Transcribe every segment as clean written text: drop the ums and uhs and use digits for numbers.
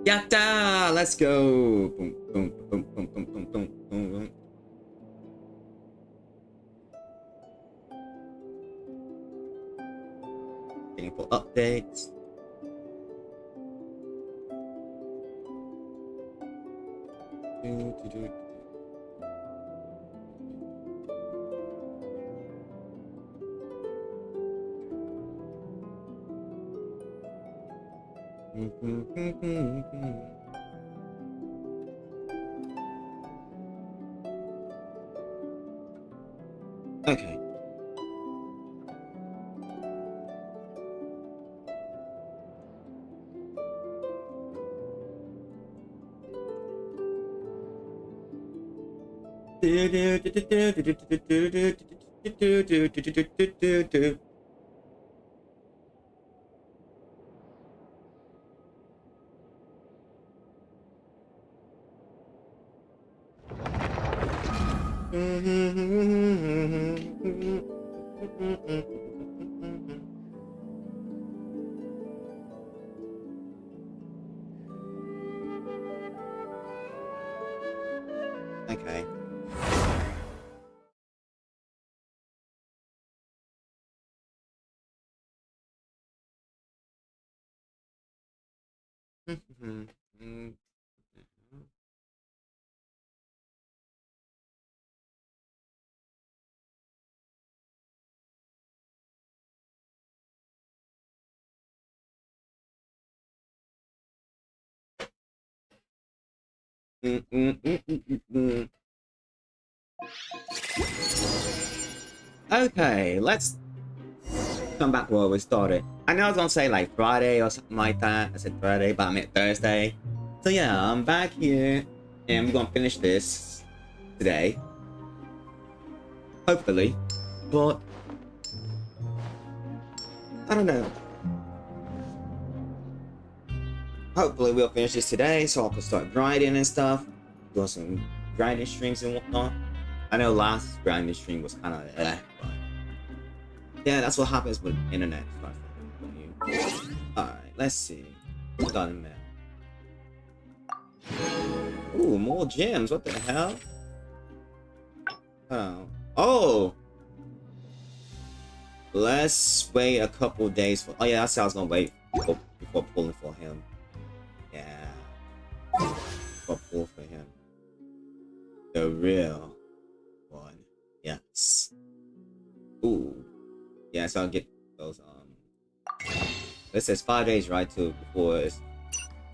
Yatta! Let's go! Boom, boom, boom, boom, boom, boom, boom, boom, boom. Waiting for updates. Okay. Okay. Okay, let's come back where we started. I know I was gonna say like Friday or something like that. I said Friday, but I meant Thursday. So yeah, I'm back here and we're gonna finish this today. Hopefully. But I don't know. Hopefully we'll finish this today so I can start grinding and stuff. Doing some grinding streams and whatnot. I know last grinding stream was kinda but yeah, that's what happens with internet stuff. Alright, let's see. What's got in there? Ooh, more gems. What the hell? Oh! Let's wait a couple days for. Oh, yeah, that's how I was gonna wait before pulling for him. Yeah. Before pulling for him. The real one. Yes. Ooh. Yeah, so I'll get those. It says 5 days, right? To before it's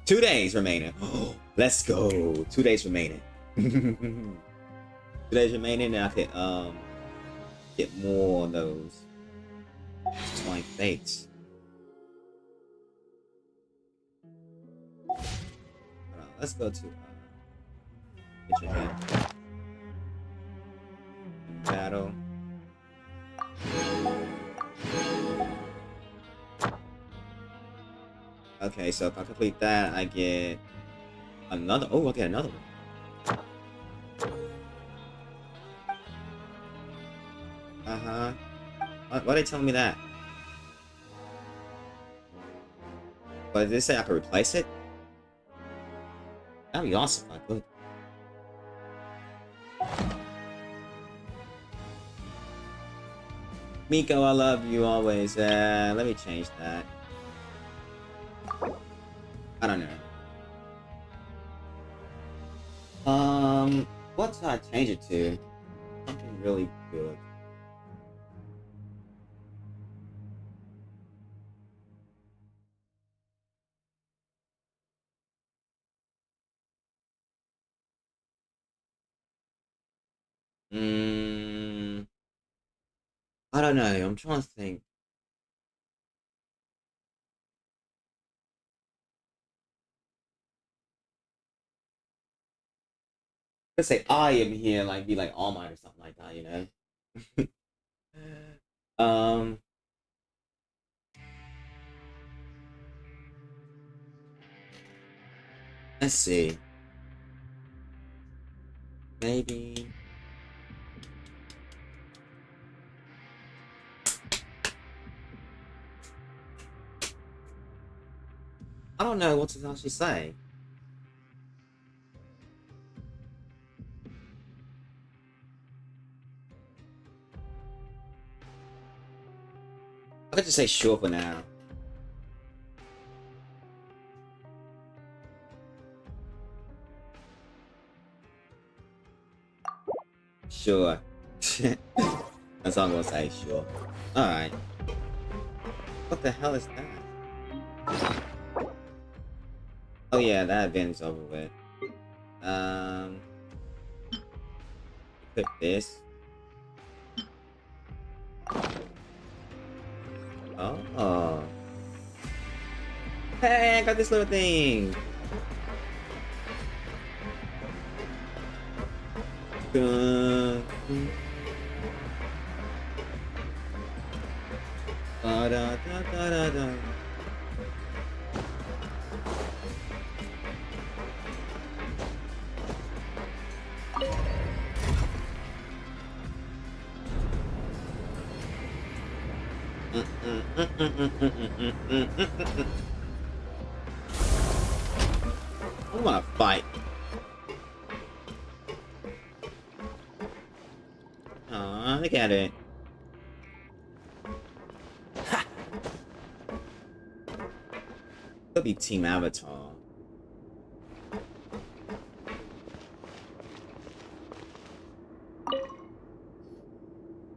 2 days remaining. Oh, let's go. 2 days remaining. 2 days remaining, and I could get more of those. It's my fates. Let's go to get your hand. Battle. Okay, so if I complete that, I get another. Oh, I get another one. Why are they telling me that? But did they say I could replace it? That'd be awesome if I could. Miko, I love you always. Let me change that. I don't know. What should I change it to? Something really good. I don't know. I'm trying to think. Let's say I am here, like be like All Might or something like that, you know. um. Let's see. Maybe. I don't know what to actually say. I could just say sure for now. Sure. That's all I'm gonna say, sure. Alright. What the hell is that? Oh yeah, that event is over with. Equip this. Oh. Hey, I got this little thing. Dun. Da da da da da da. I wanna fight. Aw, look at it. Could be Team Avatar.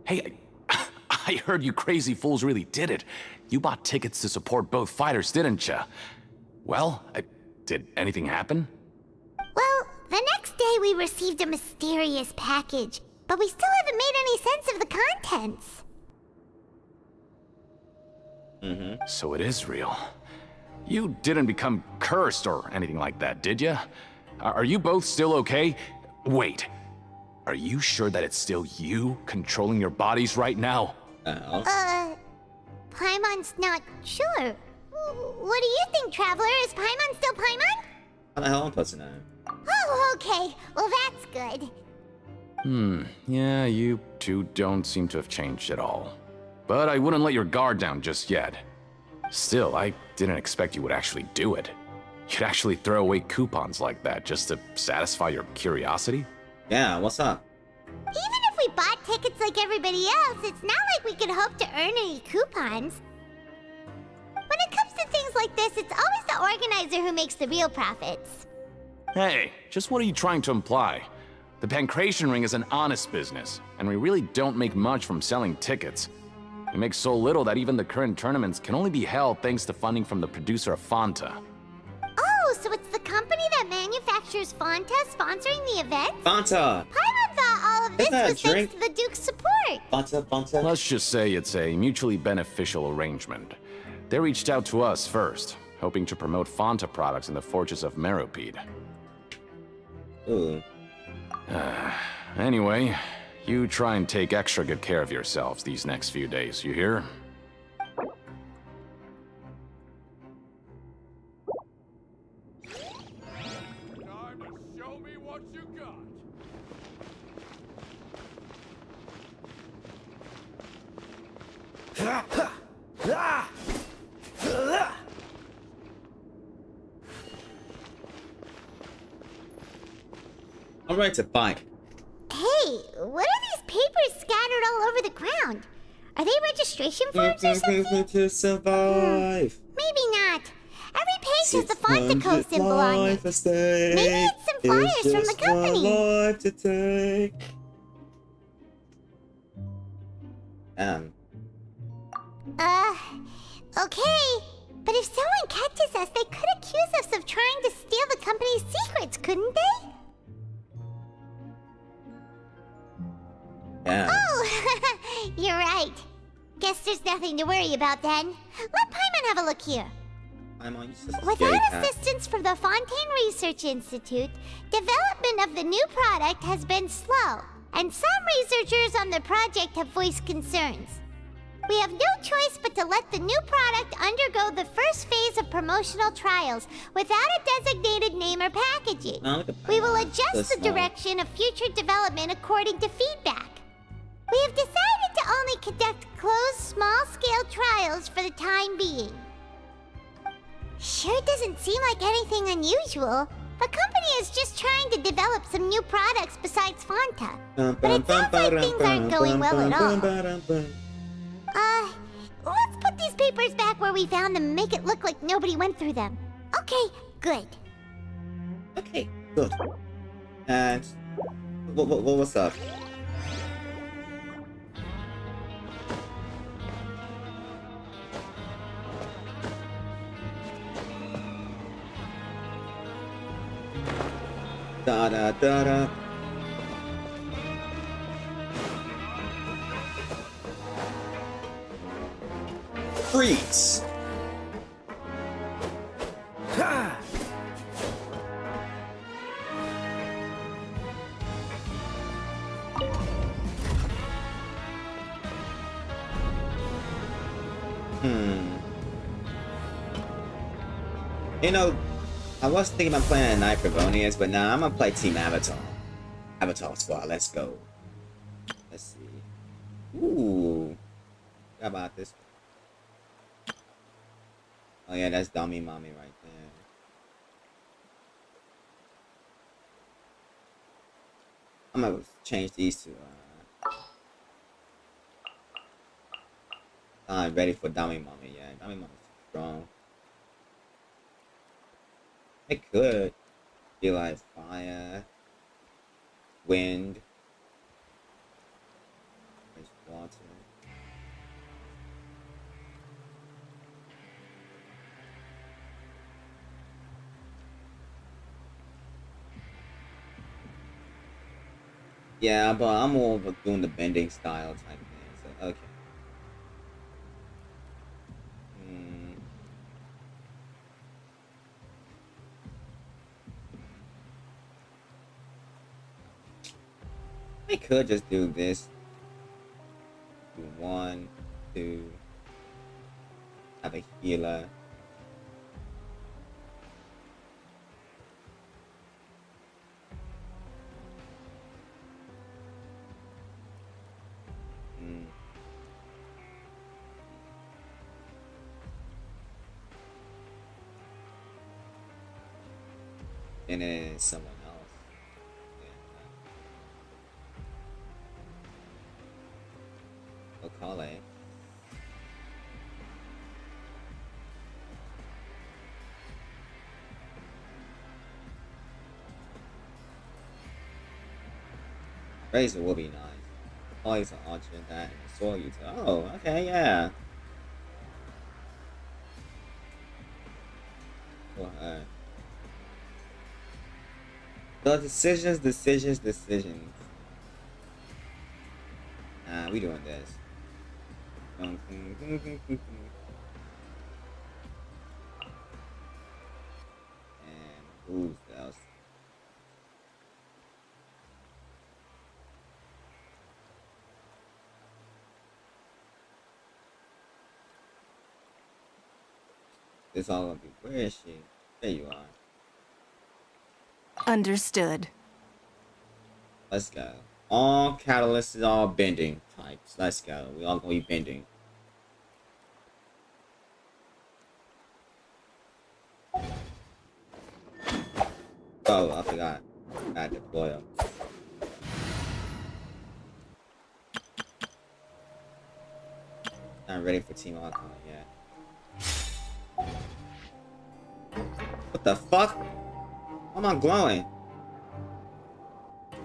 Hey, I heard you crazy fools really did it. You bought tickets to support both fighters, didn't you? Well, did anything happen? Well, the next day we received a mysterious package, but we still haven't made any sense of the contents. So it is real. You didn't become cursed or anything like that, did you? Are you both still okay? Wait, are you sure that it's still you controlling your bodies right now? Paimon's not sure. What do you think, Traveler? Is Paimon still Paimon? How the hell am I supposed to know? Oh, okay. Well, that's good. Yeah, you two don't seem to have changed at all. But I wouldn't let your guard down just yet. Still, I didn't expect you would actually do it. You'd actually throw away coupons like that just to satisfy your curiosity? Yeah, what's up? Even if we bought tickets like everybody else, it's not like we could hope to earn any coupons. When it comes to things like this, it's always the organizer who makes the real profits. Hey, just what are you trying to imply? The Pancration Ring is an honest business, and we really don't make much from selling tickets. We make so little that even the current tournaments can only be held thanks to funding from the producer of Fanta. Oh, so it's the company that manufactures Fanta sponsoring the event? Fanta! Paimon thought all of this Isn't that a was thanks drink? to the Duke's support. Fanta. Let's just say it's a mutually beneficial arrangement. They reached out to us first, hoping to promote Fanta products in the Fortress of Meropide. Ooh. Anyway, you try and take extra good care of yourselves these next few days, you hear? Time to show me what you got. I'm ready to fight. Hey, what are these papers scattered all over the ground? Are they registration forms or something? To survive. Maybe not. Every page has the Fontaco symbol on it. Maybe it's some flyers from the company. Life to take. Okay. But if someone catches us, they could accuse us of trying to steal the company's secrets, couldn't they? Yeah. Oh, you're right. Guess there's nothing to worry about then. Let Paimon have a look here. I'm on just a scary Without cat. assistance from the Fontaine Research Institute, development of the new product has been slow, and some researchers on the project have voiced concerns. We have no choice but to let the new product undergo the first phase of promotional trials without a designated name or packaging. Oh, look at We will Paimon. adjust So the small. direction of future development according to feedback. We have decided to only conduct closed, small-scale trials for the time being. Sure doesn't seem like anything unusual. The company is just trying to develop some new products besides Fanta. But it sounds like things aren't going well at all. Let's put papers back where we found them and make it look like nobody went through them. Okay, good. Okay, good. And what's up? Da da da da. Freeze. You know, I was thinking about playing a Night Bravonians, but now I'm gonna play Team Avatar. Avatar Squad, let's go. Let's see. Ooh. How about this? Oh yeah, that's Dummy Mommy right there. I'm gonna change these to I'm ready for Dummy Mommy, yeah. Dummy Mommy's strong. It could be like fire, wind, there's water. Yeah, but I'm more of doing the bending style type thing, so okay. I could just do this. Do 1, 2. Have a healer. And then someone else. Yeah. Okale. Razor will be nice. Always an archer that and a sword user. Oh, okay, yeah. For her. So decisions. Nah, we doing this. And who's else? It's all gonna be. Where is she? There you are. Understood. Let's go. All catalysts is all bending types. Let's go. We all gonna be bending. Oh, I forgot. Gotta deploy them. Not ready for Team Icon yet. What the fuck? Why am I glowing?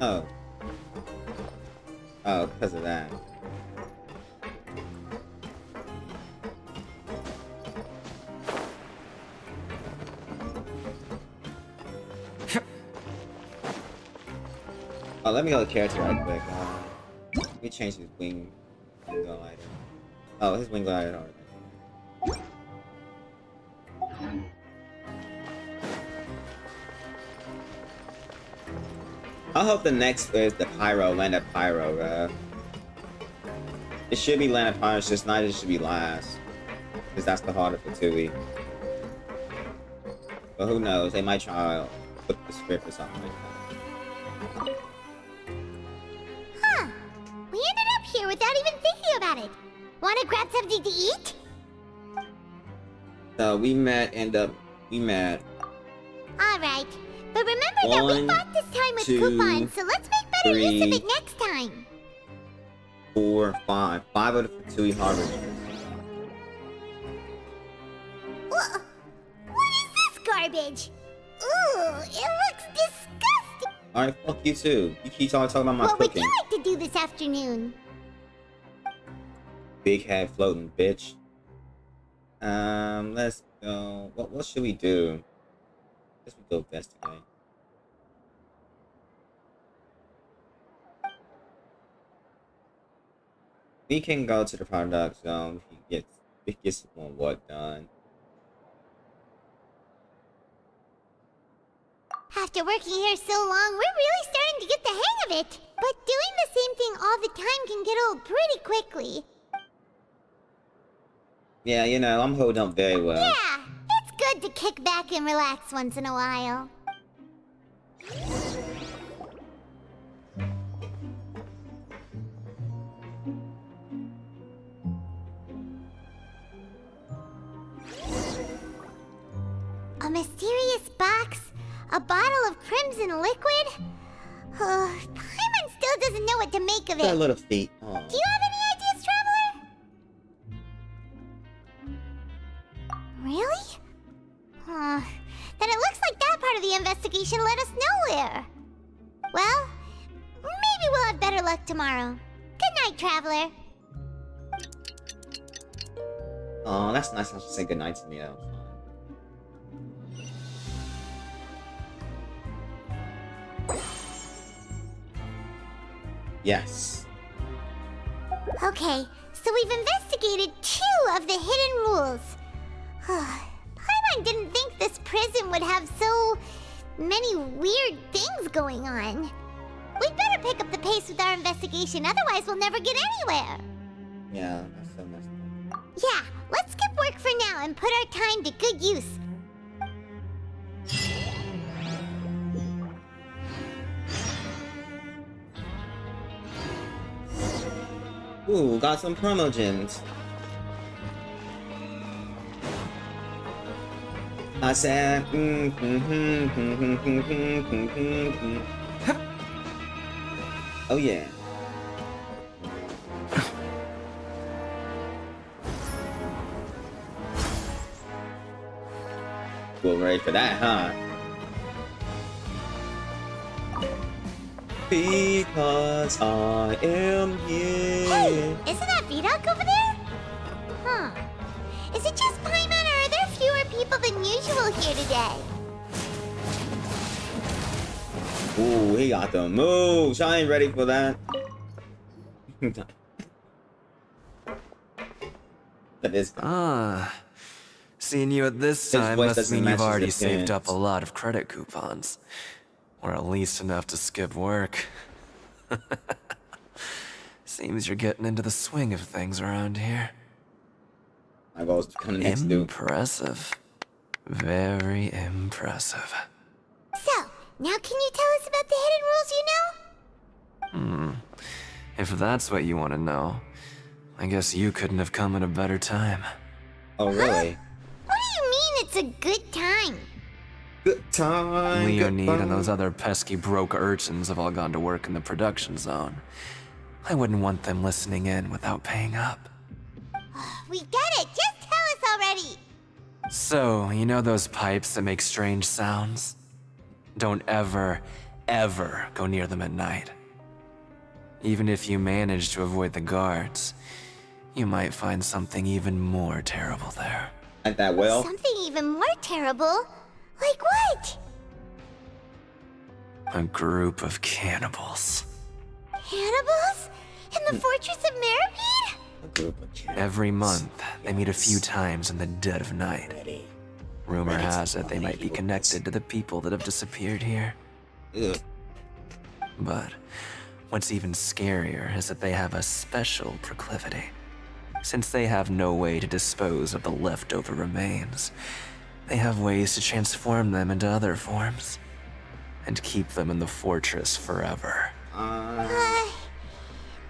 Oh. Oh, because of that. Oh, let me go to character right quick. Let me change his wing glider. Oh, his wing glider already. I hope the next is the Pyro, Land of Pyro, bro. It should be Land of Pyro, it's just not, it should be last. Because that's the harder for Tui. But who knows, they might try to flip the script or something like that. Huh. We ended up here without even thinking about it. Wanna grab something to eat? So we met. Alright. But remember that we bought this time with coupons, so let's make better use of it next time. 4, 5. 5 of the Fatui Harbingers. garbage. Ooh, it looks disgusting. Alright, fuck you too. You keep talking about my What would cooking. you like to do this afternoon? Big head floating bitch. Let's go. What should we do? Guess we go investigate. We can go to the product zone. We get some more work done. After working here so long, we're really starting to get the hang of it. But doing the same thing all the time can get old pretty quickly. Yeah, you know, I'm holding up very well. Yeah, it's good to kick back and relax once in a while. A mysterious box? A bottle of crimson liquid? Paimon still doesn't know what to make of Got it. little feet. Aw. Do you have any ideas, Traveler? Really? Then it looks like that part of the investigation led us nowhere. Well, maybe we'll have better luck tomorrow. Good night, Traveler. Oh, that's nice. I should say goodnight to me. That was fine. Yes. Okay, so we've investigated 2 of the hidden rules. Paimon didn't think this prison would have so many weird things going on. We'd better pick up the pace with our investigation, otherwise we'll never get anywhere. Yeah, that's so messed up. Yeah, let's skip work for now and put our time to good use. Ooh, got some promogens. I said, oh yeah. Well, ready for that, huh? Because I am here. Hey, isn't that V-Duck over there? Huh. Is it just Paimon, or are there fewer people than usual here today? Ooh, he got the moves. I ain't ready for that. That is. Seeing you at this His time voice must doesn't mean match you've his already saved appearance. up a lot of credit coupons. Or at least enough to skip work. Seems you're getting into the swing of things around here. My boss kind of needs to do. Impressive. Very impressive. So, now can you tell us about the hidden rules you know? If that's what you want to know, I guess you couldn't have come at a better time. Oh, really? What do you mean it's a good time? Good time. Leonid good and those time. other pesky broke urchins have all gone to work in the production zone. I wouldn't want them listening in without paying up. We get it, just tell us already. So, you know those pipes that make strange sounds? Don't ever, ever go near them at night. Even if you manage to avoid the guards, you might find something even more terrible there. At that well. Something even more terrible? Like what? A group of cannibals. Cannibals? In the Fortress of Meripede? A group of cats. Every month, they meet a few times in the dead of night. Ready. Rumor Ready to has it they might be dominate connected to the people that have disappeared here. Ugh. But what's even scarier is that they have a special proclivity. Since they have no way to dispose of the leftover remains, they have ways to transform them into other forms and keep them in the fortress forever. Paimon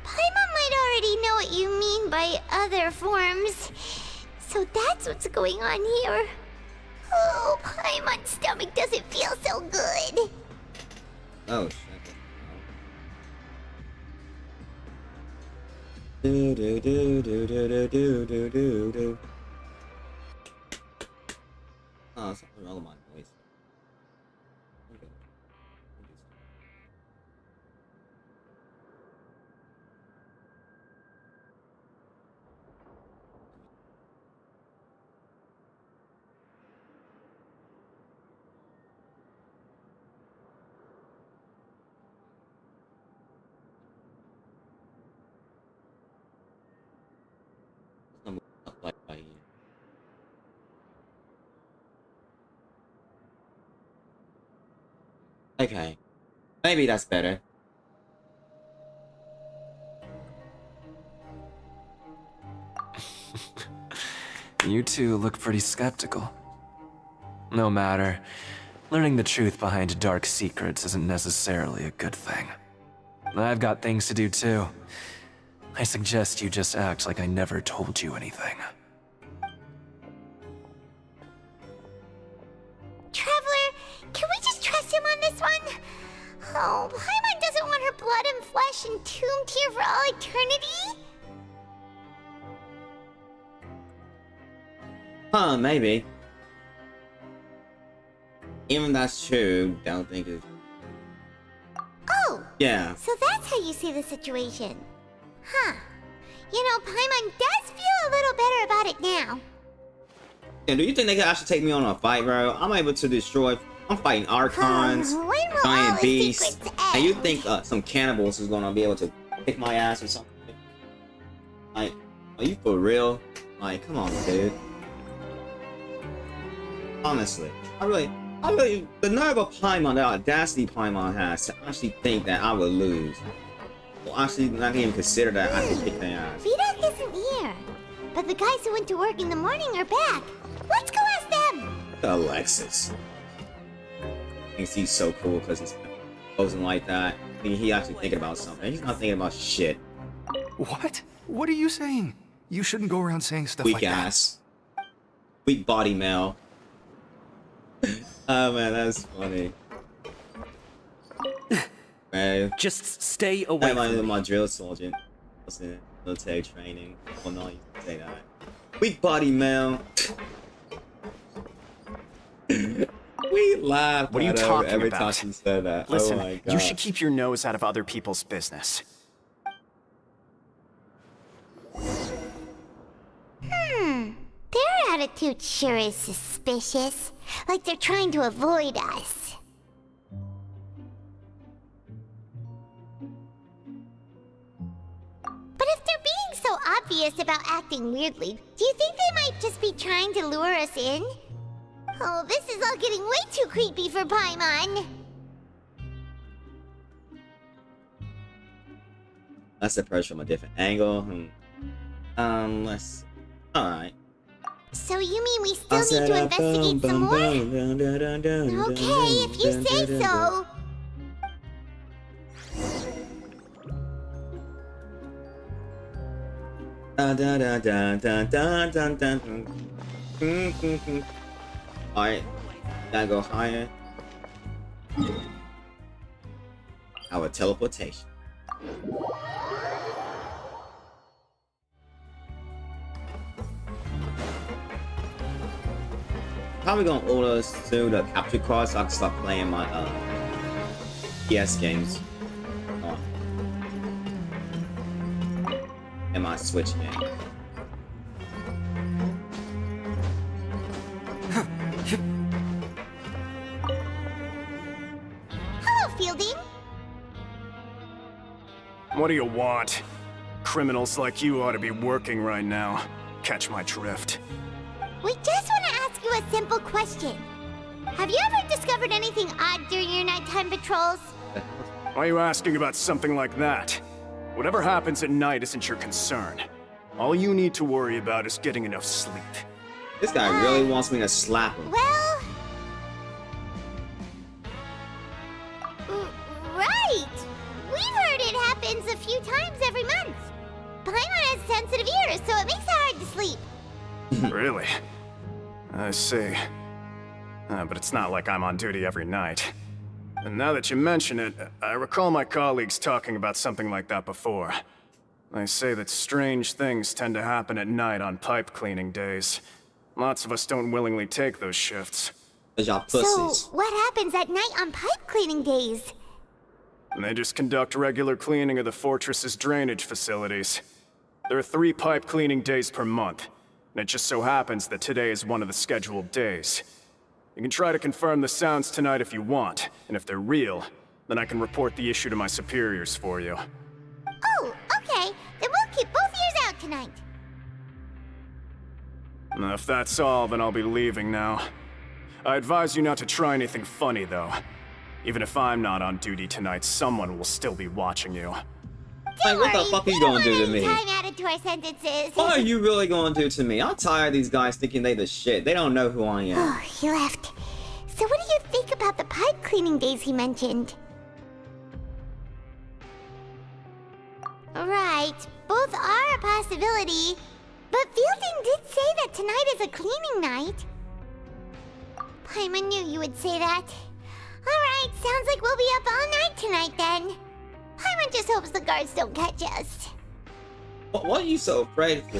might already know what you mean by other forms. So that's what's going on here. Oh, Paimon's stomach doesn't feel so good. Oh shit. Do do do do do do do do do do. Oh, something wrong with my voice. Okay. I'm up like by here. Okay. Maybe that's better. You two look pretty skeptical. No matter. Learning the truth behind dark secrets isn't necessarily a good thing. I've got things to do too. I suggest you just act like I never told you anything. Traveler, can we just trust him on this one? Oh, Paimon doesn't want her blood and flesh entombed here for all eternity? Huh, maybe. Even that's true, don't think it's... Oh, Yeah. so that's how you see the situation. Huh. You know, Paimon does feel a little better about it now. And do you think they could actually take me on a fight, bro? I'm able to destroy... I'm fighting Archons, When will all giant the beasts, secrets and you end? think some cannibals is gonna be able to kick my ass or something? Like, are you for real? Like, come on, dude. Honestly, I really, the nerve of Paimon, the audacity Paimon has to actually think that I would lose. Well, actually, not even consider that I could kick their ass. Vidoc isn't here. But the guys who went to work in the morning are back. Let's go ask them. Alexis. He's so cool because he's posing like that. I mean, he actually thinking about something. He's not thinking about shit. What? What are you saying? You shouldn't go around saying stuff Weak like ass. Weak body male. Oh man, that's funny. Man, Just stay away I'm from me. my drill sergeant. I was in military training. Well, no, you can say that. Weak body male. We laughed. What are you at her talking every about? time she said that. Listen, oh my God. you should keep your nose out of other people's business. Their attitude sure is suspicious. Like they're trying to avoid us. But if they're being so obvious about acting weirdly, do you think they might just be trying to lure us in? Oh, this is all getting way too creepy for Paimon. Let's approach from a different angle. Let's. All right. So you mean we still need to investigate some more? Okay, if you say so. Alright, gotta go higher. Our teleportation. Probably gonna order us to the capture card so I can start playing my PS games and my Switch game. Hello, Fielding. What do you want? Criminals like you ought to be working right now. Catch my drift. We just want to ask you a simple question. Have you ever discovered anything odd during your nighttime patrols? Why are you asking about something like that? Whatever happens at night isn't your concern. All you need to worry about is getting enough sleep. This guy really wants me to slap him. Well... right! We've heard it happens a few times every month. Paimon has sensitive ears, so it makes it hard to sleep. Really? I see. But it's not like I'm on duty every night. And now that you mention it, I recall my colleagues talking about something like that before. They say that strange things tend to happen at night on pipe cleaning days. Lots of us don't willingly take those shifts. Cause y'all So, pussies. what happens at night on pipe cleaning days? And they just conduct regular cleaning of the fortress's drainage facilities. There are 3 pipe cleaning days per month, and it just so happens that today is one of the scheduled days. You can try to confirm the sounds tonight if you want, and if they're real, then I can report the issue to my superiors for you. Oh, okay. Then we'll keep both ears out tonight. Now, if that's all, then I'll be leaving now. I advise you not to try anything funny, though. Even if I'm not on duty tonight, someone will still be watching you. Like, what the fuck are you gonna do to me? Time added to our sentences. What are you really gonna do to me? I'm tired of these guys thinking they the shit. They don't know who I am. Oh, he left. So what do you think about the pipe cleaning days he mentioned? Right, both are a possibility. But Fielding did say that tonight is a cleaning night. Paimon knew you would say that. Alright, sounds like we'll be up all night tonight then. Paimon just hopes the guards don't catch us. What are you so afraid for?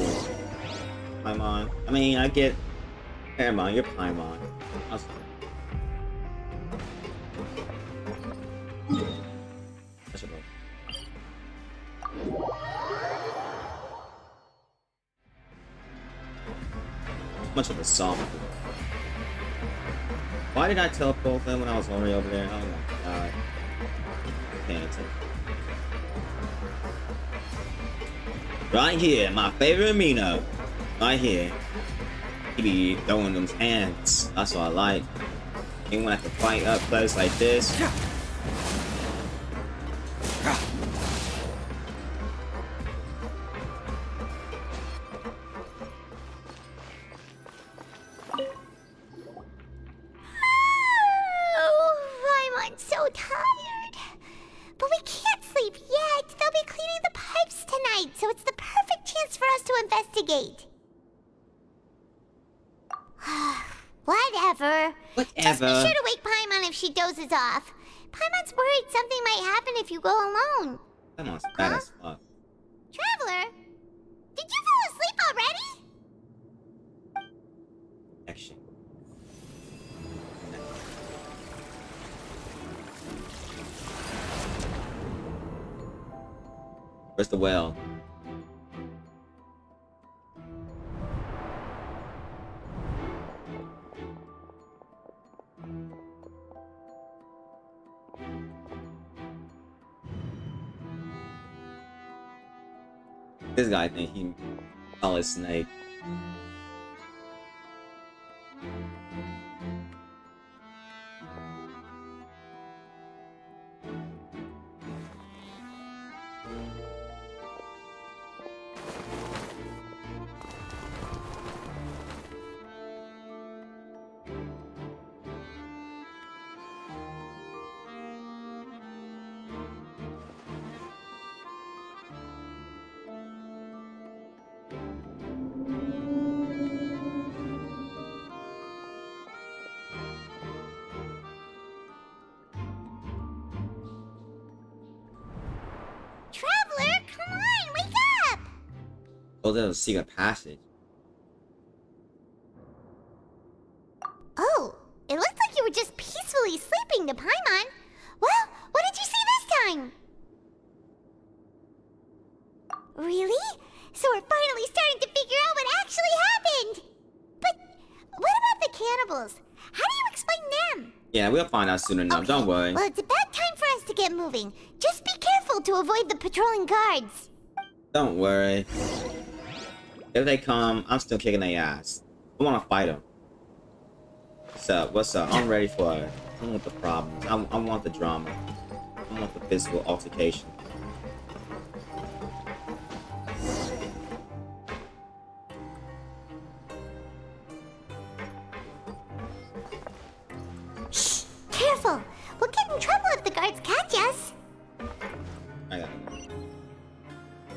Paimon. I mean, I get... Paimon, you're Paimon. I should go. Much of a song. Why did I teleport them when I was already over there? Oh my god. Can't take it. Right here, my favorite amino. Right here. He be throwing them hands. That's what I like. And when I can fight up close like this. I'm so tired. But we can't sleep yet. They'll be cleaning the pipes tonight, so it's the perfect chance for us to investigate. Whatever. Just be sure to wake Paimon if she dozes off. Paimon's worried something might happen if you go alone. Paimon's bad as fuck. Traveler, did you fall asleep already? Action. Where's the well? This guy think he call it snake. Traveler, come on, wake up! Oh, there's a secret passage. Oh, it looked like you were just peacefully sleeping to Paimon. Well, what did you see this time? Really? So we're finally starting to figure out what actually happened! But what about the cannibals? How do you explain them? Yeah, we'll find out soon enough. Don't worry. Well, it's about time for us to get moving. Just be careful to avoid the patrolling guards. Don't worry. If they come, I'm still kicking their ass. I want to fight them. What's up? What's up? I'm ready for it. I want the problems. I want the drama. I want the physical altercation. Shh! Careful! We'll get in trouble if the guards catch us. I got it.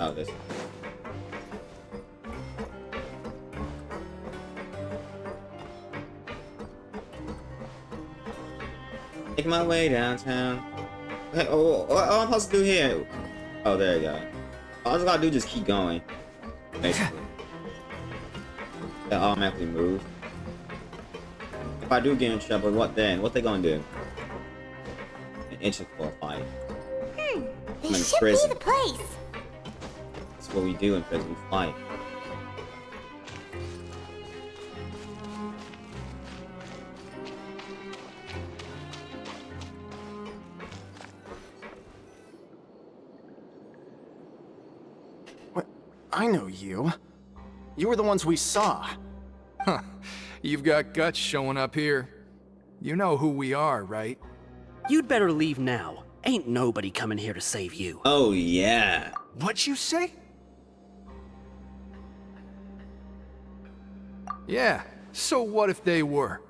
Oh, this. Making my way downtown. Hey, what am I supposed to do here? Oh, there you go. All I just gotta do is just keep going. Basically. They automatically move. If I do get in trouble, what then? What they gonna do? An inch for a fight. This should be the place. That's what we do in prison. We fight. What? I know you. You were the ones we saw. Huh. You've got guts showing up here. You know who we are, right? You'd better leave now. Ain't nobody coming here to save you. Oh yeah. What'd you say? Yeah, so what if they were?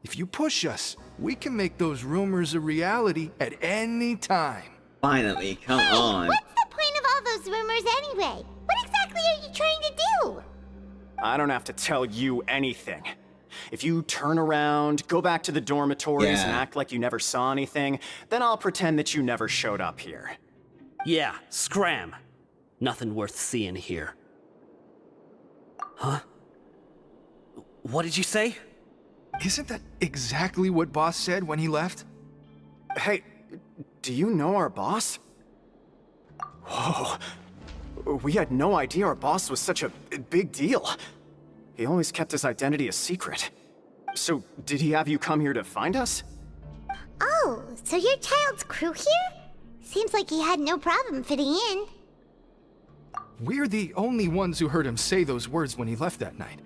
If you push us, we can make those rumors a reality at any time. Finally, come Hey, on. what's the point of all those rumors anyway? What exactly are you trying to do? I don't have to tell you anything. If you turn around, go back to the dormitories and Yeah. act like you never saw anything, then I'll pretend that you never showed up here. Yeah, scram. Nothing worth seeing here. Huh? What did you say? Isn't that exactly what Boss said when he left? Hey, do you know our boss? Whoa. We had no idea our boss was such a big deal. He always kept his identity a secret. So, did he have you come here to find us? Oh, so your child's crew here? Seems like he had no problem fitting in. We're the only ones who heard him say those words when he left that night.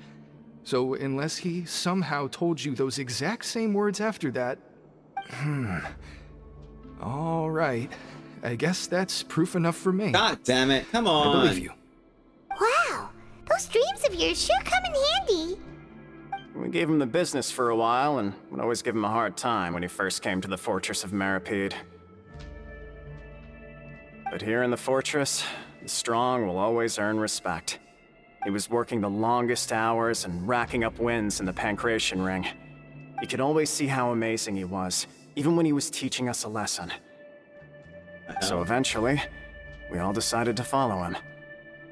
So unless he somehow told you those exact same words after that... All right. I guess that's proof enough for me. God damn it! Come I on. believe you. Wow, those dreams of yours sure come in handy. We gave him the business for a while and would always give him a hard time when he first came to the fortress of Maripede. But here in the fortress, the strong will always earn respect. He was working the longest hours and racking up wins in the Pancration Ring. You could always see how amazing he was, even when he was teaching us a lesson. So eventually, we all decided to follow him.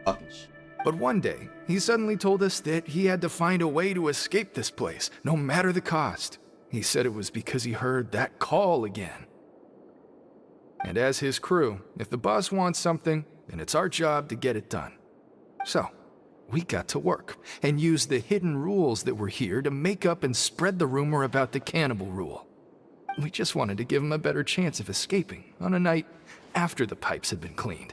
Fucking shit. But one day, he suddenly told us that he had to find a way to escape this place, no matter the cost. He said it was because he heard that call again. And as his crew, if the boss wants something, then it's our job to get it done. So, we got to work and used the hidden rules that were here to make up and spread the rumor about the cannibal rule. We just wanted to give him a better chance of escaping on a night after the pipes had been cleaned.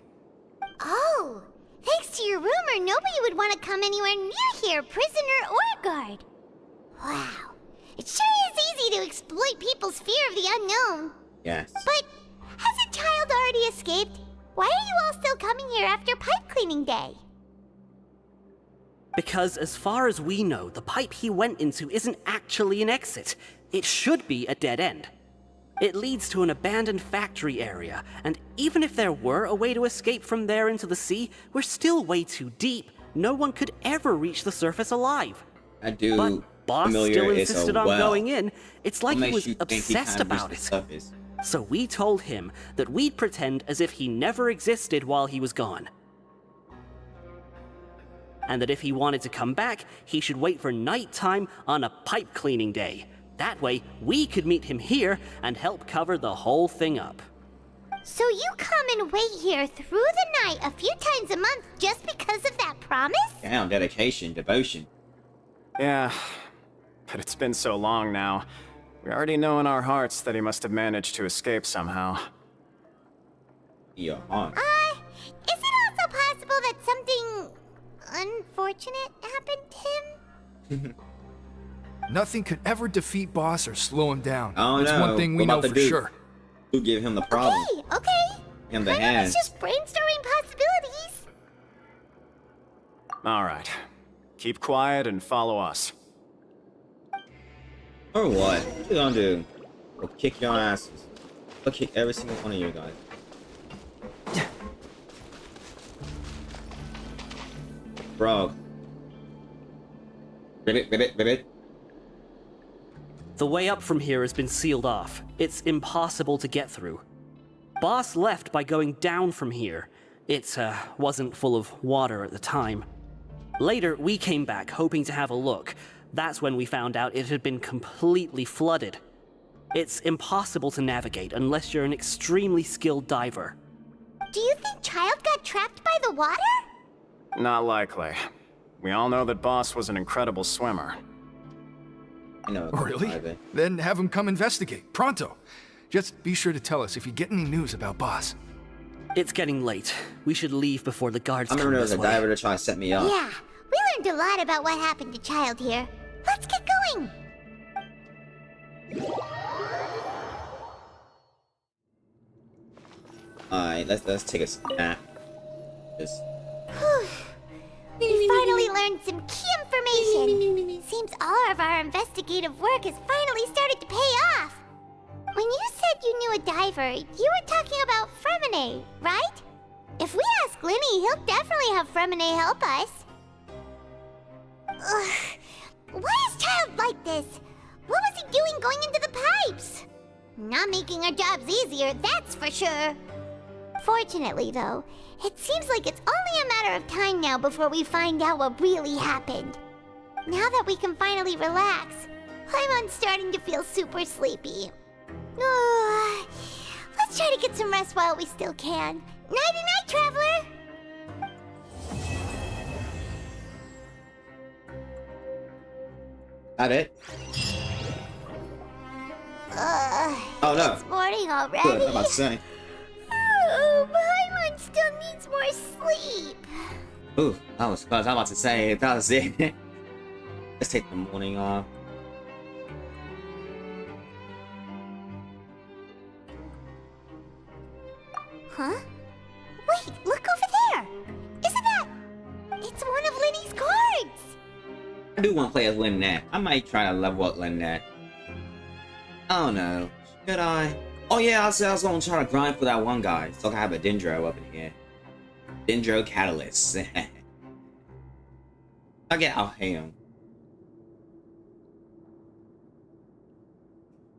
Oh, thanks to your rumor, nobody would want to come anywhere near here, prisoner or guard. Wow, it sure is easy to exploit people's fear of the unknown. Yes. But has a child already escaped? Why are you all still coming here after pipe cleaning day? Because as far as we know, the pipe he went into isn't actually an exit. It should be a dead end. It leads to an abandoned factory area, and even if there were a way to escape from there into the sea, we're still way too deep. No one could ever reach the surface alive. I do. But Boss familiar still is a insisted on well. going in. It's like What he makes was you think he obsessed can't reach about the it. surface? So we told him that we'd pretend as if he never existed while he was gone. And that if he wanted to come back, he should wait for nighttime on a pipe cleaning day. That way, we could meet him here and help cover the whole thing up. So you come and wait here through the night a few times a month just because of that promise? Damn, dedication, devotion. Yeah, but it's been so long now. We already know in our hearts that he must have managed to escape somehow. Your heart. Is it also possible that something unfortunate happened to him? Nothing could ever defeat Boss or slow him down. Oh, That's no. one thing we What know about for the dude? sure. You give him the problem. Okay. In the I was hands. just brainstorming possibilities. All right. Keep quiet and follow us. Or what? What you gonna do? We'll kick your asses. We'll kick every single one of you guys. Bro. Ribbit, ribbit, ribbit. The way up from here has been sealed off. It's impossible to get through. Boss left by going down from here. It wasn't full of water at the time. Later, we came back hoping to have a look. That's when we found out it had been completely flooded. It's impossible to navigate unless you're an extremely skilled diver. Do you think Child got trapped by the water? Not likely. We all know that Boss was an incredible swimmer. I know. Oh, really? Then have him come investigate, pronto. Just be sure to tell us if you get any news about Boss. It's getting late. We should leave before the guards I come remember there was this a way. diver to try to set me up. Yeah, we learned a lot about what happened to Child here. Let's get going! Alright, let's take a snap. Just We finally learned some key information. Seems all of our investigative work has finally started to pay off. When you said you knew a diver, you were talking about Fremine, right? If we ask Linny, he'll definitely have Fremine help us. Ugh. Why is Child like this? What was he doing going into the pipes? Not making our jobs easier, that's for sure. Fortunately, though, it seems like it's only a matter of time now before we find out what really happened. Now that we can finally relax, I'm starting to feel super sleepy. Let's try to get some rest while we still can. Nighty-night, traveler! that it? Oh no. It's morning already. Good, I'm about to say. Oh, Paimon still needs more sleep. Ooh, I was close. I'm about to say that was it. Let's take the morning off. Huh? Wait, look over there! Isn't that... It's one of Linny's cards! I do want to play as Lynette. I might try to level up Lynette. I don't know. Should I? Oh yeah, I said I was going to try to grind for that one guy. So I can have a Dendro up in here. Dendro Catalyst. I'll pay him.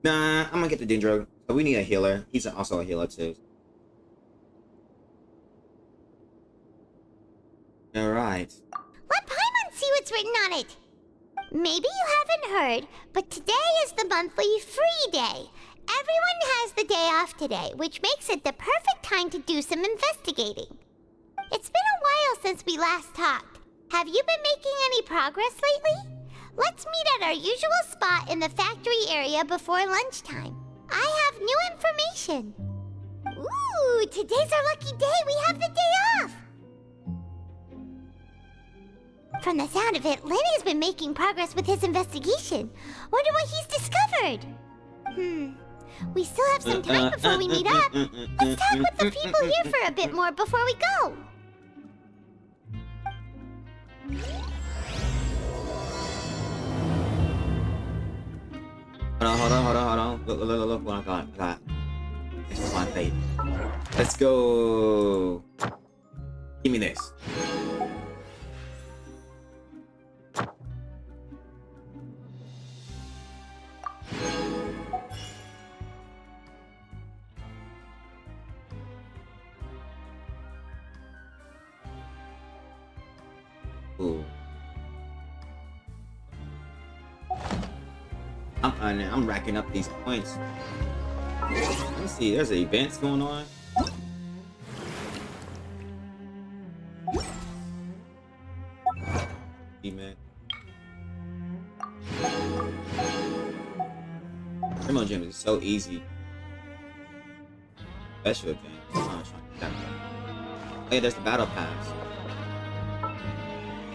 Nah, I'm gonna get the Dendro. But we need a healer. He's also a healer too. Alright. Let Paimon see what's written on it. Maybe you haven't heard, but today is the monthly free day. Everyone has the day off today, which makes it the perfect time to do some investigating. It's been a while since we last talked. Have you been making any progress lately? Let's meet at our usual spot in the factory area before lunchtime. I have new information. Ooh, today's our lucky day. We have the day off. From the sound of it, Lenny's been making progress with his investigation. Wonder what he's discovered. We still have some time before we meet up. Let's talk with the people here for a bit more before we go. Hold on. Look what I got. It's my fate. Let's go. Give me this. Ooh. I'm racking up these points. Let me see, there's events going on. Man. Demo Gym is so easy. Special event. Hey, there's the battle pass.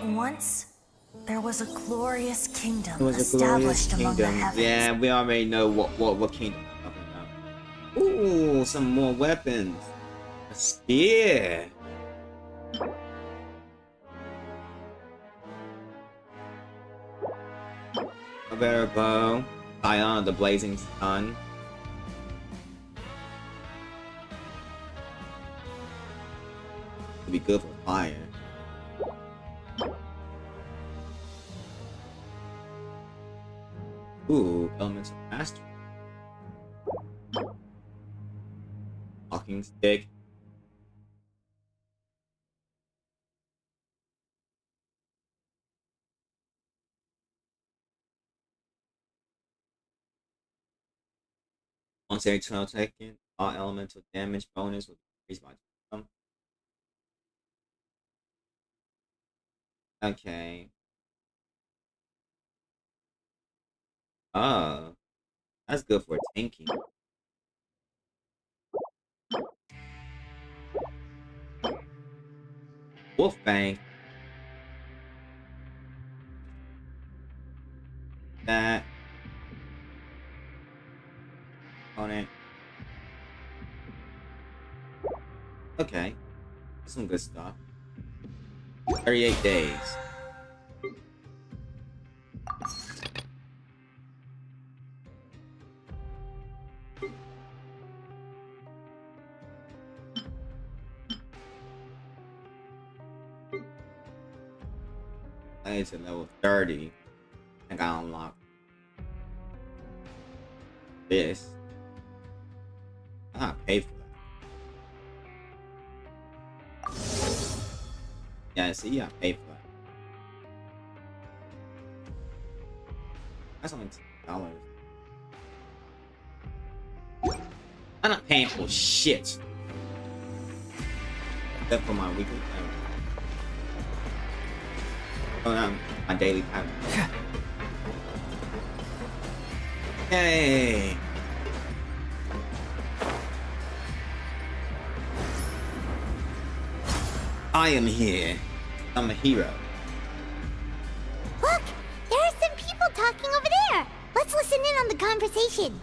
Once, there was a glorious kingdom It was a established glorious among the kingdom. heavens. Yeah, we already know what kingdom we're talking about. Ooh, some more weapons. A spear. A better bow. Ion of the blazing sun. Could be good for fire. Ooh, elements of mastery. Walking stick. Once every 12 seconds, all elemental damage bonus will increase by 2. Okay. Oh, that's good for tanking. Wolfbang. That. Opponent. Okay. That's some good stuff. 38 days. I need to level 30. I got unlocked this. I gotta pay for that. Yeah, see, you gotta pay for that. That's only $10. I'm not paying for shit. Except for my weekly payment. Oh, no, my daily payment. Yay! I am here. I'm a hero. Look, there are some people talking over there. Let's listen in on the conversation.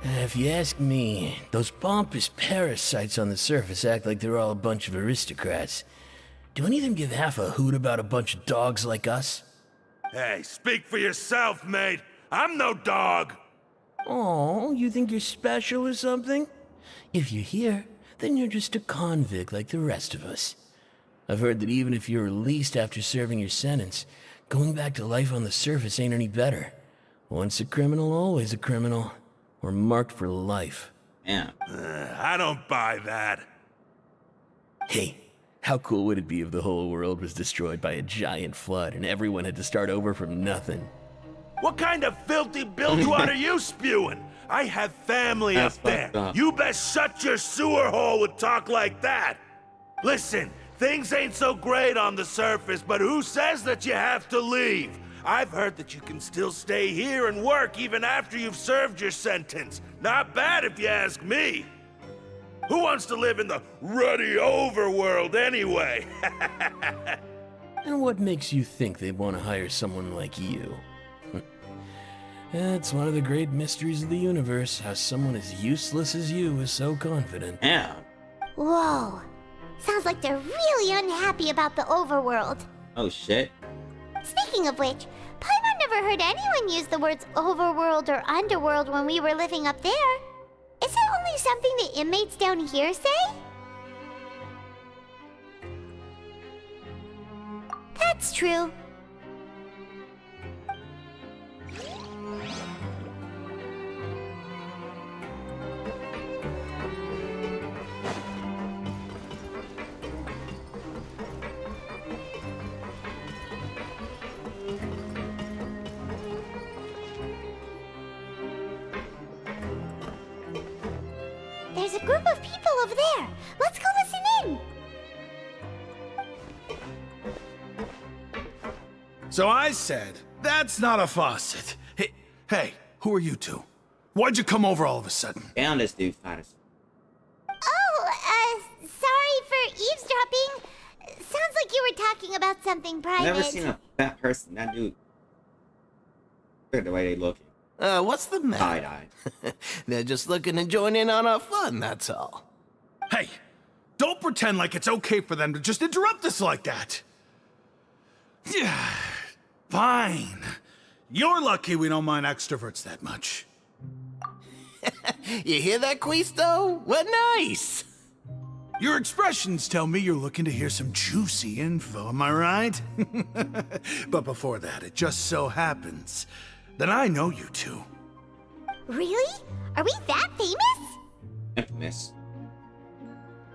If you ask me, those pompous parasites on the surface act like they're all a bunch of aristocrats. Do any of them give half a hoot about a bunch of dogs like us? Hey, speak for yourself, mate. I'm no dog. Oh, you think you're special or something? If you're here, then you're just a convict like the rest of us. I've heard that even if you're released after serving your sentence, going back to life on the surface ain't any better. Once a criminal, always a criminal. We're marked for life. Yeah. I don't buy that. Hey, how cool would it be if the whole world was destroyed by a giant flood and everyone had to start over from nothing? What kind of filthy bilge water you spewing? I have family That's up there. fucked up. You best shut your sewer hole with talk like that. Listen, things ain't so great on the surface, but who says that you have to leave? I've heard that you can still stay here and work even after you've served your sentence. Not bad if you ask me. Who wants to live in the ruddy overworld anyway? And what makes you think they'd want to hire someone like you? It's one of the great mysteries of the universe, how someone as useless as you is so confident. Yeah. Whoa. Sounds like they're really unhappy about the overworld. Oh shit. Speaking of which, Paimon never heard anyone use the words overworld or underworld when we were living up there. Is it only something the inmates down here say? That's true. There's a group of people over there. Let's go listen in. So I said, that's not a faucet. Hey, who are you two? Why'd you come over all of a sudden? Damn, this dude fat as. Oh, sorry for eavesdropping. Sounds like you were talking about something private. Never seen a fat person. That dude. Look at the way they look. What's the matter? Eye-eye. They're just looking to join in on our fun, that's all. Hey, don't pretend like it's okay for them to just interrupt us like that. Yeah, fine. You're lucky we don't mind extroverts that much. You hear that, Quisto? What nice! Your expressions tell me you're looking to hear some juicy info, am I right? But before that, it just so happens that I know you two. Really? Are we that famous? Infamous.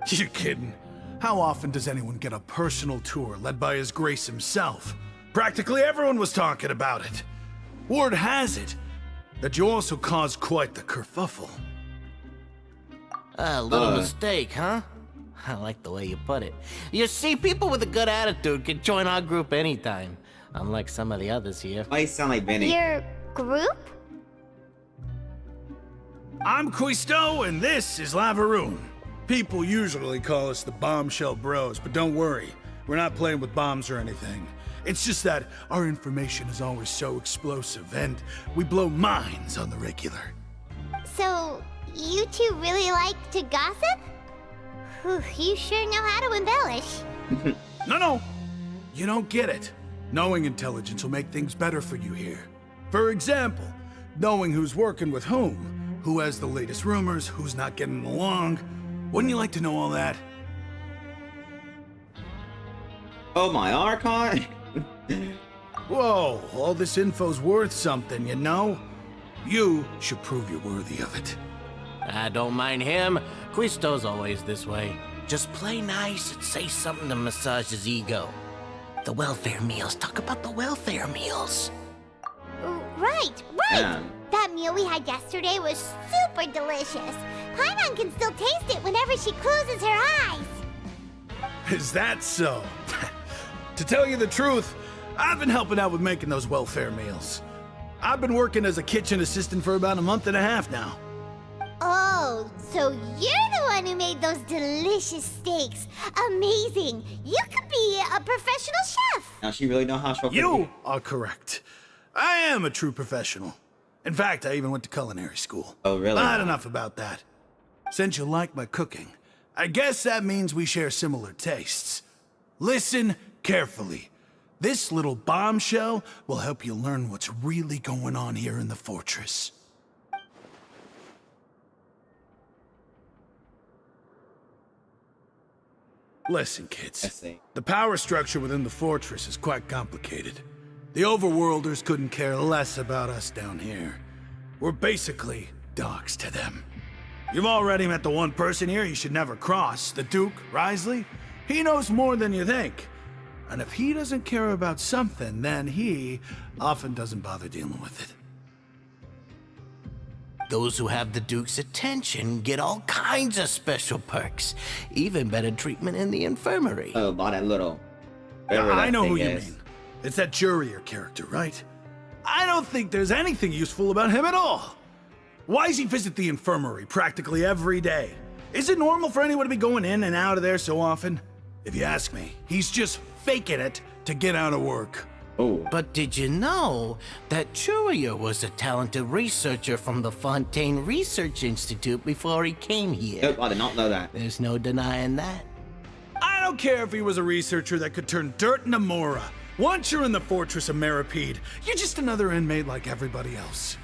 You're kidding. How often does anyone get a personal tour led by His Grace himself? Practically everyone was talking about it. Word has it that you also caused quite the kerfuffle. A little mistake, huh? I like the way you put it. You see, people with a good attitude can join our group anytime, unlike some of the others here. Why you sound like Benny? Your group? I'm Quisto, and this is Lavaroon. People usually call us the Bombshell Bros, but don't worry, we're not playing with bombs or anything. It's just that our information is always so explosive, and we blow minds on the regular. So, you two really like to gossip? Whew, you sure know how to embellish. No, you don't get it. Knowing intelligence will make things better for you here. For example, knowing who's working with whom, who has the latest rumors, who's not getting along. Wouldn't you like to know all that? Oh, my Archon? Whoa, all this info's worth something, you know? You should prove you're worthy of it. I don't mind him. Quisto's always this way. Just play nice and say something to massage his ego. The welfare meals. Talk about the welfare meals. Right. Yeah. That meal we had yesterday was super delicious. Paimon can still taste it whenever she closes her eyes. Is that so? To tell you the truth, I've been helping out with making those welfare meals. I've been working as a kitchen assistant for about a month and a half now. Oh, so you're the one who made those delicious steaks. Amazing. You could be a professional chef. Now she really know how to You are correct. I am a true professional. In fact, I even went to culinary school. Oh, really? Not enough about that. Since you like my cooking, I guess that means we share similar tastes. Listen carefully. This little bombshell will help you learn what's really going on here in the fortress. Listen, kids. The power structure within the fortress is quite complicated. The overworlders couldn't care less about us down here. We're basically dogs to them. You've already met the one person here you should never cross, the Duke, Risley. He knows more than you think. And if he doesn't care about something, then he often doesn't bother dealing with it. Those who have the Duke's attention get all kinds of special perks. Even better treatment in the infirmary. Oh, about that little... I know who you mean. It's that Jurier character, right? I don't think there's anything useful about him at all. Why does he visit the infirmary practically every day? Is it normal for anyone to be going in and out of there so often? If you ask me, he's just faking it to get out of work. Oh. But did you know that Jurier was a talented researcher from the Fontaine Research Institute before he came here? Nope, I did not know that. There's no denying that. I don't care if he was a researcher that could turn dirt into Mora. Once you're in the fortress of Meripede, you're just another inmate like everybody else.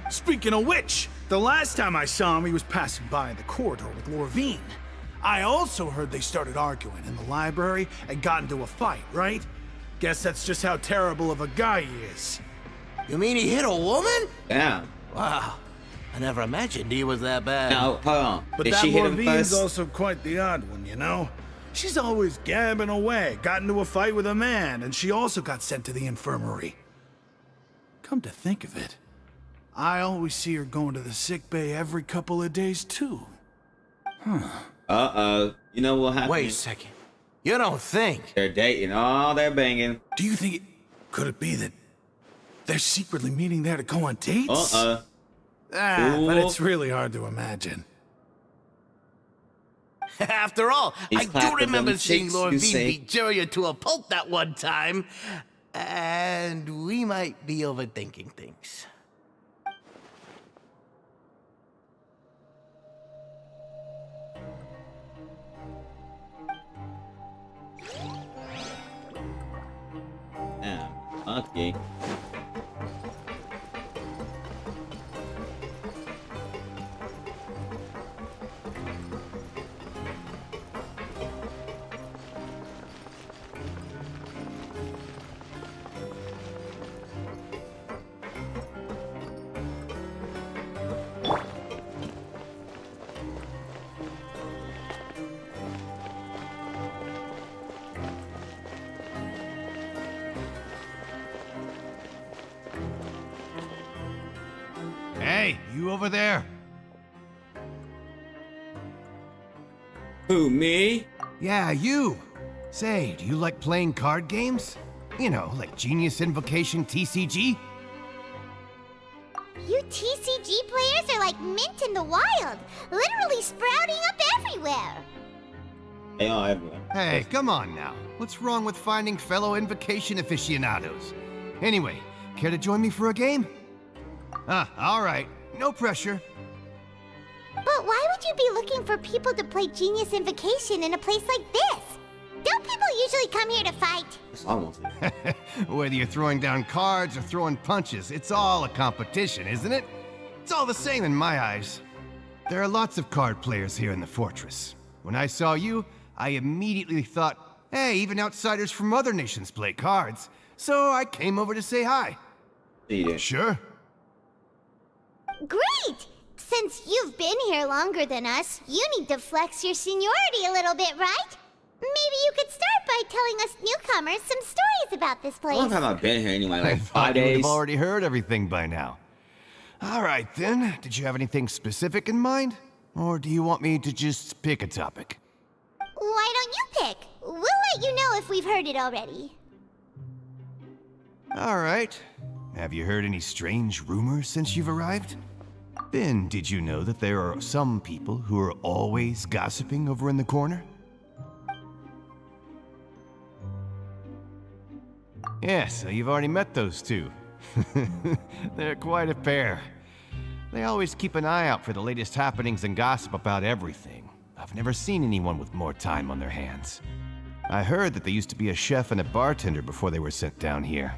Speaking of which, the last time I saw him, he was passing by in the corridor with Lorvine. I also heard they started arguing in the library and got into a fight, right? Guess that's just how terrible of a guy he is. You mean he hit a woman? Yeah. Wow. I never imagined he was that bad. No, hold on. But Did that she hit him Lorvine's first? also quite the odd one, you know? She's always gabbing away, got into a fight with a man, and she also got sent to the infirmary. Come to think of it, I always see her going to the sick bay every couple of days, too. Huh. Uh-oh. You know what happened? Wait a second. You don't think? They're dating. Oh, they're banging. Do you think could it be that they're secretly meeting there to go on dates? Uh-oh. But it's really hard to imagine. After all, He's I do clapping remember them seeing cheeks, you Lorvine say. beat Jurier to a pulp that one time. And we might be overthinking things. Damn. Okay. over there? Who, me? Yeah, you. Say, do you like playing card games? You know, like Genius Invocation TCG? You TCG players are like mint in the wild, literally sprouting up everywhere. They are everywhere. Hey, come on now. What's wrong with finding fellow Invocation aficionados? Anyway, care to join me for a game? All right. No pressure. But why would you be looking for people to play Genius Invocation in a place like this? Don't people usually come here to fight? That's almost it. Whether you're throwing down cards or throwing punches, it's all a competition, isn't it? It's all the same in my eyes. There are lots of card players here in the fortress. When I saw you, I immediately thought, hey, even outsiders from other nations play cards. So I came over to say hi. Sure. Great! Since you've been here longer than us, you need to flex your seniority a little bit, right? Maybe you could start by telling us newcomers some stories about this place. How long have I been here anyway? Like 5 I days? You've already heard everything by now. All right, then. Did you have anything specific in mind? Or do you want me to just pick a topic? Why don't you pick? We'll let you know if we've heard it already. All right. Have you heard any strange rumors since you've arrived? Then, did you know that there are some people who are always gossiping over in the corner? Yes, so you've already met those two. They're quite a pair. They always keep an eye out for the latest happenings and gossip about everything. I've never seen anyone with more time on their hands. I heard that they used to be a chef and a bartender before they were sent down here.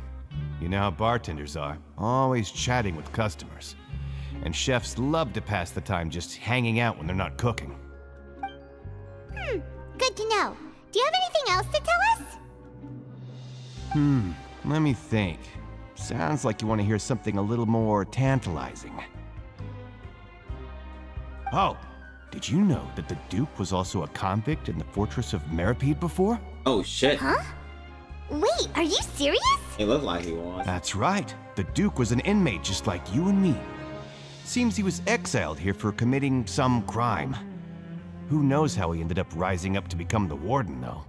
You know how bartenders are, always chatting with customers. And chefs love to pass the time just hanging out when they're not cooking. Good to know. Do you have anything else to tell us? Let me think. Sounds like you want to hear something a little more tantalizing. Oh, did you know that the Duke was also a convict in the fortress of Meripede before? Oh, shit. Huh? Wait, are you serious? It looked like he was. That's right. The Duke was an inmate just like you and me. Seems he was exiled here for committing some crime. Who knows how he ended up rising up to become the warden, though.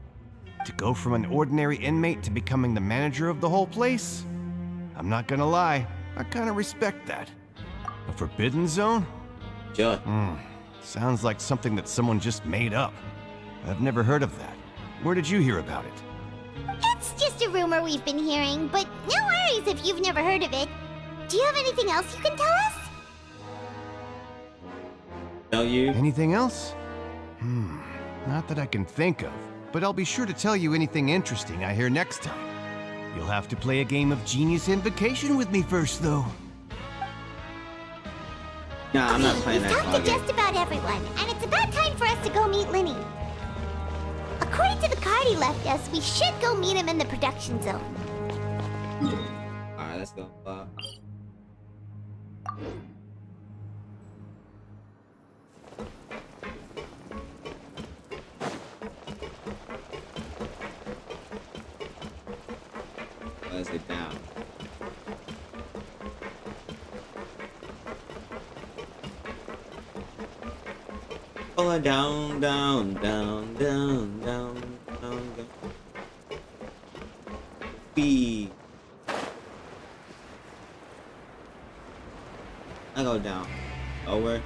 To go from an ordinary inmate to becoming the manager of the whole place? I'm not gonna lie, I kinda respect that. A forbidden zone? Sure. Sounds like something that someone just made up. I've never heard of that. Where did you hear about it? It's just a rumor we've been hearing, but no worries if you've never heard of it. Do you have anything else you can tell us? Tell you? Anything else? Not that I can think of, but I'll be sure to tell you anything interesting I hear next time. You'll have to play a game of Genius Invocation with me first, though. Nah, I'm not Okay, playing we've that talked to card just about everyone, and it's about time for us to go meet Linny. According to the card he left us, we should go meet him in the production zone. Alright, let's go. Let's get down. Oh, down, down, down, down, down, down, down. B. I go down. Over.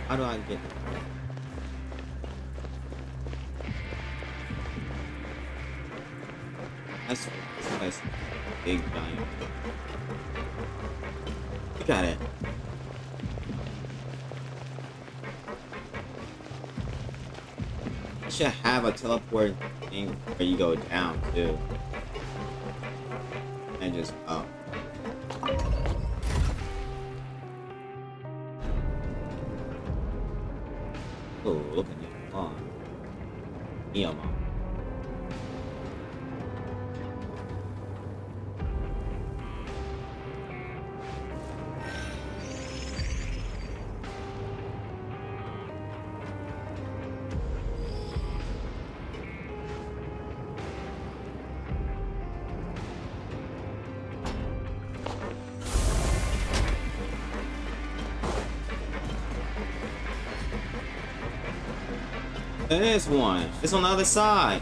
How do I get there? That's big giant. You got it. I should have a teleport thing where you go down too. And just up. Oh, look at you. Oh. Emote. There is one. It's on the other side.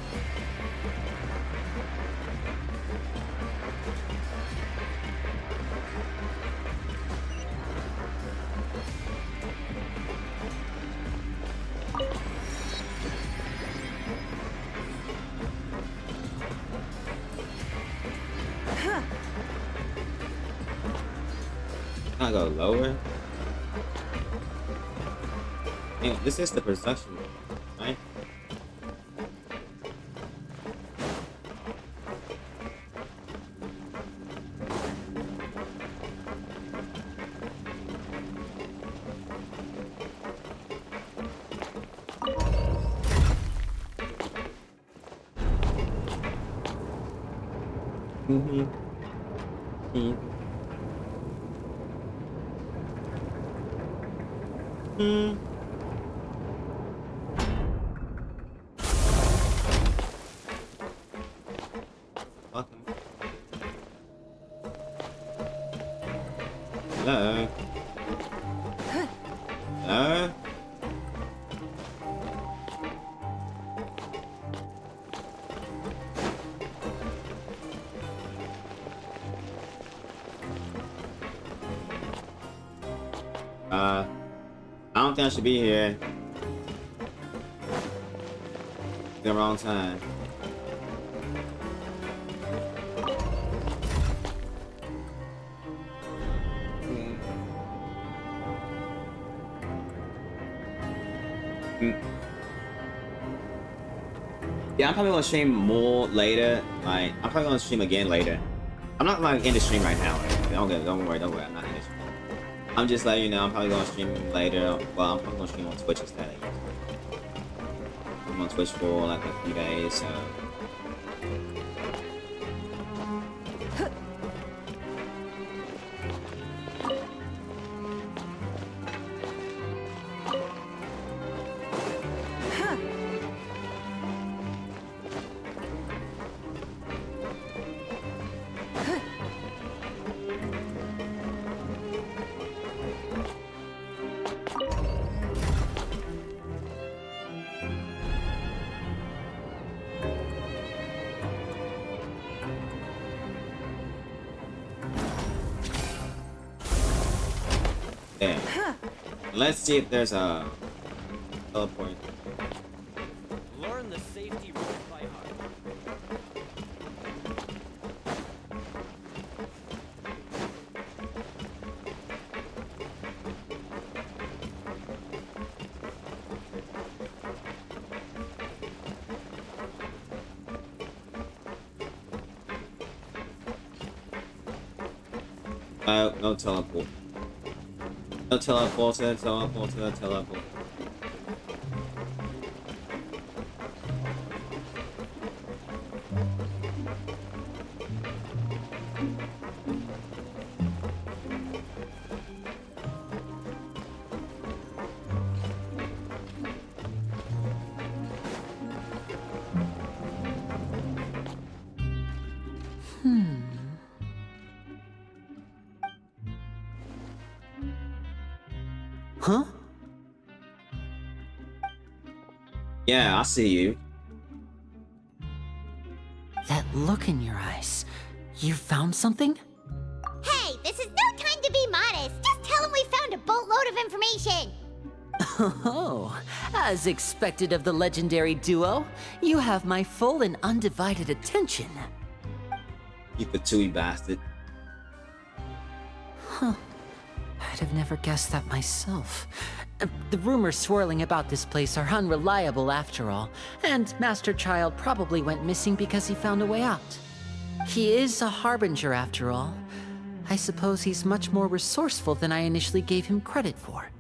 Can I go lower? Damn, this is the production, right? Hello? Hello? I don't think I should be here. The wrong time. Yeah, I'm probably gonna stream more later. Like, I'm probably gonna stream again later. I'm not like in the stream right now. Like, don't worry. I'm not in the stream. I'm just letting you know I'm probably gonna stream later. Well, I'm probably gonna stream on Twitch instead. I'm on Twitch for like a few days, so. There. Let's see if there's a teleport. Learn the safety rules by heart. No teleport. No teleporter, teleport. Huh? Yeah, I see you. That look in your eyes. You found something? Hey, this is no time to be modest. Just tell him we found a boatload of information. Oh, as expected of the legendary duo, you have my full and undivided attention. You patooey bastard. Huh. I'd have never guessed that myself. The rumors swirling about this place are unreliable after all, and Master Child probably went missing because he found a way out. He is a harbinger after all. I suppose he's much more resourceful than I initially gave him credit for.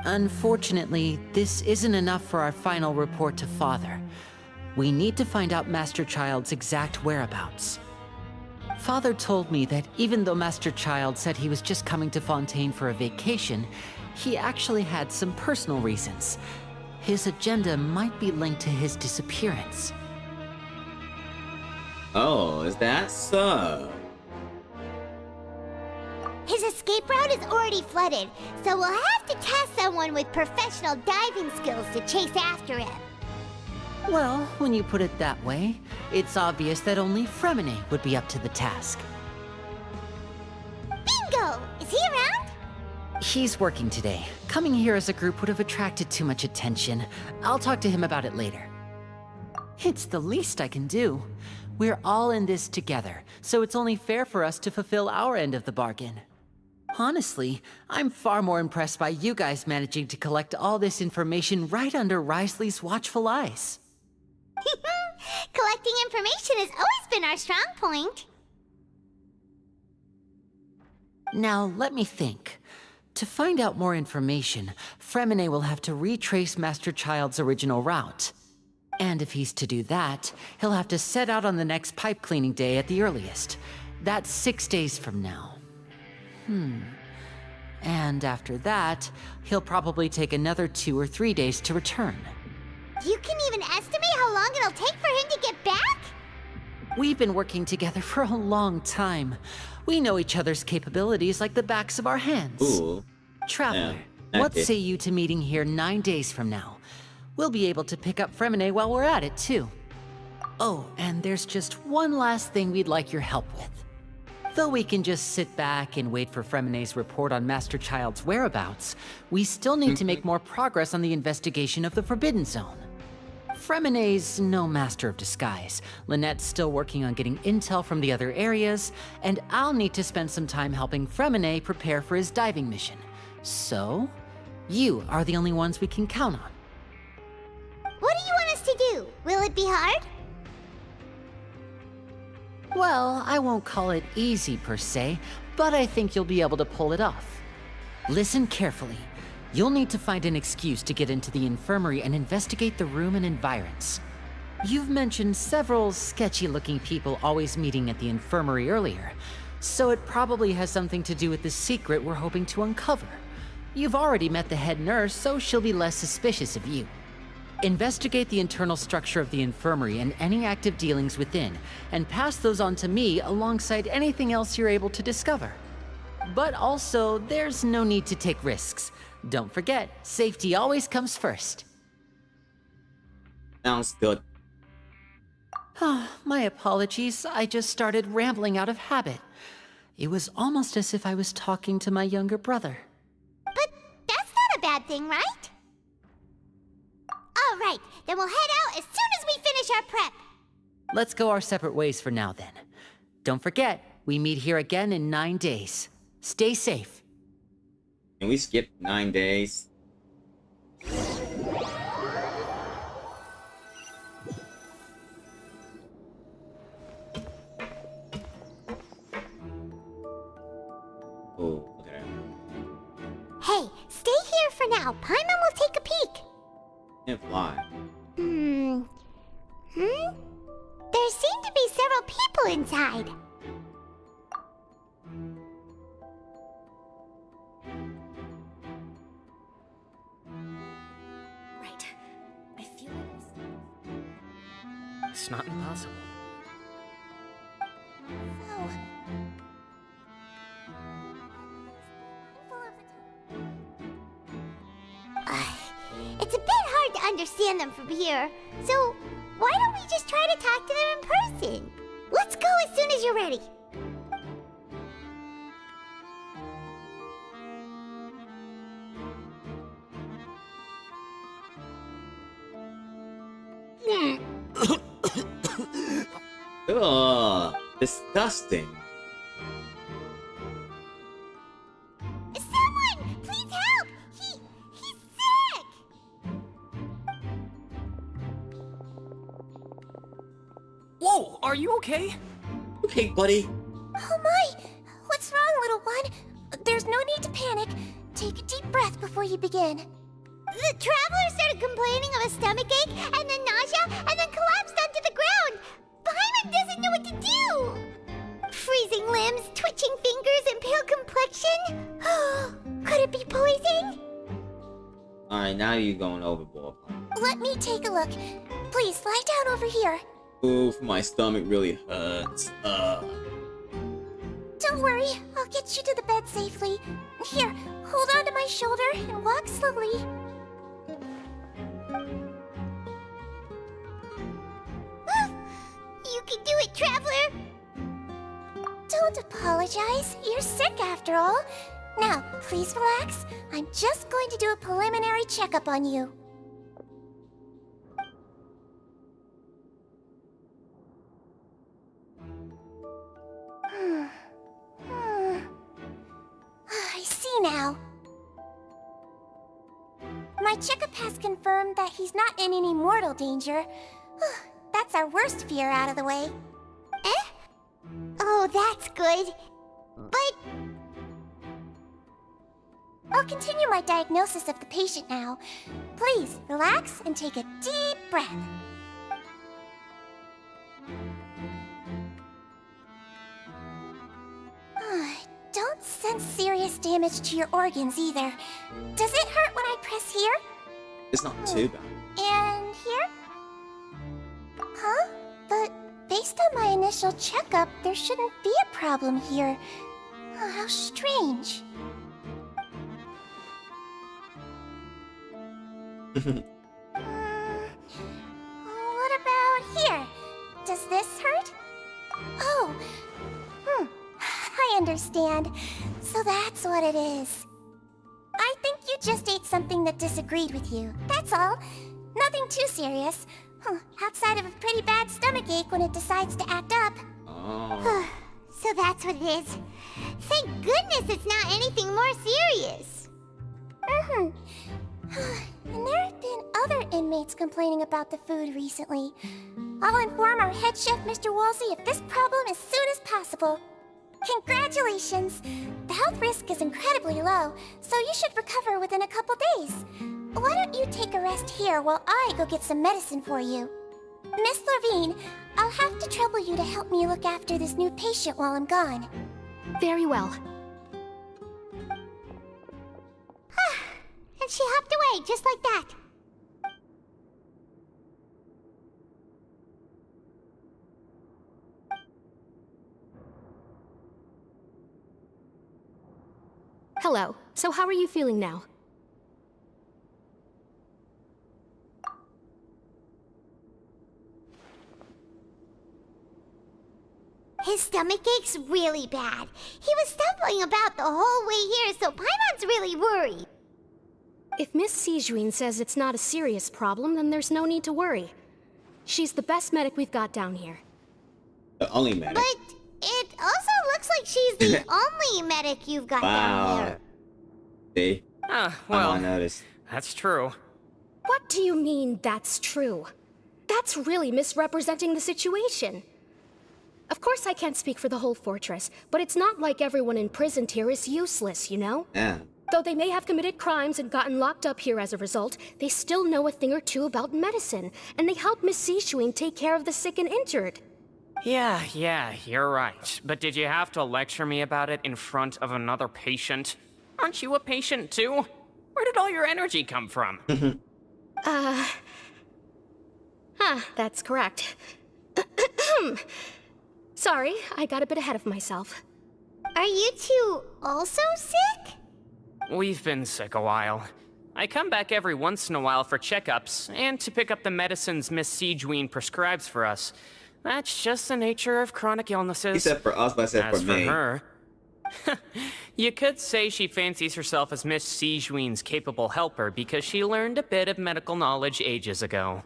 Unfortunately, this isn't enough for our final report to Father. We need to find out Master Child's exact whereabouts. Father told me that even though Master Child said he was just coming to Fontaine for a vacation, he actually had some personal reasons. His agenda might be linked to his disappearance. Oh, is that so? His escape route is already flooded, so we'll have to task someone with professional diving skills to chase after him. Well, when you put it that way, it's obvious that only Fremine would be up to the task. Bingo! Is he around? He's working today. Coming here as a group would have attracted too much attention. I'll talk to him about it later. It's the least I can do. We're all in this together, so it's only fair for us to fulfill our end of the bargain. Honestly, I'm far more impressed by you guys managing to collect all this information right under Risley's watchful eyes. Collecting information has always been our strong point. Now, let me think. To find out more information, Fremine will have to retrace Master Child's original route. And if he's to do that, he'll have to set out on the next pipe cleaning day at the earliest. That's 6 days from now. And after that, he'll probably take another 2 or 3 days to return. You can even estimate how long it'll take for him to get back? We've been working together for a long time. We know each other's capabilities like the backs of our hands. Ooh. Traveler, Yeah, what okay. say you to meeting here 9 days from now? We'll be able to pick up Fremine while we're at it, too. Oh, and there's just one last thing we'd like your help with. Though we can just sit back and wait for Fremine's report on Master Child's whereabouts, we still need to make more progress on the investigation of the Forbidden Zone. Fremine's no master of disguise. Lynette's still working on getting intel from the other areas, and I'll need to spend some time helping Fremine prepare for his diving mission. So, you are the only ones we can count on. What do you want us to do? Will it be hard? Well, I won't call it easy per se, but I think you'll be able to pull it off. Listen carefully. You'll need to find an excuse to get into the infirmary and investigate the room and environs. You've mentioned several sketchy-looking people always meeting at the infirmary earlier, so it probably has something to do with the secret we're hoping to uncover. You've already met the head nurse, so she'll be less suspicious of you. Investigate the internal structure of the infirmary and any active dealings within, and pass those on to me alongside anything else you're able to discover. But also, there's no need to take risks. Don't forget, safety always comes first. Sounds good. My apologies, I just started rambling out of habit. It was almost as if I was talking to my younger brother. But that's not a bad thing, right? All right, then we'll head out as soon as we finish our prep. Let's go our separate ways for now then. Don't forget, we meet here again in 9 days. Stay safe. Can we skip 9 days? Oh, look at that. Hey, stay here for now. Paimon will take a peek. Can't fly. There seem to be several people inside. Right. I feel It's not impossible. So... It's a bit hard to understand them from here, so why don't we just try to talk to them in person? Let's go as soon as you're ready. Ugh, disgusting. Someone, please help! He's sick! Whoa, are you okay? Okay, buddy. Oh my! What's wrong, little one? There's no need to panic. Take a deep breath before you begin. The traveler started complaining of a stomachache, and then nausea, and then collapsed onto the ground. Paimon doesn't know what to do. Freezing limbs, twitching fingers, and pale complexion. Could it be poison? Alright, now you're going overboard. Let me take a look. Please, lie down over here. Oof, my stomach really hurts. Don't worry, I'll get you to the bed safely. Here, hold on to my shoulder and walk slowly. traveler! Don't apologize. You're sick after all. Now, please relax. I'm just going to do a preliminary checkup on you. I see now. My checkup has confirmed that he's not in any mortal danger. That's our worst fear out of the way. Eh? Oh, that's good. But... I'll continue my diagnosis of the patient now. Please, relax and take a deep breath. Don't sense serious damage to your organs either. Does it hurt when I press here? It's not too bad. And here? Huh? But based on my initial checkup, there shouldn't be a problem here. Oh, how strange. What about here? Does this hurt? Oh, I understand. So that's what it is. I think you just ate something that disagreed with you. That's all. Nothing too serious. Outside of a pretty bad stomachache when it decides to act up. Oh. So that's what it is. Thank goodness it's not anything more serious. And there have been other inmates complaining about the food recently. I'll inform our head chef, Mr. Woolsey, of this problem as soon as possible. Congratulations! The health risk is incredibly low, so you should recover within a couple days. Why don't you take a rest here while I go get some medicine for you? Miss Levine, I'll have to trouble you to help me look after this new patient while I'm gone. Very well. And she hopped away just like that. Hello. So how are you feeling now? His stomach ache's really bad. He was stumbling about the whole way here, so Paimon's really worried. If Miss Sijuin says it's not a serious problem, then there's no need to worry. She's the best medic we've got down here. The only medic. But it also looks like she's the only medic you've got down here. See? Well, I noticed. that's true. What do you mean, that's true? That's really misrepresenting the situation. Of course I can't speak for the whole fortress, but it's not like everyone imprisoned here is useless, you know? Yeah. Though they may have committed crimes and gotten locked up here as a result, they still know a thing or two about medicine, and they help Miss Sijuin take care of the sick and injured. Yeah, you're right. But did you have to lecture me about it in front of another patient? Aren't you a patient too? Where did all your energy come from? That's correct. Sorry, I got a bit ahead of myself. Are you two also sick? We've been sick a while. I come back every once in a while for checkups, and to pick up the medicines Miss Sijuin prescribes for us. That's just the nature of chronic illnesses. Except for us, but I said for me. As for her, you could say she fancies herself as Miss Sijuin's capable helper because she learned a bit of medical knowledge ages ago.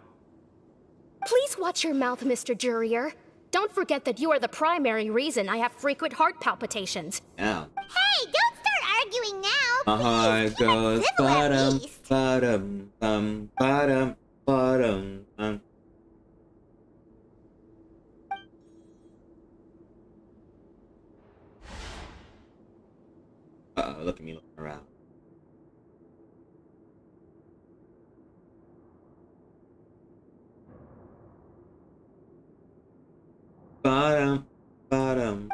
Please watch your mouth, Mr. Jurier. Don't forget that you are the primary reason I have frequent heart palpitations. Yeah. Hey, don't start arguing now. My heart goes bottom, bottom, bottom, bottom. Uh-oh, look at me looking around. Bottom, bottom,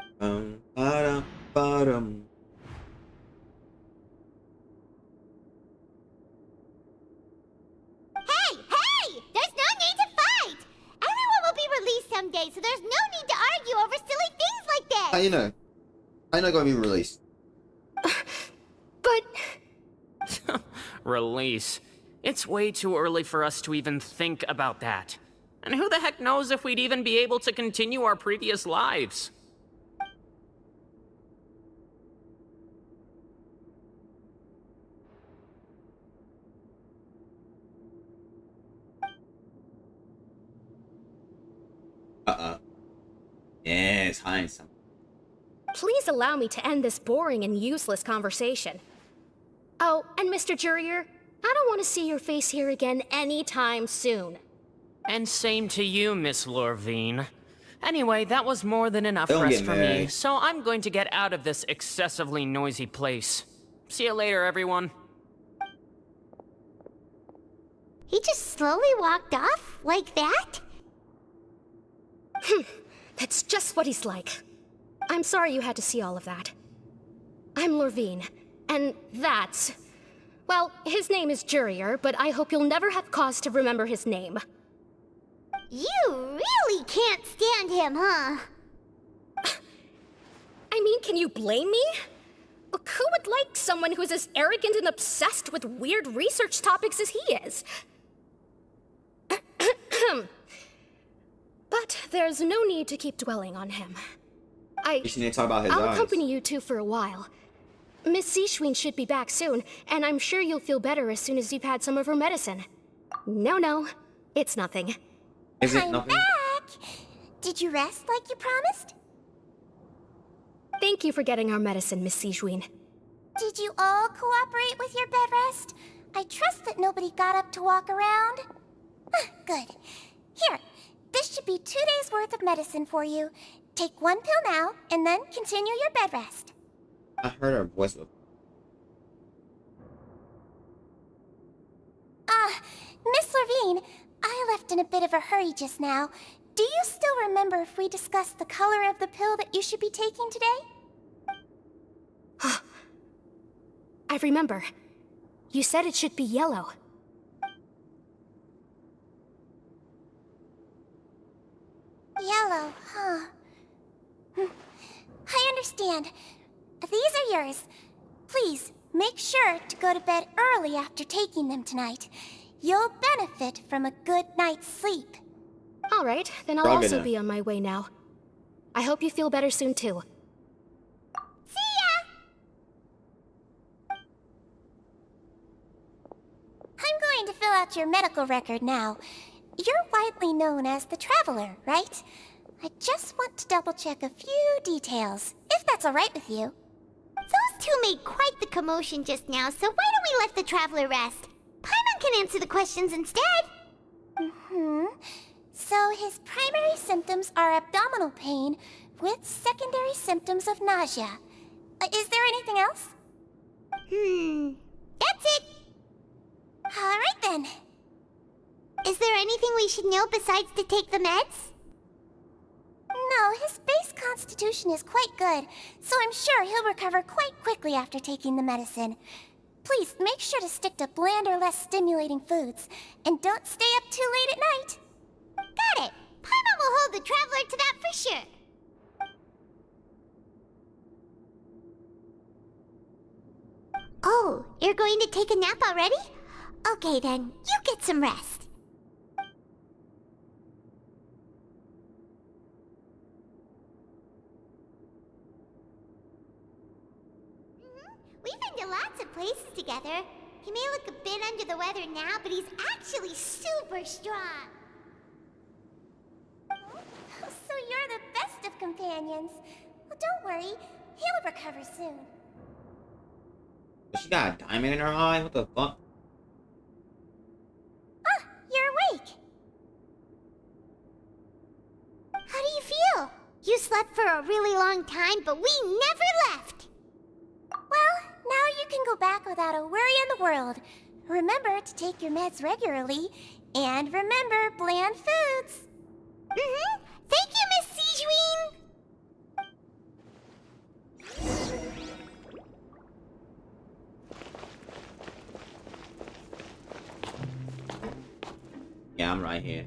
bottom, bottom. Hey! There's no need to fight! Everyone will be released someday, so there's no need to argue over silly things like this! How you know? I know gonna be released. But... Release. It's way too early for us to even think about that. And who the heck knows if we'd even be able to continue our previous lives? Yeah, it's hiding something. Please allow me to end this boring and useless conversation. Oh, and Mr. Jurier, I don't want to see your face here again anytime soon. And same to you, Miss Lorvine. Anyway, that was more than enough Don't rest get for me, married. so I'm going to get out of this excessively noisy place. See you later, everyone. He just slowly walked off like that? That's just what he's like. I'm sorry you had to see all of that. I'm Lorvine, and that's... Well, his name is Jurier, but I hope you'll never have cause to remember his name. You really can't stand him, huh? I mean, can you blame me? Look, who would like someone who's as arrogant and obsessed with weird research topics as he is? But there's no need to keep dwelling on him. You should need to talk about his I'll eyes. accompany you two for a while. Miss Seashween should be back soon, and I'm sure you'll feel better as soon as you've had some of her medicine. No, it's nothing. Is it I'm nothing? back! Did you rest like you promised? Thank you for getting our medicine, Miss Seashween. Did you all cooperate with your bed rest? I trust that nobody got up to walk around. Good. Here, this should be 2 days' worth of medicine for you. Take one pill now, and then continue your bed rest. I heard her voice before. Miss Lorvine, I left in a bit of a hurry just now. Do you still remember if we discussed the color of the pill that you should be taking today? I remember. You said it should be yellow. Yellow, huh? I understand. These are yours. Please, make sure to go to bed early after taking them tonight. You'll benefit from a good night's sleep. All right, then I'll Frog it also up. be on my way now. I hope you feel better soon, too. See ya! I'm going to fill out your medical record now. You're widely known as the Traveler, right? I just want to double-check a few details, if that's all right with you. Those two made quite the commotion just now, so why don't we let the traveler rest? Paimon can answer the questions instead. So his primary symptoms are abdominal pain with secondary symptoms of nausea. Is there anything else? That's it. All right then. Is there anything we should know besides to take the meds? No, his base constitution is quite good, so I'm sure he'll recover quite quickly after taking the medicine. Please make sure to stick to bland or less stimulating foods, and don't stay up too late at night. Got it. Paimon will hold the traveler to that for sure. Oh, you're going to take a nap already? Okay then, you get some rest. We've been to lots of places together. He may look a bit under the weather now, but he's actually super strong. So you're the best of companions. Well, don't worry, he'll recover soon. She got a diamond in her eye? What the fuck? You're awake. How do you feel? You slept for a really long time, but we never left. Well, now you can go back without a worry in the world. Remember to take your meds regularly, and remember bland foods. Thank you, Miss Sejuine. Yeah, I'm right here.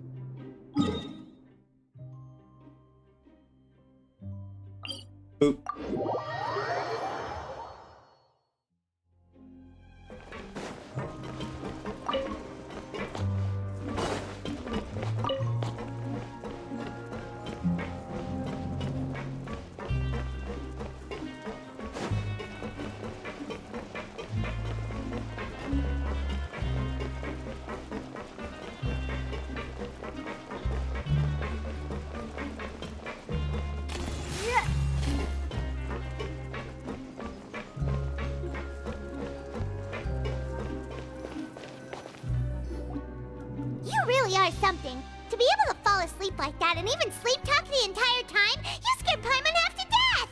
Boop. are something. To be able to fall asleep like that and even sleep talk the entire time, you scared Paimon half to death!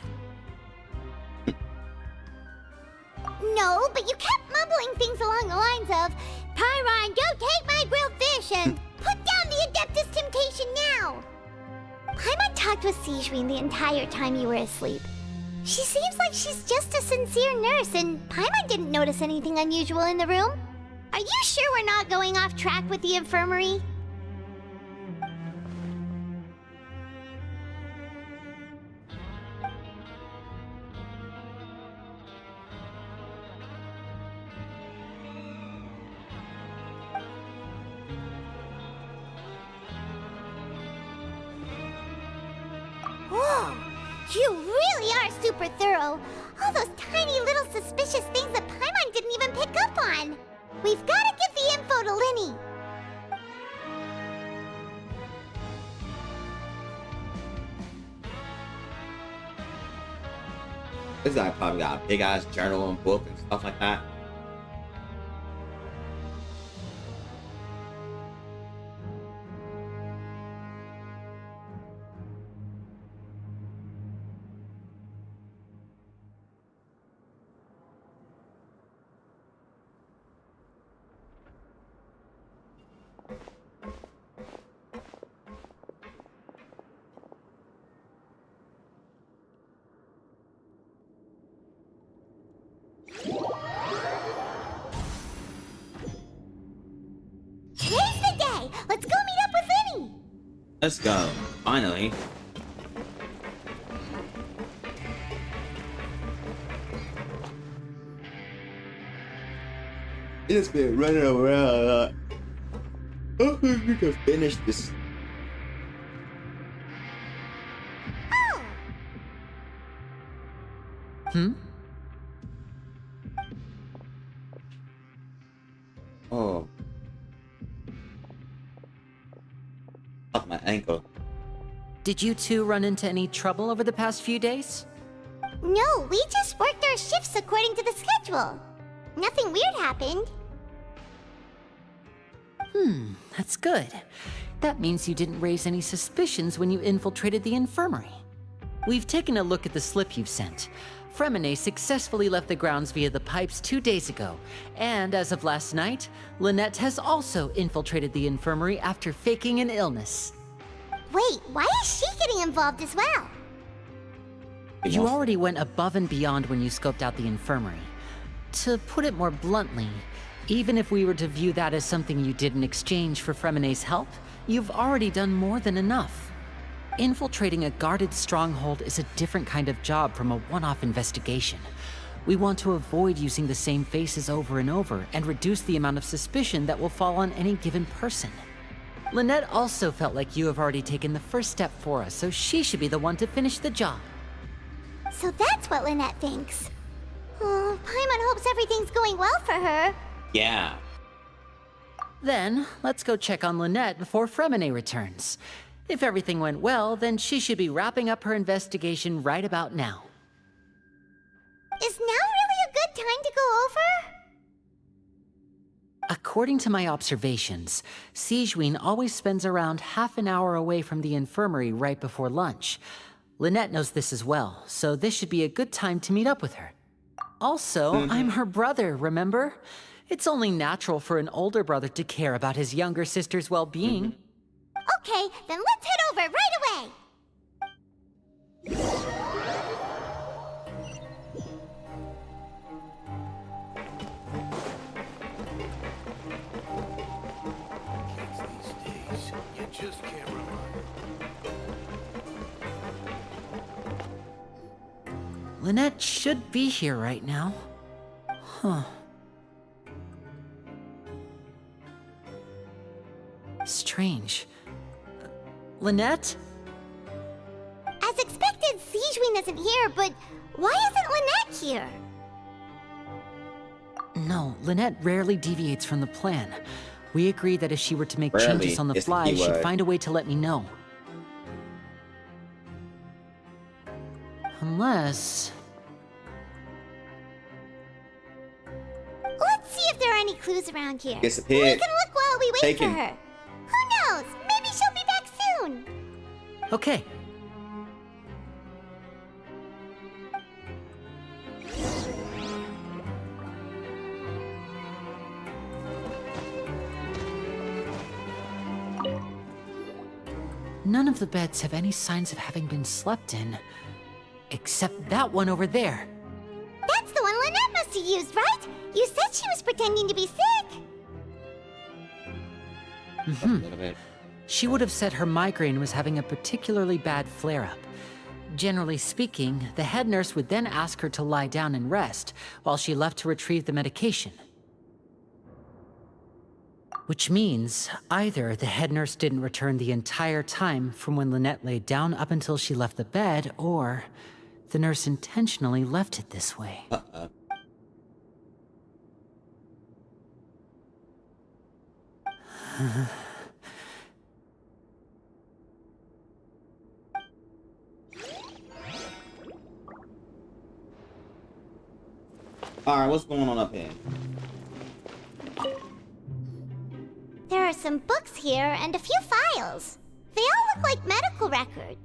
No, but you kept mumbling things along the lines of, Pyron, don't take my grilled fish, and put down the Adeptus Temptation now! Paimon talked with Sigewinne the entire time you were asleep. She seems like she's just a sincere nurse, and Paimon didn't notice anything unusual in the room. Are you sure we're not going off track with the infirmary? Whoa! You really are super thorough. All those tiny little suspicious things that Paimon didn't even pick up on. We've got to give the info to Linny. This guy probably got a big ass journal and book and stuff like that. Today's the day! Let's go meet up with Linny! Let's go. Finally. It's been running around a lot. Hopefully we can finish this. Oh. Off my ankle. Did you two run into any trouble over the past few days? No, we just worked our shifts according to the schedule. Nothing weird happened. That's good. That means you didn't raise any suspicions when you infiltrated the infirmary. We've taken a look at the slip you've sent. Fremine successfully left the grounds via the pipes 2 days ago, and as of last night, Lynette has also infiltrated the infirmary after faking an illness. Wait, why is she getting involved as well? You already went above and beyond when you scoped out the infirmary. To put it more bluntly, even if we were to view that as something you did in exchange for Fremine's help, you've already done more than enough. Infiltrating a guarded stronghold is a different kind of job from a one-off investigation. We want to avoid using the same faces over and over and reduce the amount of suspicion that will fall on any given person. Lynette also felt like you have already taken the first step for us, so she should be the one to finish the job. So that's what Lynette thinks. Oh, Paimon hopes everything's going well for her. Yeah. Then, let's go check on Lynette before Fremine returns. If everything went well, then she should be wrapping up her investigation right about now. Is now really a good time to go over? According to my observations, Sigewinne always spends around half an hour away from the infirmary right before lunch. Lynette knows this as well, so this should be a good time to meet up with her. Also, I'm her brother, remember? It's only natural for an older brother to care about his younger sister's well-being. Okay, then let's head over right away! You just can't Lynette should be here right now. Huh. Strange. Lynette? As expected, Sigewinne isn't here, but why isn't Lynette here? No, Lynette rarely deviates from the plan. We agreed that if she were to make changes on the is the fly, she'd keyword. find a way to let me know. Unless... Let's see if there are any clues around here. Disappeared. We can look while we wait Taken. for her. Who Okay. None of the beds have any signs of having been slept in, except that one over there. That's the one Lynette must have used, right? You said she was pretending to be sick. She would have said her migraine was having a particularly bad flare-up. Generally speaking, the head nurse would then ask her to lie down and rest, while she left to retrieve the medication. Which means, either the head nurse didn't return the entire time from when Lynette laid down up until she left the bed, or the nurse intentionally left it this way. Alright, what's going on up here? There are some books here and a few files. They all look like medical records.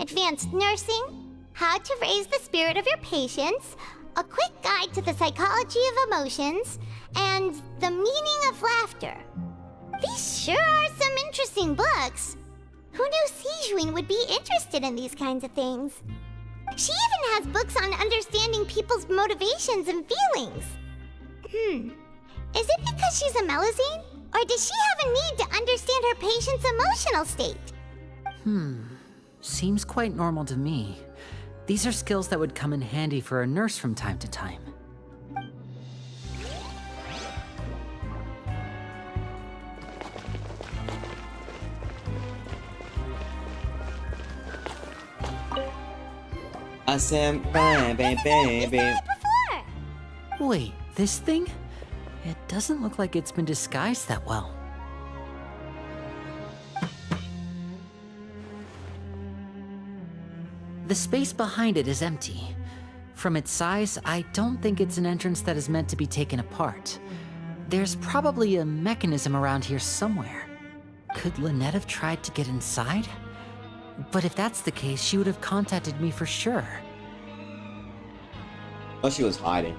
Advanced nursing, how to raise the spirit of your patients, a quick guide to the psychology of emotions, and the meaning of laughter. These sure are some interesting books. Who knew Sijuin would be interested in these kinds of things? She even has books on understanding people's motivations and feelings. Is it because she's a Melusine? Or does she have a need to understand her patient's emotional state? Seems quite normal to me. These are skills that would come in handy for a nurse from time to time. I said, baby. Wait, this thing? It doesn't look like it's been disguised that well. The space behind it is empty. From its size, I don't think it's an entrance that is meant to be taken apart. There's probably a mechanism around here somewhere. Could Lynette have tried to get inside? But if that's the case, she would have contacted me for sure. Oh, she was hiding.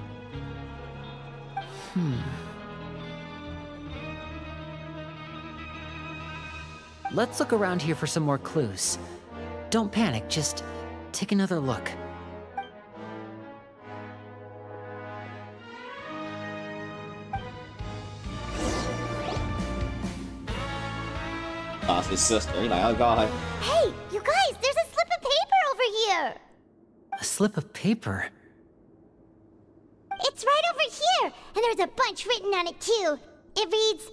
Let's look around here for some more clues. Don't panic, just take another look. That's his sister. He's like, oh god. Hey, you guys, there's a slip of paper over here. A slip of paper? It's right over here, and there's a bunch written on it too. It reads,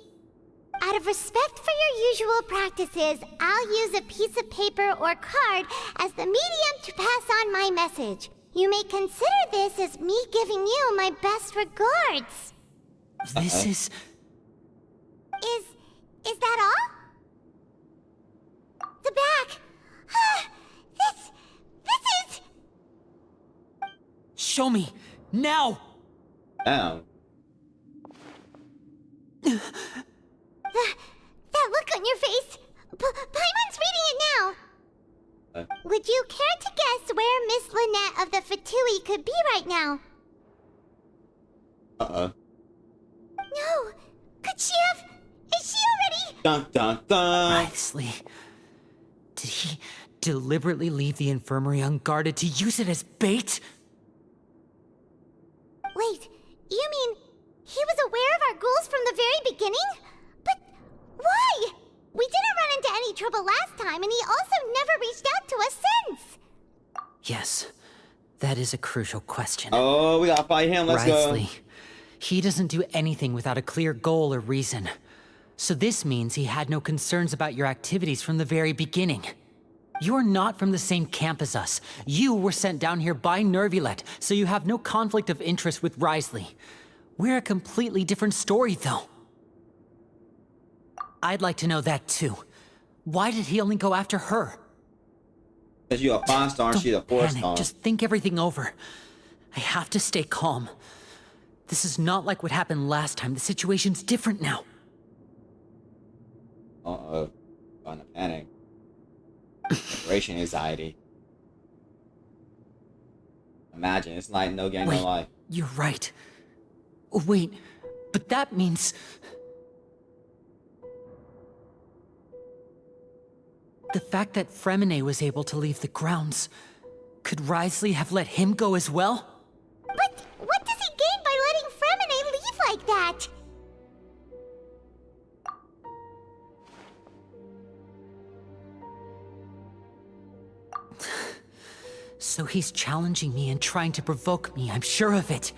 out of respect for your usual practices, I'll use a piece of paper or card as the medium to pass on my message. You may consider this as me giving you my best regards. This is... Is that all? The back. This is... Show me, now! Damn. That look on your face. Paimon's reading it now. Would you care to guess where Miss Lynette of the Fatui could be right now? No. Could she have... Is she already... Dun dun dun. Nicely. Did he deliberately leave the infirmary unguarded to use it as bait? Wait, you mean he was aware of our goals from the very beginning? But why? We didn't run into any trouble last time, and he also never reached out to us since. Yes, that is a crucial question. Oh, we gotta fight him. Let's Wriothesley, go. he doesn't do anything without a clear goal or reason. So this means he had no concerns about your activities from the very beginning. You're not from the same camp as us. You were sent down here by Nervulet, so you have no conflict of interest with Wriothesley. We're a completely different story, though. I'd like to know that, too. Why did he only go after her? Because you're a 5-star and she's a 4-star. Just think everything over. I have to stay calm. This is not like what happened last time. The situation's different now. Uh-oh. On a panic. Separation anxiety. Imagine, it's like no game, no life. You're right. Wait, but that means... The fact that Fremine was able to leave the grounds, could Wriothesley have let him go as well? But what does he gain by letting Fremine leave like that? So he's challenging me and trying to provoke me, I'm sure of it.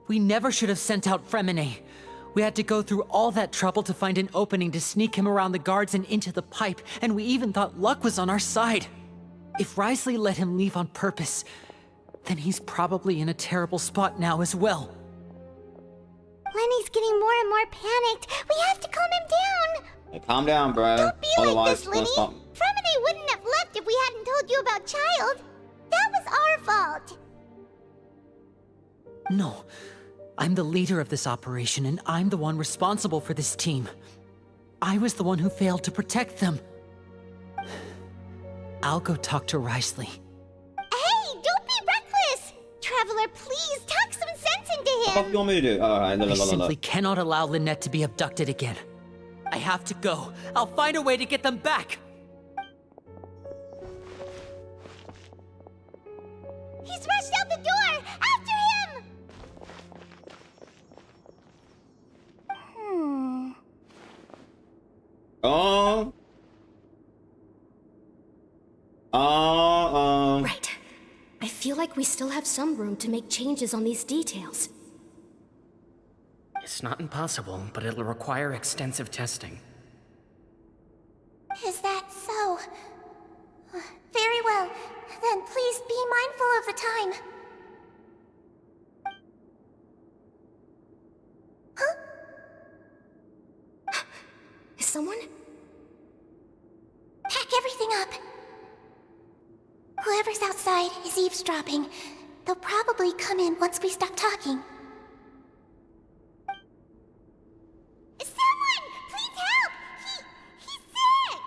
We never should have sent out Fremine. We had to go through all that trouble to find an opening to sneak him around the guards and into the pipe, and we even thought luck was on our side. If Wriothesley let him leave on purpose, then he's probably in a terrible spot now as well. Lenny's getting more and more panicked. We have to calm him down. Hey, calm down, bro. Don't be Otherwise, like this, Lenny. Fremine wouldn't have left if we hadn't told you about Child. That was our fault. No. I'm the leader of this operation, and I'm the one responsible for this team. I was the one who failed to protect them. I'll go talk to Wriothesley. Hey, don't be reckless! Traveler, please, talk some sense into him! What do you want me to do? Alright, I simply cannot allow Lynette to be abducted again. I have to go. I'll find a way to get them back! He's rushed out the door! After him! Right. I feel like we still have some room to make changes on these details. It's not impossible, but it'll require extensive testing. Is that so? Very well. Then please be mindful of the time. Huh? Is someone? Pack everything up. Whoever's outside is eavesdropping. They'll probably come in once we stop talking. Someone! Please help! He's sick!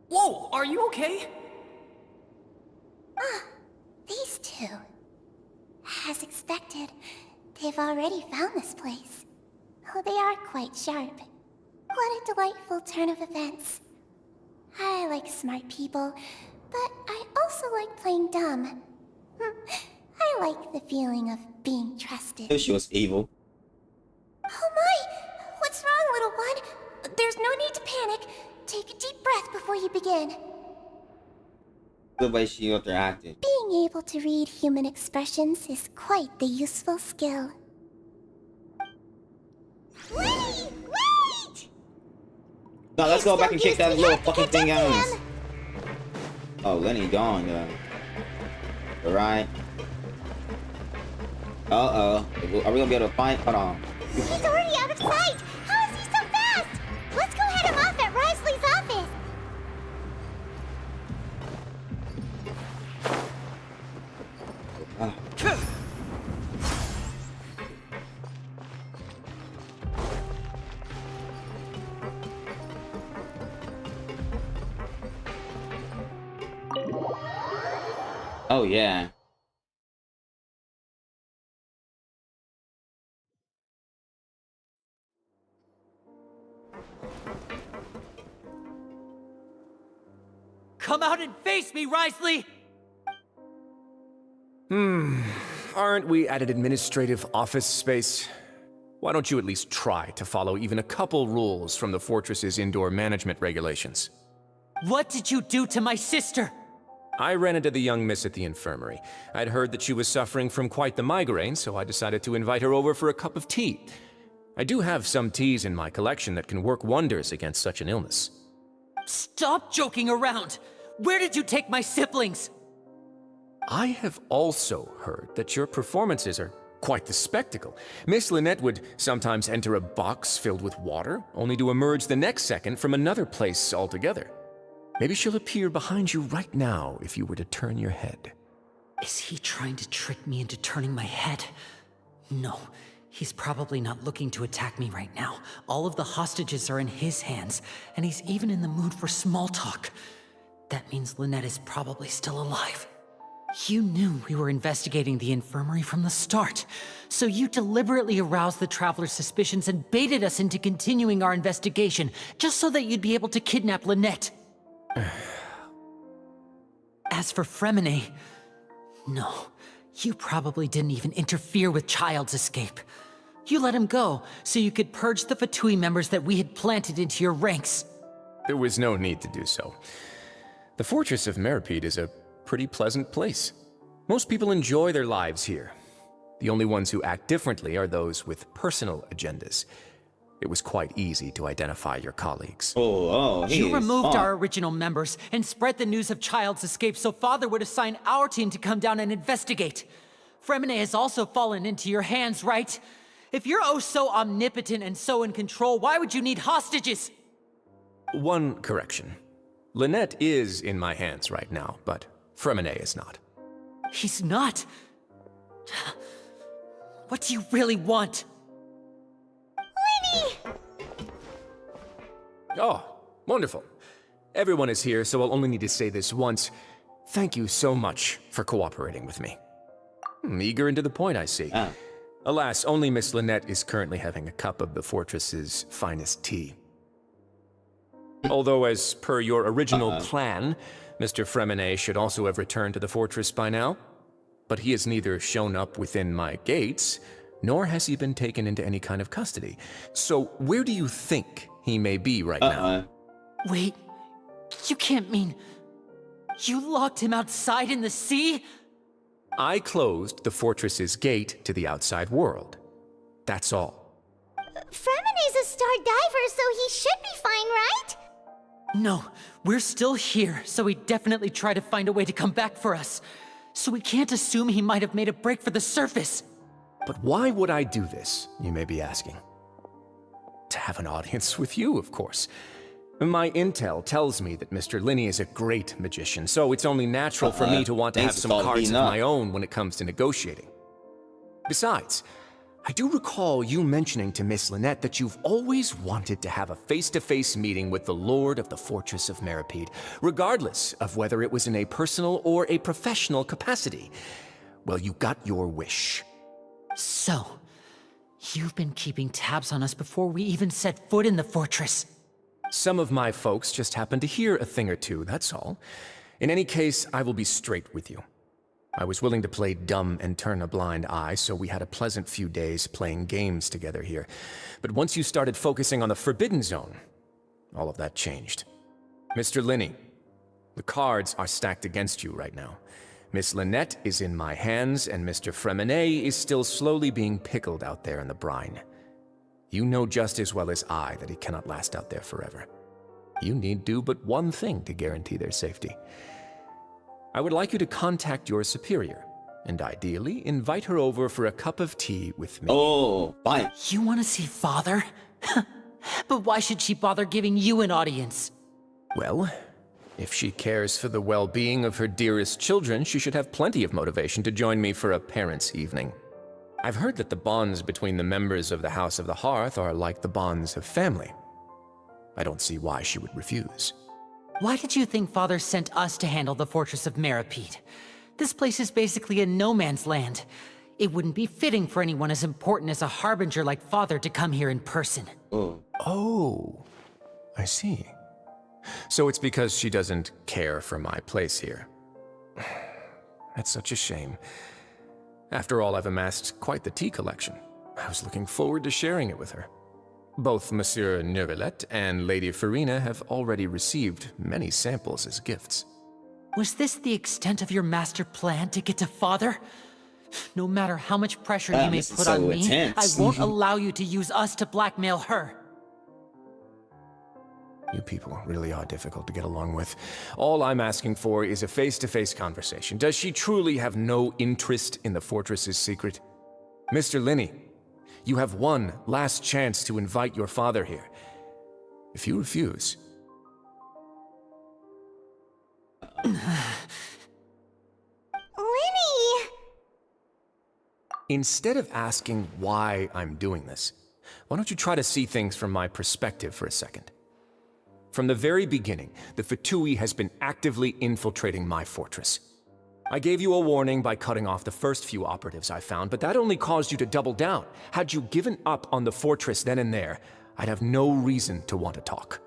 Whoa, are you okay? These two. As expected, they've already found this place. Oh, they are quite sharp. What a delightful turn of events. I like smart people, but I also like playing dumb. I like the feeling of being trusted. If she was evil. Oh my! What's wrong, little one? There's no need to panic. Take a deep breath before you begin. The way she interacted. Being able to read human expressions is quite the useful skill. Lenny! Wait! No, let's go back and kick that little fucking thing out. Oh, Lenny gone, though. Alright. Uh-oh. Are we gonna be able to fight? Hold on. He's already out of sight! How is he so fast? Let's go head him off at Wriothesley's office! Oh, yeah. Come out and face me, Wriothesley! Aren't we at an administrative office space? Why don't you at least try to follow even a couple rules from the fortress's indoor management regulations? What did you do to my sister? I ran into the young miss at the infirmary. I'd heard that she was suffering from quite the migraine, so I decided to invite her over for a cup of tea. I do have some teas in my collection that can work wonders against such an illness. Stop joking around! Where did you take my siblings? I have also heard that your performances are quite the spectacle. Miss Lynette would sometimes enter a box filled with water, only to emerge the next second from another place altogether. Maybe she'll appear behind you right now if you were to turn your head. Is he trying to trick me into turning my head? No, he's probably not looking to attack me right now. All of the hostages are in his hands, and he's even in the mood for small talk. That means Lynette is probably still alive. You knew we were investigating the infirmary from the start, so you deliberately aroused the Traveler's suspicions and baited us into continuing our investigation, just so that you'd be able to kidnap Lynette. As for Fremine, no, you probably didn't even interfere with Child's escape. You let him go, so you could purge the Fatui members that we had planted into your ranks. There was no need to do so. The Fortress of Meripede is a pretty pleasant place. Most people enjoy their lives here. The only ones who act differently are those with personal agendas. It was quite easy to identify your colleagues. You removed our original members and spread the news of Child's escape so Father would assign our team to come down and investigate. Fremine has also fallen into your hands, right? If you're oh so omnipotent and so in control, why would you need hostages? One correction. Lynette is in my hands right now, but Fremine is not. He's not? What do you really want? Lenny! Oh, wonderful. Everyone is here, so I'll only need to say this once. Thank you so much for cooperating with me. Eager and to the point, I see. Alas, only Miss Lynette is currently having a cup of the fortress's finest tea. Although, as per your original plan, Mr. Fremine should also have returned to the fortress by now. But he has neither shown up within my gates, nor has he been taken into any kind of custody. So where do you think he may be right now? Wait, you can't mean... You locked him outside in the sea? I closed the fortress's gate to the outside world. That's all. Fremine's a star diver, so he should be fine, right? No, we're still here, so he definitely tried to find a way to come back for us. So we can't assume he might have made a break for the surface. But why would I do this, you may be asking? To have an audience with you, of course. My intel tells me that Mr. Linney is a great magician, so it's only natural for me to want to have some cards of my own when it comes to negotiating. Besides, I do recall you mentioning to Miss Lynette that you've always wanted to have a face-to-face meeting with the Lord of the Fortress of Meripede, regardless of whether it was in a personal or a professional capacity. Well, you got your wish. So, you've been keeping tabs on us before we even set foot in the fortress. Some of my folks just happened to hear a thing or two, that's all. In any case, I will be straight with you. I was willing to play dumb and turn a blind eye, so we had a pleasant few days playing games together here. But once you started focusing on the Forbidden Zone, all of that changed. Mr. Linney, the cards are stacked against you right now. Miss Lynette is in my hands, and Mr. Fremine is still slowly being pickled out there in the brine. You know just as well as I that he cannot last out there forever. You need do but one thing to guarantee their safety. I would like you to contact your superior, and ideally invite her over for a cup of tea with me. Oh, fine. You want to see Father? But why should she bother giving you an audience? Well, if she cares for the well-being of her dearest children, she should have plenty of motivation to join me for a parents' evening. I've heard that the bonds between the members of the House of the Hearth are like the bonds of family. I don't see why she would refuse. Why did you think Father sent us to handle the Fortress of Meripede? This place is basically a no-man's land. It wouldn't be fitting for anyone as important as a harbinger like Father to come here in person. Oh, I see. So it's because she doesn't care for my place here. That's such a shame. After all, I've amassed quite the tea collection. I was looking forward to sharing it with her. Both Monsieur Neuvillette and Lady Farina have already received many samples as gifts. Was this the extent of your master plan to get to Father? No matter how much pressure you may put on me, I won't allow you to use us to blackmail her. You people really are difficult to get along with. All I'm asking for is a face-to-face conversation. Does she truly have no interest in the fortress's secret? Mr. Linney, you have one last chance to invite your father here. If you refuse... Lenny! Instead of asking why I'm doing this, why don't you try to see things from my perspective for a second? From the very beginning, the Fatui has been actively infiltrating my fortress. I gave you a warning by cutting off the first few operatives I found, but that only caused you to double down. Had you given up on the fortress then and there, I'd have no reason to want to talk.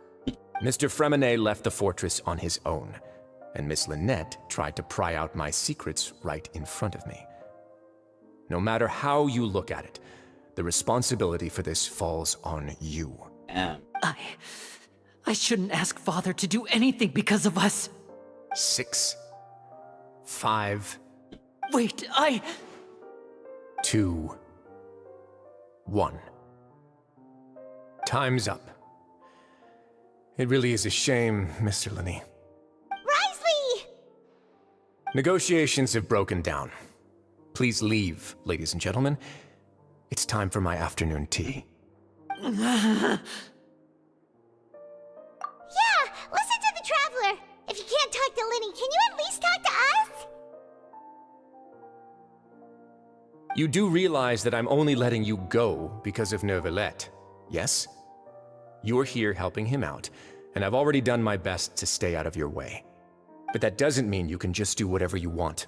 Mr. Fremenet left the fortress on his own, and Miss Lynette tried to pry out my secrets right in front of me. No matter how you look at it, the responsibility for this falls on you. I shouldn't ask Father to do anything because of us. 6, 5... Wait, 2, 1. Time's up. It really is a shame, Mr. Linney. Risley! Negotiations have broken down. Please leave, ladies and gentlemen. It's time for my afternoon tea. Yeah, listen to the Traveler. If you can't talk to Linny, can you at least talk to us? You do realize that I'm only letting you go because of Neuvillette, yes? You're here helping him out, and I've already done my best to stay out of your way. But that doesn't mean you can just do whatever you want.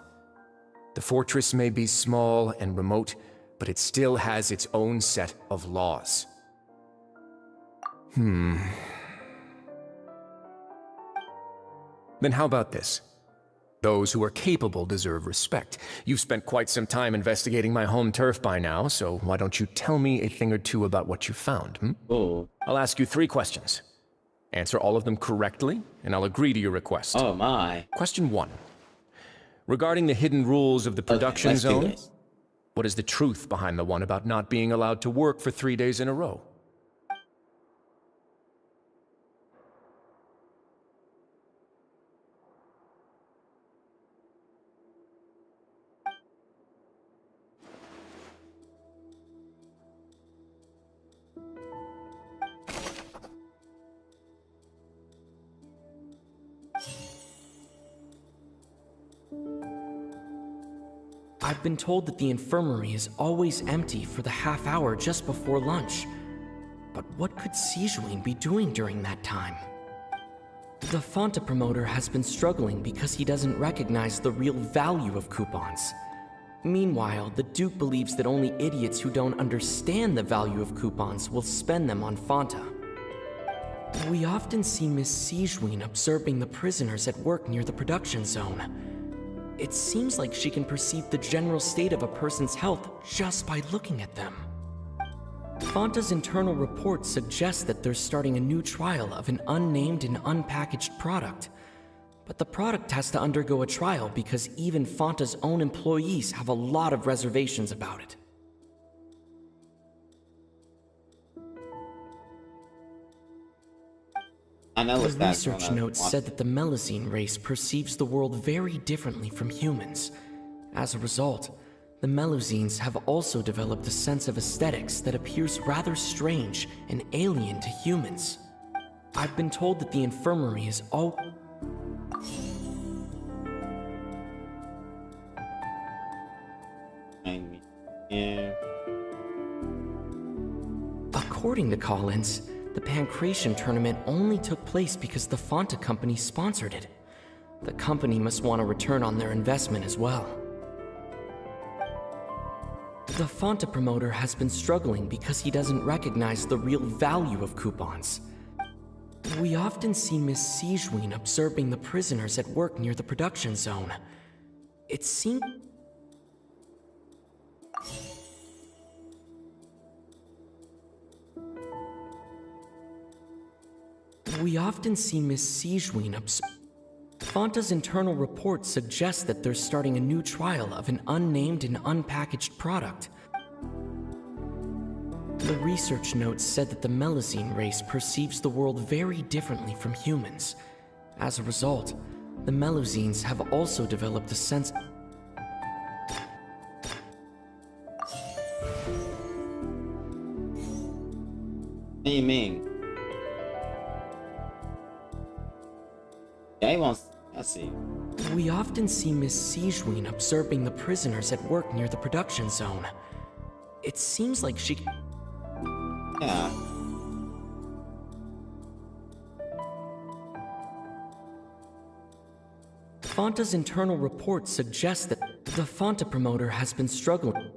The fortress may be small and remote, but it still has its own set of laws. Then how about this? Those who are capable deserve respect. You've spent quite some time investigating my home turf by now, so why don't you tell me a thing or two about what you found, Oh. I'll ask you 3 questions. Answer all of them correctly, and I'll agree to your request. Oh my. Question 1. Regarding the hidden rules of the production zone, what is the truth behind the one about not being allowed to work for 3 days in a row? I've been told that the infirmary is always empty for the half hour just before lunch. But what could Sijuin be doing during that time? The Fonta promoter has been struggling because he doesn't recognize the real value of coupons. Meanwhile, the Duke believes that only idiots who don't understand the value of coupons will spend them on Fonta. We often see Miss Sijuin observing the prisoners at work near the production zone. It seems like she can perceive the general state of a person's health just by looking at them. Fonta's internal report suggests that they're starting a new trial of an unnamed and unpackaged product. But the product has to undergo a trial because even Fonta's own employees have a lot of reservations about it. The research notes said that the Melusine race perceives the world very differently from humans. As a result, the Melusines have also developed a sense of aesthetics that appears rather strange and alien to humans. I've been told that the infirmary is all... According to Collins, the Pancration tournament only took place because the Fonta company sponsored it. The company must want a return on their investment as well. The Fonta promoter has been struggling because he doesn't recognize the real value of coupons. We often see Miss Sijuin observing the prisoners at work near the production zone. It seems... We often see Miss Sijuin Fonta's internal report suggests that they're starting a new trial of an unnamed and unpackaged product. The research notes said that the Melusine race perceives the world very differently from humans. As a result, the Melusines have also developed a sense... What do you mean? I see. We often see Miss Sijween observing the prisoners at work near the production zone. It seems like she... Yeah. Fanta's internal report suggests that the Fanta promoter has been struggling.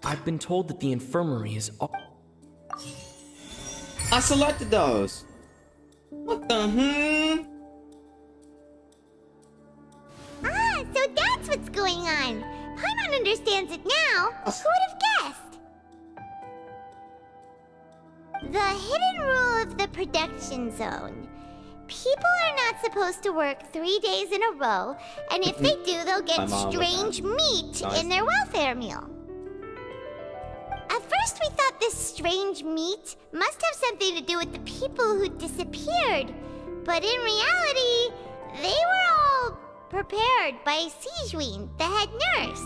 I've been told that the infirmary is... I selected those. What the Ah, so that's what's going on. Paimon understands it now. Who would have guessed? The hidden rule of the production zone. People are not supposed to work 3 days in a row, and if they do, they'll get strange meat in their welfare meal. At first we thought this strange meat must have something to do with the people who disappeared, but in reality, they were all prepared by Sijween, the head nurse.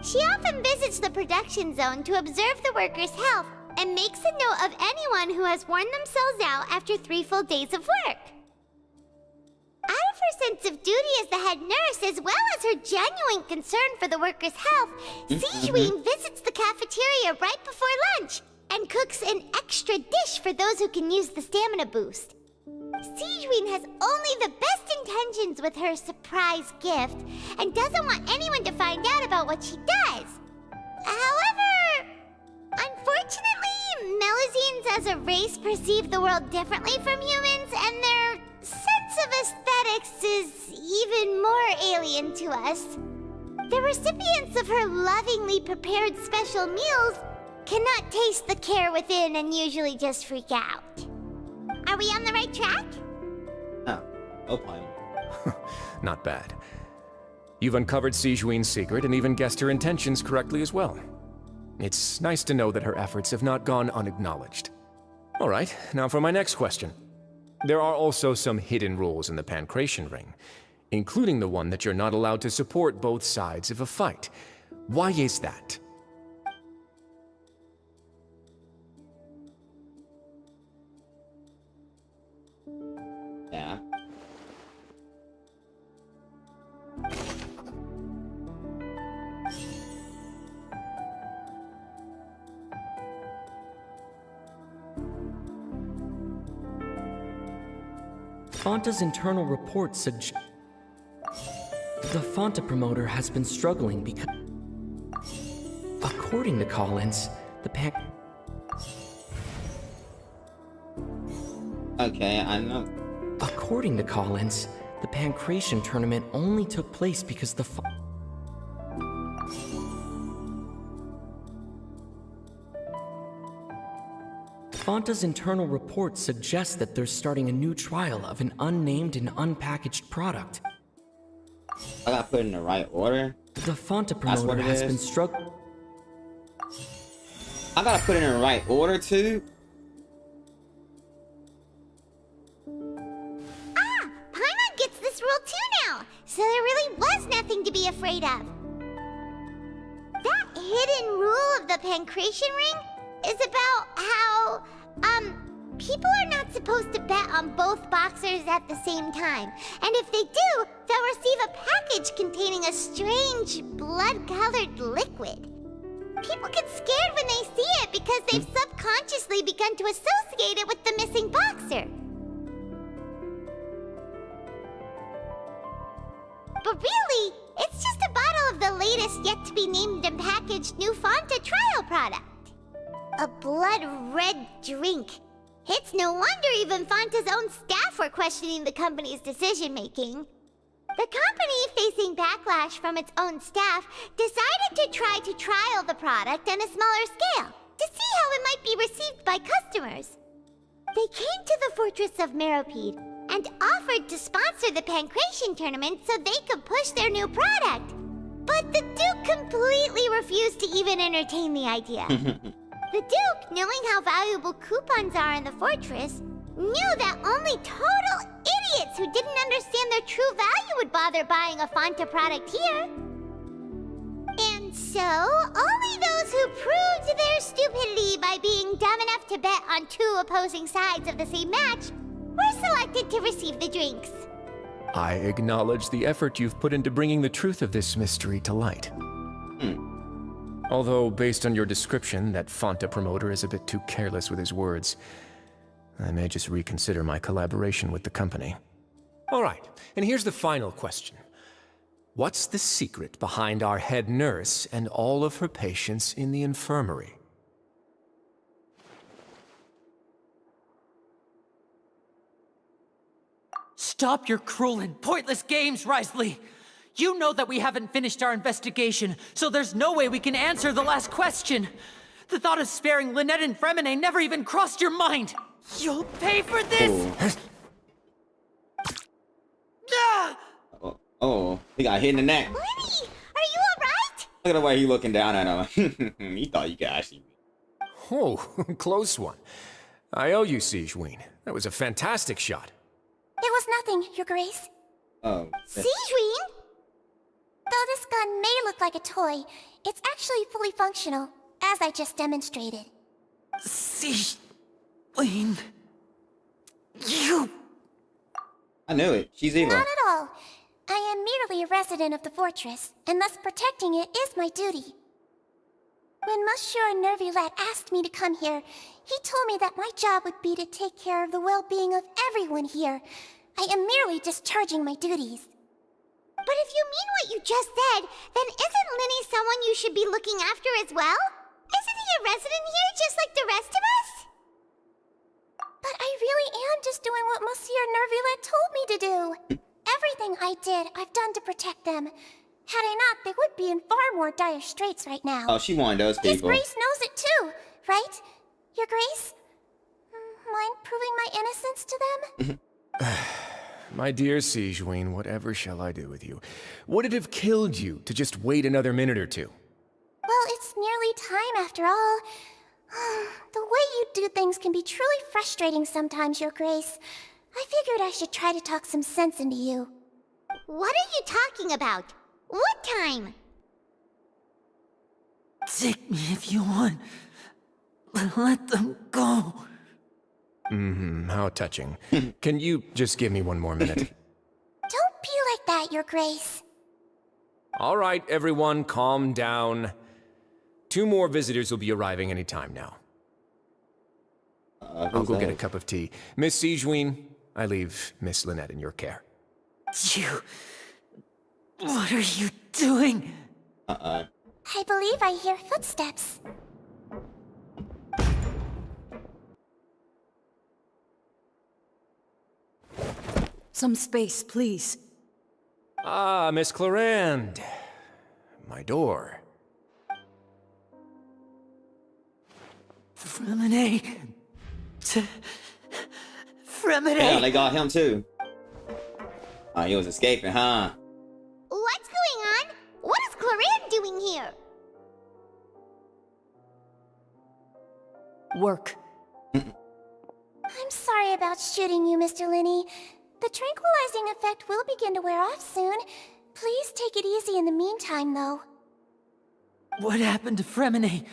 She often visits the production zone to observe the workers' health and makes a note of anyone who has worn themselves out after 3 full days of work. Out of her sense of duty as the head nurse, as well as her genuine concern for the workers' health, Sijween visits the cafeteria right before lunch and cooks an extra dish for those who can use the stamina boost. Sijween has only the best intentions with her surprise gift and doesn't want anyone to find out about what she does. However, unfortunately, Melusines as a race perceive the world differently from humans, and their sense of aesthetics is even more alien to us. The recipients of her lovingly prepared special meals cannot taste the care within and usually just freak out. Are we on the right track? No. Opine. Not bad. You've uncovered Sijween's secret and even guessed her intentions correctly as well. It's nice to know that her efforts have not gone unacknowledged. All right, now for my next question. There are also some hidden rules in the Pancration Ring, including the one that you're not allowed to support both sides of a fight. Why is that? Yeah. Fanta's internal report suggests the Fanta promoter has been struggling because, according to Collins, the Okay, I know. According to Collins, the Pancration tournament only took place because the Fanta's internal report suggests that they're starting a new trial of an unnamed and unpackaged product. I gotta put it in the right order. The Fanta promoter has been struggling. I gotta put it in the right order too. Ah! Paimon gets this rule too now, so there really was nothing to be afraid of. That hidden rule of the Pancration Ring is about how, people are not supposed to bet on both boxers at the same time. And if they do, they'll receive a package containing a strange, blood-colored liquid. People get scared when they see it because they've subconsciously begun to associate it with the missing boxer. But really, it's just a bottle of the latest yet-to-be-named and packaged new Fanta trial product. A blood-red drink. It's no wonder even Fanta's own staff were questioning the company's decision-making. The company, facing backlash from its own staff, decided to try to trial the product on a smaller scale, to see how it might be received by customers. They came to the fortress of Meropide and offered to sponsor the Pancration tournament so they could push their new product. But the Duke completely refused to even entertain the idea. The Duke, knowing how valuable coupons are in the fortress, knew that only total idiots who didn't understand their true value would bother buying a Fanta product here. And So, only those who proved their stupidity by being dumb enough to bet on two opposing sides of the same match were selected to receive the drinks. I acknowledge the effort you've put into bringing the truth of this mystery to light. Although, based on your description, that Fanta promoter is a bit too careless with his words. I may just reconsider my collaboration with the company. All right, and here's the final question. What's the secret behind our head nurse and all of her patients in the infirmary? Stop your cruel and pointless games, Risley! You know that we haven't finished our investigation, so there's no way we can answer the last question. The thought of sparing Lynette and Fremine never even crossed your mind! You'll pay for this! Oh, he got hit in the neck. Lenny, are you alright? Look at the way he looking down at him. He thought you could actually. Oh, close one. I owe you, Sigewinne. That was a fantastic shot. It was nothing, Your Grace. Oh. Sigewinne? Though this gun may look like a toy, it's actually fully functional, as I just demonstrated. Sigewinne... You... I knew it. She's evil. Not at all. I am merely a resident of the fortress, and thus protecting it is my duty. When Monsieur Nervulette asked me to come here, he told me that my job would be to take care of the well-being of everyone here. I am merely discharging my duties. But if you mean what you just said, then isn't Linny someone you should be looking after as well? Isn't he a resident here just like the rest of us? But I really am just doing what Monsieur Nervulette told me to do. Everything I did, I've done to protect them. Had I not, they would be in far more dire straits right now. Oh, she one of those His people. Grace knows it too, right? Your Grace? Mind proving my innocence to them? My dear Sigewinne, whatever shall I do with you? Would it have killed you to just wait another minute or two? Well, it's nearly time after all. The way you do things can be truly frustrating sometimes, Your Grace. I figured I should try to talk some sense into you. What are you talking about? What time? Take me if you want. Let them go. How touching. Can you just give me one more minute? Don't be like that, Your Grace. All right, everyone, calm down. 2 more visitors will be arriving any time now. I'll go get a cup of tea. Miss Sigewinne, I leave Miss Lynette in your care. You... What are you doing? I believe I hear footsteps. Some space, please. Ah, Miss Clarande. My door. Fremine... Fremine... Yeah, they got him too. Oh, he was escaping, huh? What's going on? What is Clarande doing here? Work. I'm sorry about shooting you, Mr. Linney. The tranquilizing effect will begin to wear off soon. Please take it easy in the meantime, though. What happened to Fremine?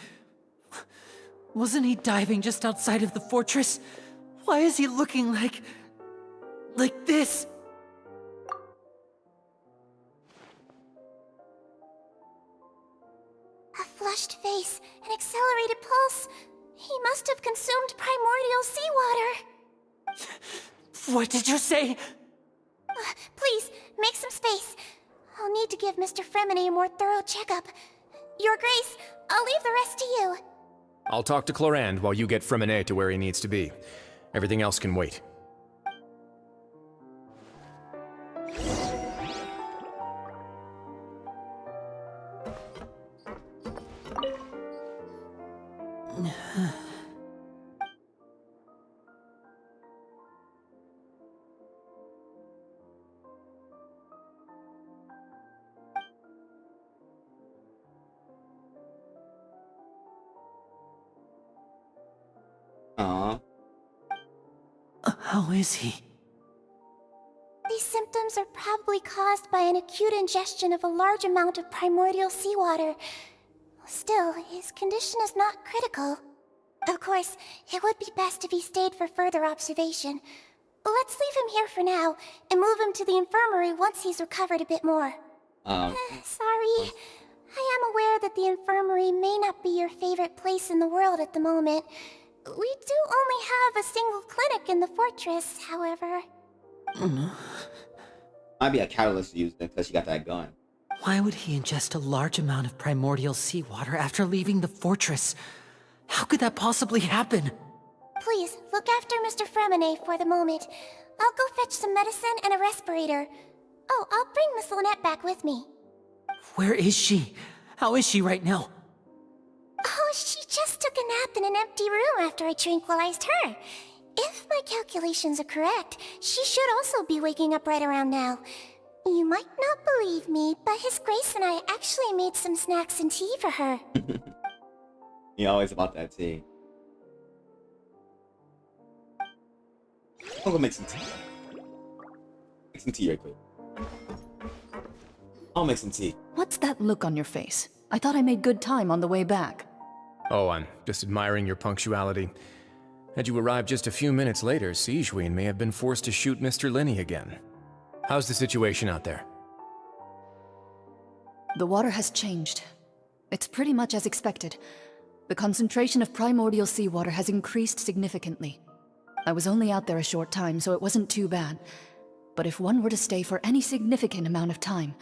Wasn't he diving just outside of the fortress? Why is he looking like this? A flushed face, an accelerated pulse. He must have consumed primordial seawater. What did you say? Please, make some space. I'll need to give Mr. Fremine a more thorough checkup. Your Grace, I'll leave the rest to you. I'll talk to Clarande while you get Fremine to where he needs to be. Everything else can wait. How is he? These symptoms are probably caused by an acute ingestion of a large amount of primordial seawater. Still, his condition is not critical. Of course, it would be best if he stayed for further observation. Let's leave him here for now, and move him to the infirmary once he's recovered a bit more. Sorry. I am aware that the infirmary may not be your favorite place in the world at the moment. We do only have a single clinic in the fortress, however. Might be a catalyst to use then, because you got that gun. Why would he ingest a large amount of primordial seawater after leaving the fortress? How could that possibly happen? Please, look after Mr. Fremine for the moment. I'll go fetch some medicine and a respirator. Oh, I'll bring Miss Lynette back with me. Where is she? How is she right now? Oh, she just took a nap in an empty room after I tranquilized her. If my calculations are correct, she should also be waking up right around now. You might not believe me, but His Grace and I actually made some snacks and tea for her. You're always about that tea. I'll go make some tea. Make some tea right quick. I'll make some tea. What's that look on your face? I thought I made good time on the way back. Oh, I'm just admiring your punctuality. Had you arrived just a few minutes later, Sigewinne may have been forced to shoot Mr. Lenny again. How's the situation out there? The water has changed. It's pretty much as expected. The concentration of primordial seawater has increased significantly. I was only out there a short time, so it wasn't too bad. But if one were to stay for any significant amount of time...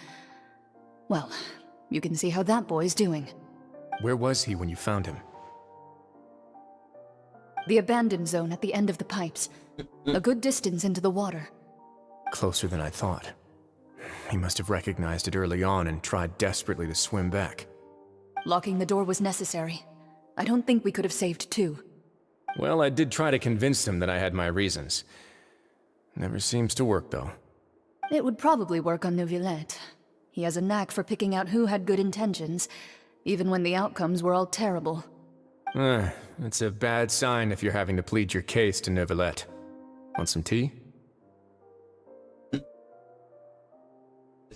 well, you can see how that boy's doing. Where was he when you found him? The abandoned zone at the end of the pipes. A good distance into the water. Closer than I thought. He must have recognized it early on and tried desperately to swim back. Locking the door was necessary. I don't think we could have saved two. Well, I did try to convince him that I had my reasons. Never seems to work, though. It would probably work on Neuvillette. He has a knack for picking out who had good intentions, even when the outcomes were all terrible. It's a bad sign if you're having to plead your case to Neuvillette. Want some tea? This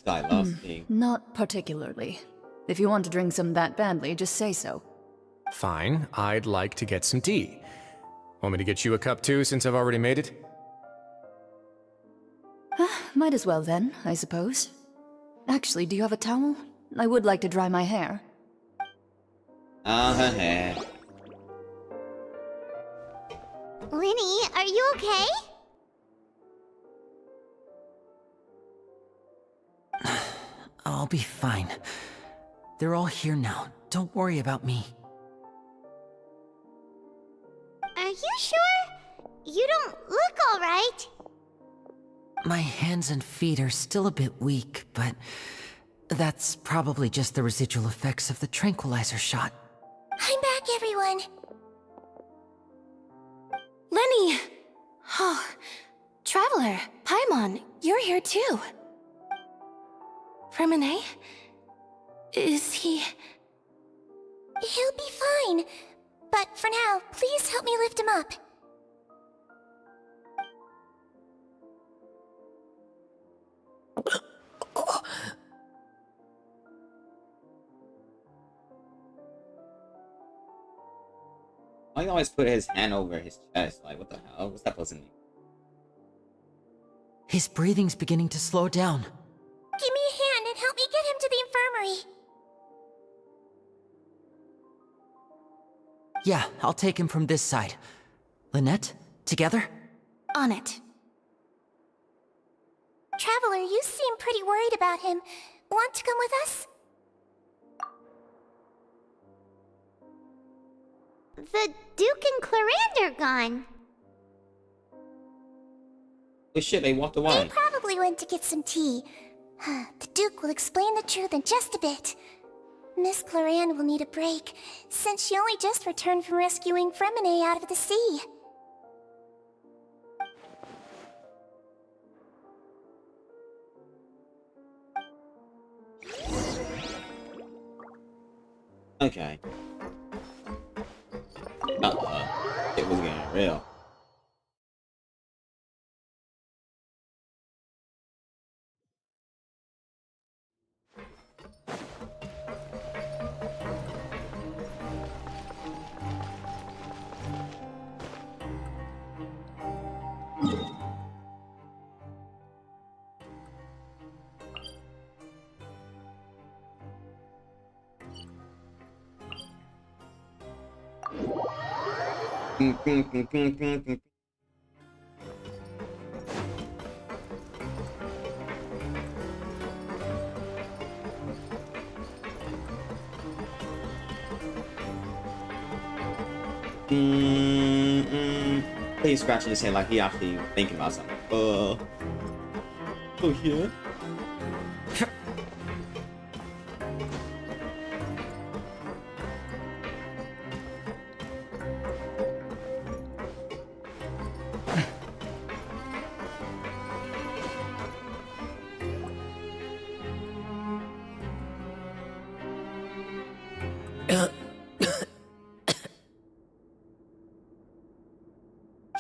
guy loves tea. Not particularly. If you want to drink some that badly, just say so. Fine, I'd like to get some tea. Want me to get you a cup too, since I've already made it? Might as well then, I suppose. Actually, do you have a towel? I would like to dry my hair. Her hair. Linny, are you okay? I'll be fine. They're all here now. Don't worry about me. Are you sure? You don't look alright. My hands and feet are still a bit weak, but that's probably just the residual effects of the tranquilizer shot. I'm back, everyone. Lenny! Oh, Traveler, Paimon, you're here too. Fremine? Is he... He'll be fine. But for now, please help me lift him up. Why he always put his hand over his chest? Like, what the hell? What's that supposed to mean? His breathing's beginning to slow down. Give me a hand and help me get him to the infirmary. Yeah, I'll take him from this side. Lynette, together? On it. Traveler, you seem pretty worried about him. Want to come with us? The Duke and Clarande are gone. Good shit, they walked away. They probably went to get some tea. The Duke will explain the truth in just a bit. Miss Clarande will need a break, since she only just returned from rescuing Fremine out of the sea. Okay. It was getting real. He's scratching his head like he actually thinking about something. Oh yeah.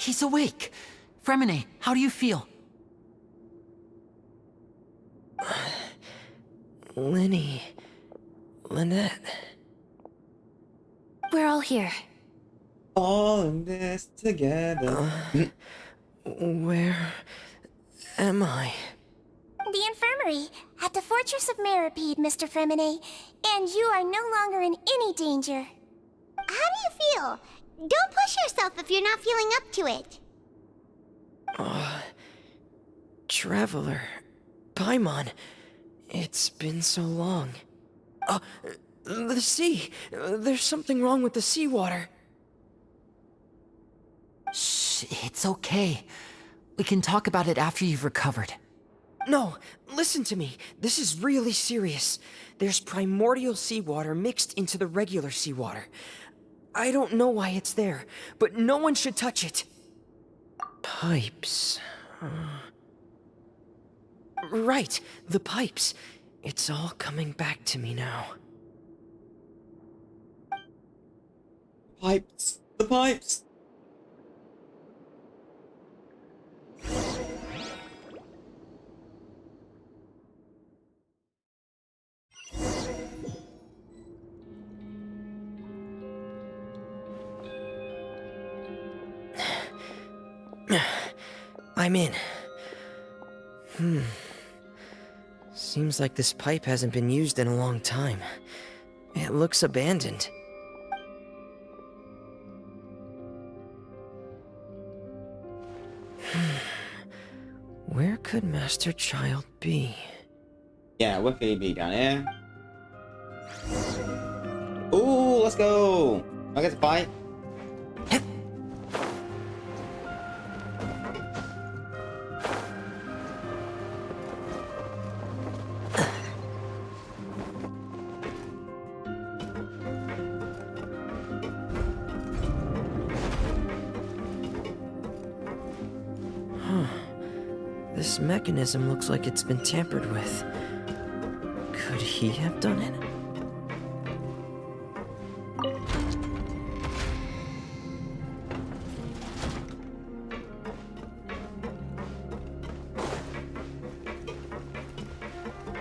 He's awake. Fremine, how do you feel? Linny. Lynette. We're all here. All in this together. Where am I? The infirmary, at the Fortress of Meripede, Mr. Fremine, and you are no longer in any danger. How do you feel? Don't push yourself if you're not feeling up to it. Traveler. Paimon. It's been so long. The sea. There's something wrong with the seawater. Shh, it's okay. We can talk about it after you've recovered. No, listen to me. This is really serious. There's primordial seawater mixed into the regular seawater. I don't know why it's there, but no one should touch it. Pipes. Right, the pipes. It's all coming back to me now. Pipes. The pipes. I'm in. Seems like this pipe hasn't been used in a long time. It looks abandoned. Where could Master Child be? Yeah, where could he be? Down there? Ooh, let's go! I get to fight. This mechanism looks like it's been tampered with. Could he have done it?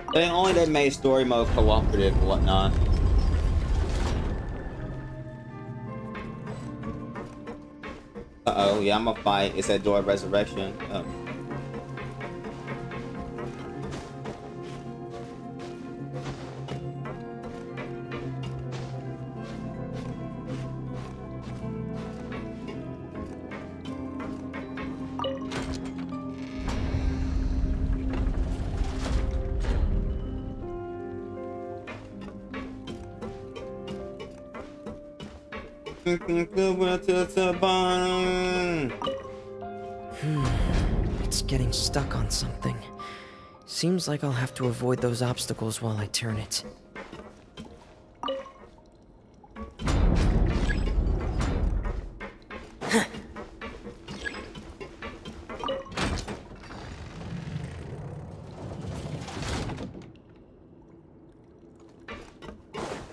I think only they made story mode cooperative and whatnot. Uh-oh, yeah, I'm gonna fight. It's that door of resurrection. Oh. It's getting stuck on something. Seems like I'll have to avoid those obstacles while I turn it.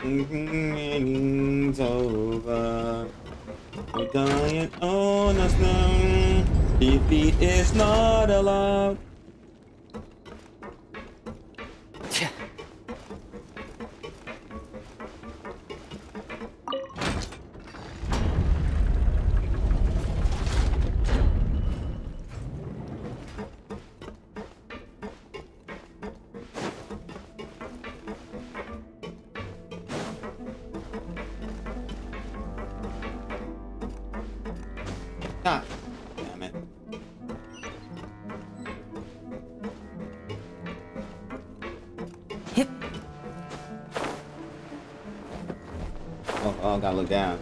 It's over. We're dying on us now. Defeat is not allowed. God damn it. Hip. Oh, gotta look down.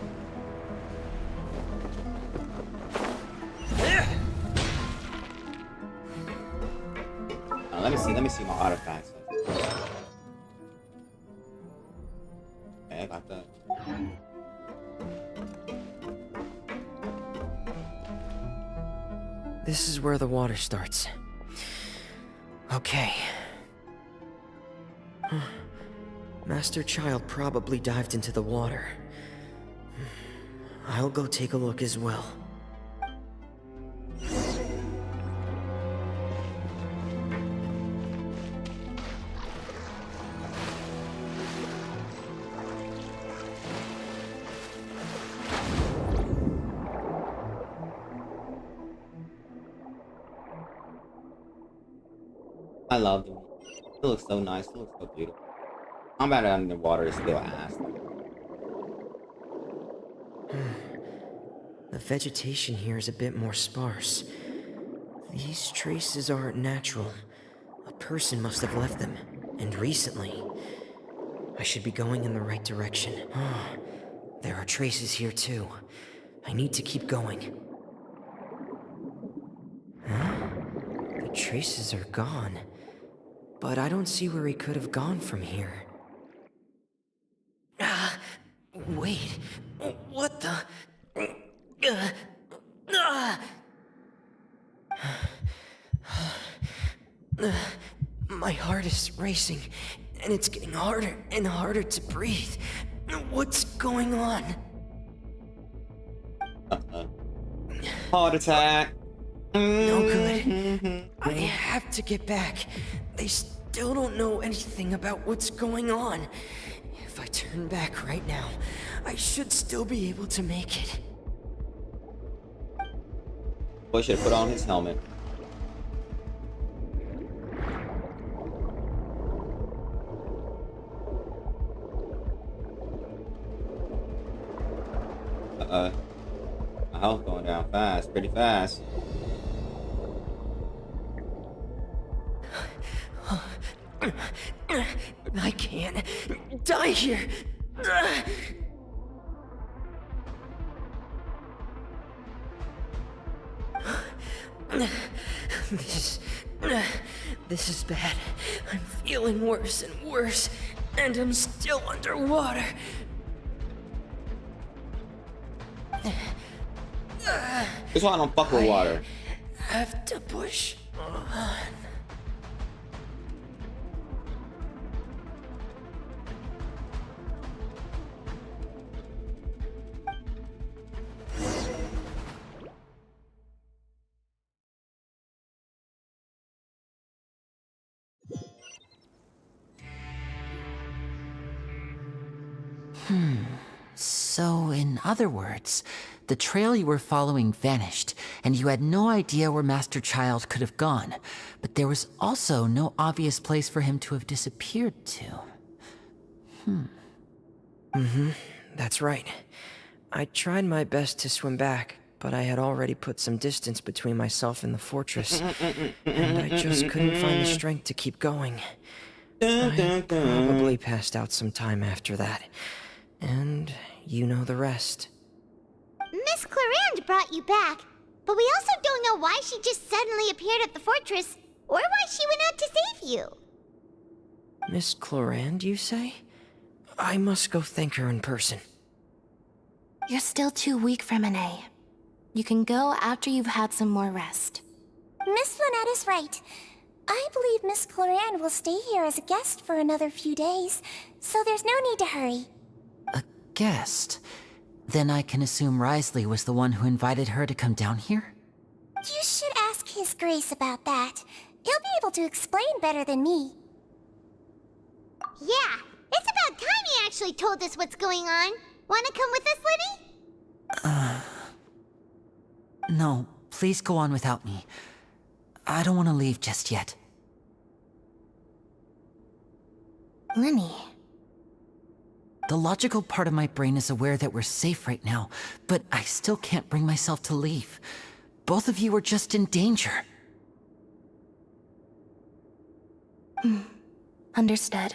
Let me see my artifacts. Okay, I got that. This is where the water starts. Okay. Master Child probably dived into the water. I'll go take a look as well. I love them. It looks so nice. It looks so beautiful. Combat underwater is still ass. The vegetation here is a bit more sparse. These traces aren't natural. A person must have left them, and recently. I should be going in the right direction. There are traces here too. I need to keep going. Huh? The traces are gone. But I don't see where he could have gone from here. Wait. What the? My heart is racing, and it's getting harder and harder to breathe. What's going on? Heart attack. No good. I have to get back. They still don't know anything about what's going on. If I turn back right now, I should still be able to make it. Boy should put on his helmet. My health going down fast, pretty fast. I can't die here. This is bad. I'm feeling worse and worse, and I'm still underwater. This one I don't fuck with water. I have to push on. So, in other words, the trail you were following vanished, and you had no idea where Master Child could have gone, but there was also no obvious place for him to have disappeared to. That's right. I tried my best to swim back, but I had already put some distance between myself and the fortress, and I just couldn't find the strength to keep going. I probably passed out some time after that, and you know the rest. Miss Clarande brought you back, but we also don't know why she just suddenly appeared at the fortress, or why she went out to save you. Miss Clarande, you say? I must go thank her in person. You're still too weak for Monet. You can go after you've had some more rest. Miss Lynette is right. I believe Miss Clarande will stay here as a guest for another few days, so there's no need to hurry. A guest? Then I can assume Risley was the one who invited her to come down here? You should ask His Grace about that. He'll be able to explain better than me. Yeah, it's about time he actually told us what's going on. Wanna come with us, Lenny? No, please go on without me. I don't want to leave just yet. Lenny. The logical part of my brain is aware that we're safe right now, but I still can't bring myself to leave. Both of you are just in danger. Understood.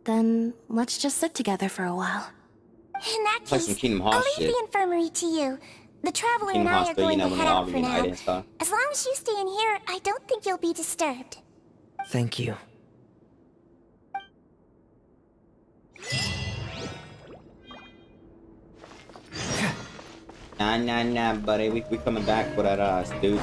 Then let's just sit together for a while. In that Play some case, Kingdom I'll Hearts leave shit. the infirmary to you. The Traveler Kingdom and I Hearts are 3, going you know, to when head they all out for reunite now. and stuff. As long as you stay in here, I don't think you'll be disturbed. Thank you. Nah, buddy. We coming back for that ass, dude.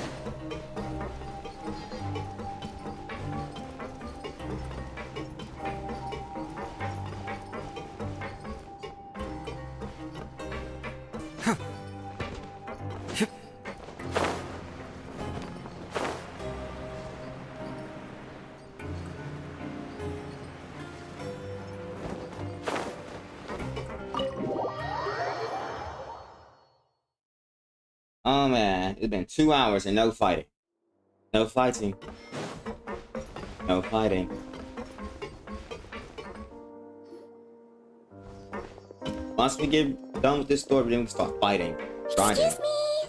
Oh man, it's been 2 hours and no fighting. No fighting. No fighting. Once we get done with this story, then we start fighting. Grinding.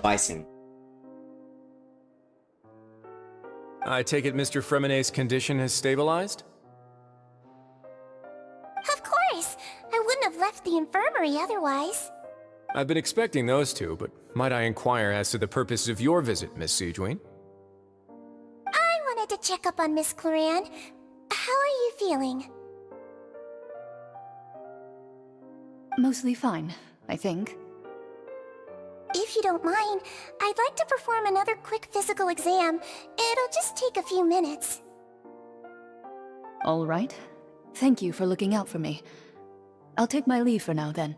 Fighting. I take it Mr. Fremonet's condition has stabilized? Of course! I wouldn't have left the infirmary otherwise. I've been expecting those two, but might I inquire as to the purpose of your visit, Miss Siegeween? I wanted to check up on Miss Cloran. How are you feeling? Mostly fine, I think. If you don't mind, I'd like to perform another quick physical exam. It'll just take a few minutes. All right. Thank you for looking out for me. I'll take my leave for now, then.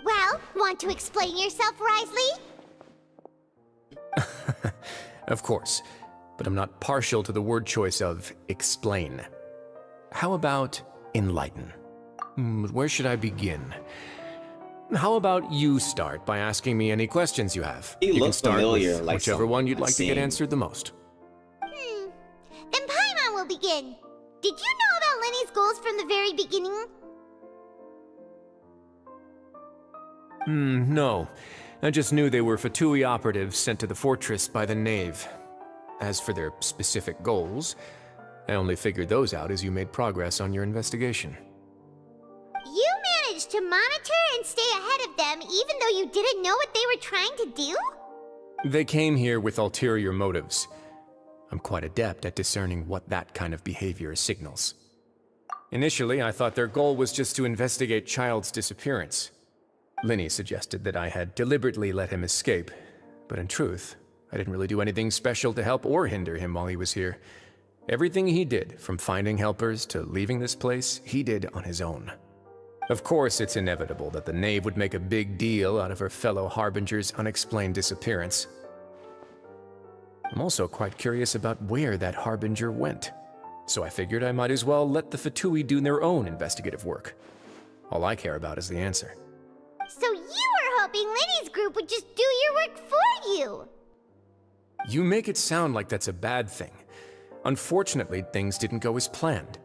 Well, want to explain yourself, Risley? Of course, but I'm not partial to the word choice of explain. How about enlighten? Where should I begin? How about you start by asking me any questions you have? He You can looks start familiar, with like whichever one you'd I've like to get seen. answered the most. Then Paimon will begin. Did you know about Lenny's goals from the very beginning? No. I just knew they were Fatui operatives sent to the fortress by the Knave. As for their specific goals, I only figured those out as you made progress on your investigation. You managed to monitor and stay ahead of them even though you didn't know what they were trying to do? They came here with ulterior motives. I'm quite adept at discerning what that kind of behavior signals. Initially, I thought their goal was just to investigate Child's disappearance. Linny suggested that I had deliberately let him escape, but in truth, I didn't really do anything special to help or hinder him while he was here. Everything he did, from finding helpers to leaving this place, he did on his own. Of course, it's inevitable that the Knave would make a big deal out of her fellow Harbinger's unexplained disappearance. I'm also quite curious about where that Harbinger went, so I figured I might as well let the Fatui do their own investigative work. All I care about is the answer. So you were hoping Lenny's group would just do your work for you! You make it sound like that's a bad thing. Unfortunately, things didn't go as planned.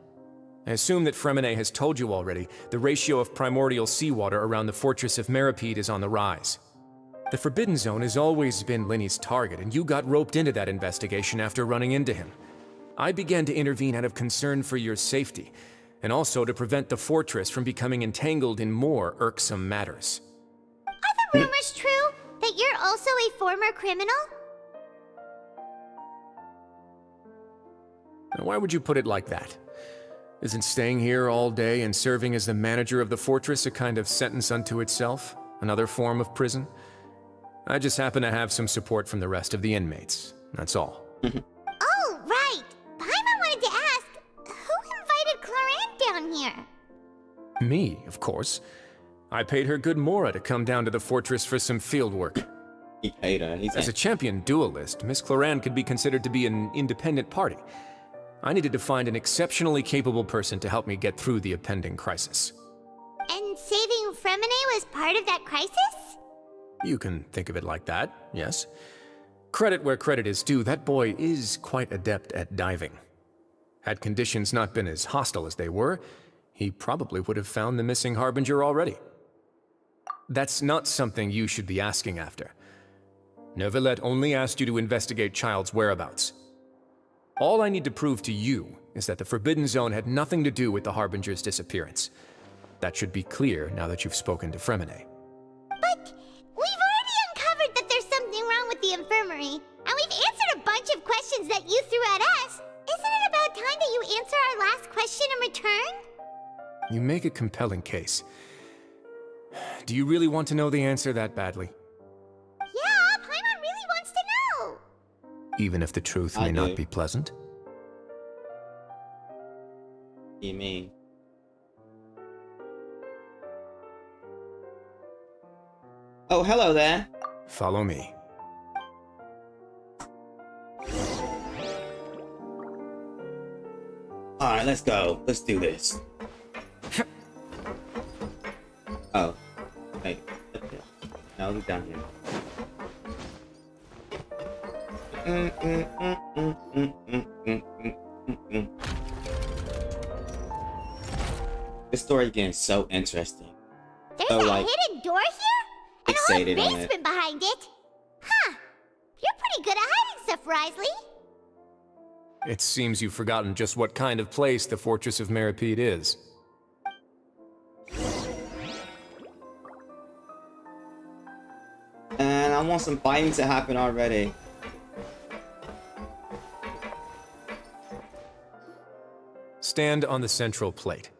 I assume that Fremonet has told you already, the ratio of primordial seawater around the fortress of Meripede is on the rise. The Forbidden Zone has always been Linny's target, and you got roped into that investigation after running into him. I began to intervene out of concern for your safety, and also to prevent the fortress from becoming entangled in more irksome matters. Are the rumors true? That you're also a former criminal? Now, why would you put it like that? Isn't staying here all day and serving as the manager of the fortress a kind of sentence unto itself? Another form of prison? I just happen to have some support from the rest of the inmates. That's all. Oh, right! Paimon wanted to ask, who invited Cloran down here? Me, of course. I paid her good mora to come down to the fortress for some field work. He paid her. As a champion duelist, Miss Cloran could be considered to be an independent party. I needed to find an exceptionally capable person to help me get through the impending crisis. And saving Fremonet was part of that crisis? You can think of it like that, yes. Credit where credit is due, that boy is quite adept at diving. Had conditions not been as hostile as they were, he probably would have found the missing Harbinger already. That's not something you should be asking after. Neuvillette only asked you to investigate Child's whereabouts. All I need to prove to you is that the Forbidden Zone had nothing to do with the Harbinger's disappearance. That should be clear now that you've spoken to Fremine. But we've already uncovered that there's something wrong with the infirmary, and we've answered a bunch of questions that you threw at us. Isn't it about time that you answer our last question in return? You make a compelling case. Do you really want to know the answer that badly? Yeah, Paimon really wants to know. Even if the truth may not be pleasant? What do you mean? Oh, hello there. Follow me. Alright, let's go. Let's do this. Oh. Wait. No, look down here. This story is getting so interesting. There's So, a like, hidden door here? And a whole fixated on it. basement behind it? Huh. You're pretty good at hiding stuff, Risley. It seems you've forgotten just what kind of place the Fortress of Meripede is. And I want some fighting to happen already. Stand on the central plate.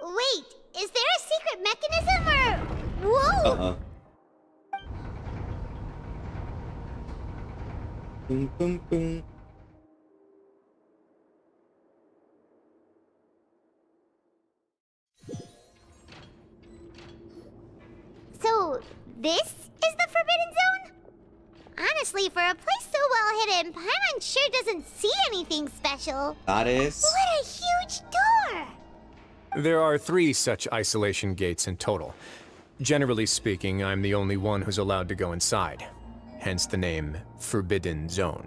Wait, is there a secret mechanism or... Whoa! Uh-oh. Boom, boom, boom. So, this is the Forbidden Zone? Honestly, for a place so well hidden, Paimon sure doesn't see anything special. That is. What a huge door! There are 3 such isolation gates in total. Generally speaking, I'm the only one who's allowed to go inside. Hence the name Forbidden Zone.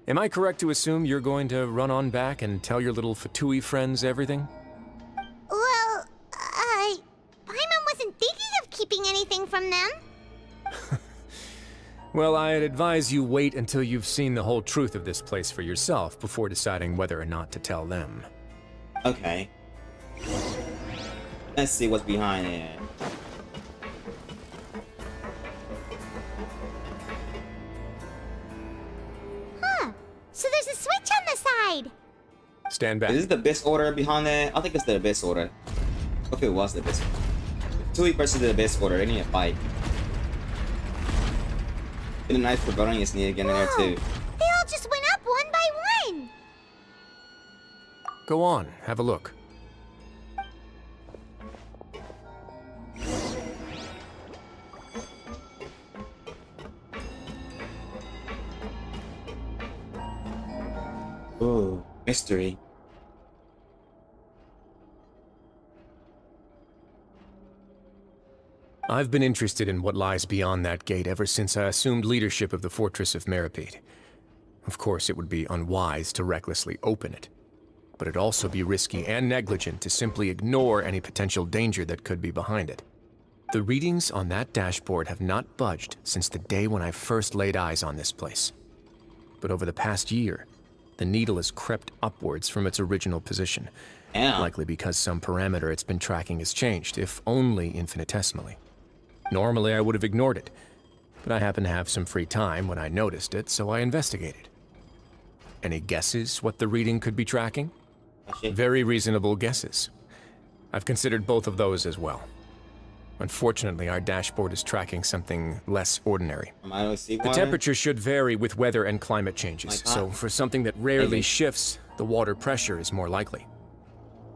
Am I correct to assume you're going to run on back and tell your little Fatui friends everything? Well, Paimon wasn't thinking of keeping anything from them. Well, I'd advise you wait until you've seen the whole truth of this place for yourself before deciding whether or not to tell them. Okay. Let's see what's behind it. Huh. So there's a switch on the side. Stand back. Is this the Abyss Order behind it? I think it's the Abyss Order. If it was the Abyss Order. Fatui versus the Abyss Order, they need a fight. And a nice Foreboding needed to get in there too. They all just went up one by one. Go on, have a look. Ooh, mystery. I've been interested in what lies beyond that gate ever since I assumed leadership of the Fortress of Meripede. Of course, it would be unwise to recklessly open it, but it'd also be risky and negligent to simply ignore any potential danger that could be behind it. The readings on that dashboard have not budged since the day when I first laid eyes on this place. But over the past year, the needle has crept upwards from its original position, likely because some parameter it's been tracking has changed, if only infinitesimally. Normally, I would have ignored it, but I happened to have some free time when I noticed it, so I investigated. Any guesses what the reading could be tracking? Very reasonable guesses. I've considered both of those as well. Unfortunately, our dashboard is tracking something less ordinary. The temperature should vary with weather and climate changes, so for something that rarely shifts, the water pressure is more likely.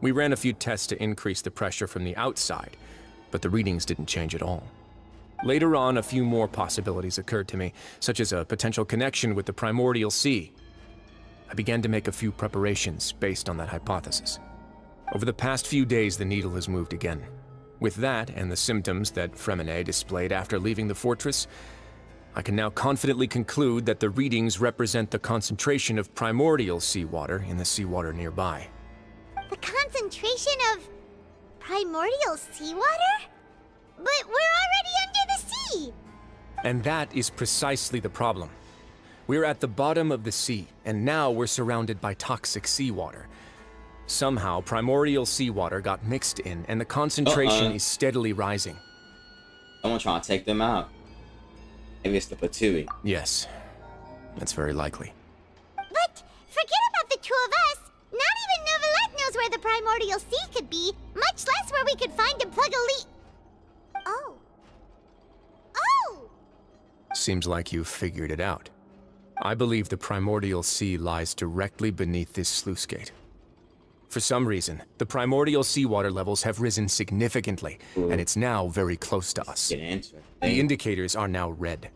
We ran a few tests to increase the pressure from the outside, but the readings didn't change at all. Later on, a few more possibilities occurred to me, such as a potential connection with the primordial sea. I began to make a few preparations based on that hypothesis. Over the past few days, the needle has moved again. With that, and the symptoms that Fremine displayed after leaving the fortress, I can now confidently conclude that the readings represent the concentration of primordial seawater in the seawater nearby. The concentration of primordial seawater? But we're already under the sea! And that is precisely the problem. We're at the bottom of the sea, and now we're surrounded by toxic seawater. Somehow, primordial seawater got mixed in, and the concentration is steadily rising. Someone trying to take them out. Maybe it's the Patui. Yes, that's very likely. But forget about the two of us. Not even Novelette knows where the primordial sea could be, much less where we could find and plug a leak. Oh. Oh! Seems like you've figured it out. I believe the primordial sea lies directly beneath this sluice gate. For some reason, the primordial seawater levels have risen significantly, and it's now very close to us. The indicators are now red.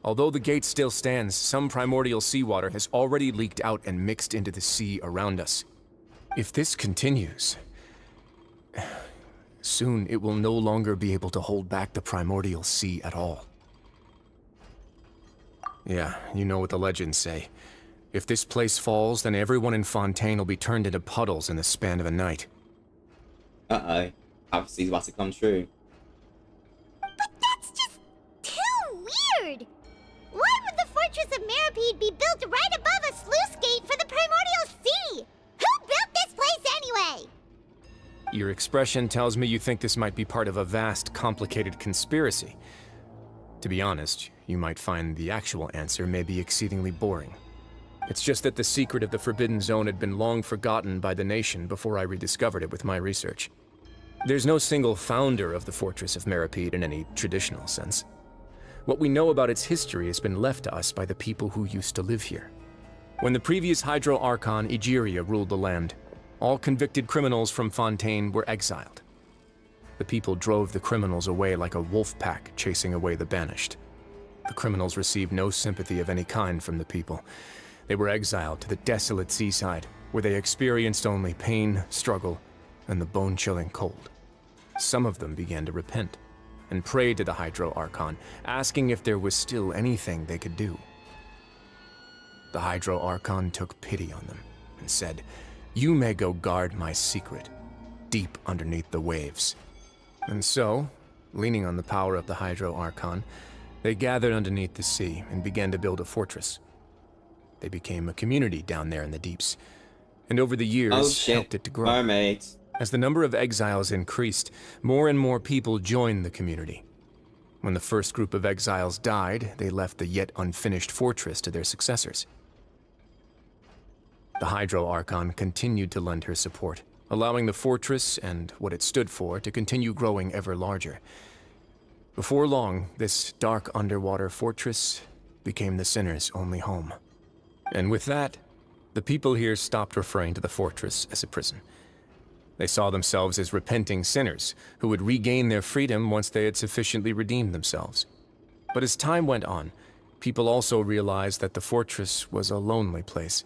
Although the gate still stands, some primordial seawater has already leaked out and mixed into the sea around us. If this continues, soon it will no longer be able to hold back the primordial sea at all. Yeah, you know what the legends say. If this place falls, then everyone in Fontaine will be turned into puddles in the span of a night. Uh-oh. Obviously, it's about to come true. But that's just too weird! Why would the Fortress of Meripede be built right above a sluice gate for the primordial sea? Who built this place anyway? Your expression tells me you think this might be part of a vast, complicated conspiracy. To be honest, you might find the actual answer may be exceedingly boring. It's just that the secret of the Forbidden Zone had been long forgotten by the nation before I rediscovered it with my research. There's no single founder of the Fortress of Meripede in any traditional sense. What we know about its history has been left to us by the people who used to live here. When the previous Hydro Archon Egeria ruled the land, all convicted criminals from Fontaine were exiled. The people drove the criminals away like a wolf pack chasing away the banished. The criminals received no sympathy of any kind from the people. They were exiled to the desolate seaside, where they experienced only pain, struggle, and the bone-chilling cold. Some of them began to repent, and prayed to the Hydro Archon, asking if there was still anything they could do. The Hydro Archon took pity on them, and said, "You may go guard my secret, deep underneath the waves." And so, leaning on the power of the Hydro Archon, they gathered underneath the sea and began to build a fortress. They became a community down there in the deeps, and over the years helped it to grow. Mermaids. As the number of exiles increased, more and more people joined the community. When the first group of exiles died, they left the yet unfinished fortress to their successors. The Hydro Archon continued to lend her support, allowing the fortress and what it stood for to continue growing ever larger. Before long, this dark underwater fortress became the sinner's only home. And with that, the people here stopped referring to the fortress as a prison. They saw themselves as repenting sinners who would regain their freedom once they had sufficiently redeemed themselves. But as time went on, people also realized that the fortress was a lonely place.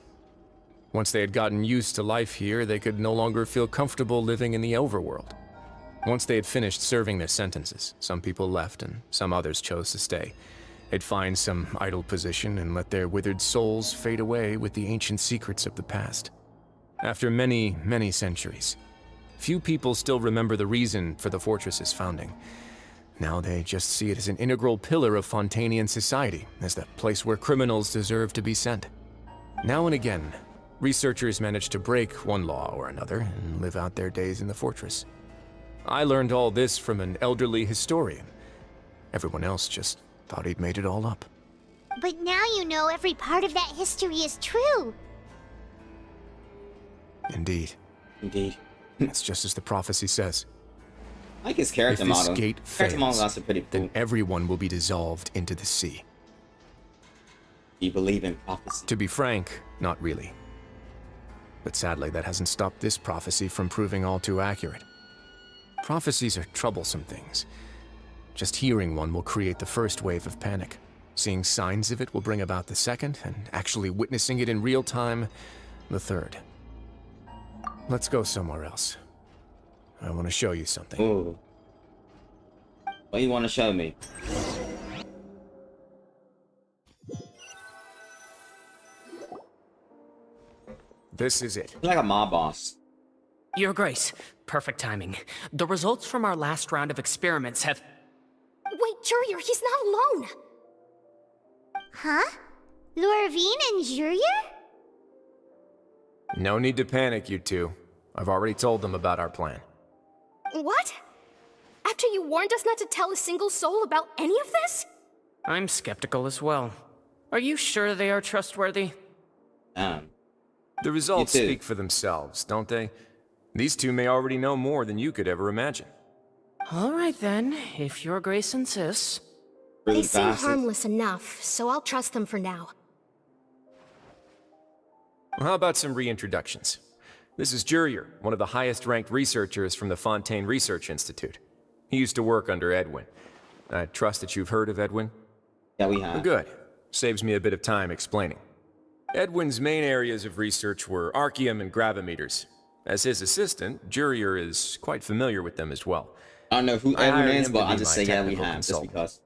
Once they had gotten used to life here, they could no longer feel comfortable living in the overworld. Once they had finished serving their sentences, some people left and some others chose to stay. They'd find some idle position and let their withered souls fade away with the ancient secrets of the past. After many, many centuries, few people still remember the reason for the fortress's founding. Now they just see it as an integral pillar of Fontainian society, as the place where criminals deserve to be sent. Now and again, researchers manage to break one law or another and live out their days in the fortress. I learned all this from an elderly historian. Everyone else just thought he'd made it all up. But now you know every part of that history is true. Indeed. Indeed. That's just as the prophecy says. I like his character model. If this gate Character models fails, are pretty cool. then everyone will be dissolved into the sea. Do you believe in prophecy? To be frank, not really. But sadly, that hasn't stopped this prophecy from proving all too accurate. Prophecies are troublesome things. Just hearing one will create the first wave of panic. Seeing signs of it will bring about the second, and actually witnessing it in real time, the third. Let's go somewhere else. I want to show you something. Ooh. What do you want to show me? This is it. Like a mob boss. Your Grace, perfect timing. The results from our last round of experiments have... Wait, Jurier, he's not alone! Huh? Lorvine and Jurier? No need to panic, you two. I've already told them about our plan. What? After you warned us not to tell a single soul about any of this? I'm skeptical as well. Are you sure they are trustworthy? The results speak for themselves, don't they? These two may already know more than you could ever imagine. All right then, if Your Grace insists. They seem harmless enough, so I'll trust them for now. Well, how about some reintroductions? This is Jurier, one of the highest-ranked researchers from the Fontaine Research Institute. He used to work under Edwin. I trust that you've heard of Edwin? Yeah, we have. Good. Saves me a bit of time explaining. Edwin's main areas of research were archaeum and gravimeters. As his assistant, Jurier is quite familiar with them as well. I don't know who I Edwin hired is, him but to be I'll just my say yeah, we technical have, just consultant. because.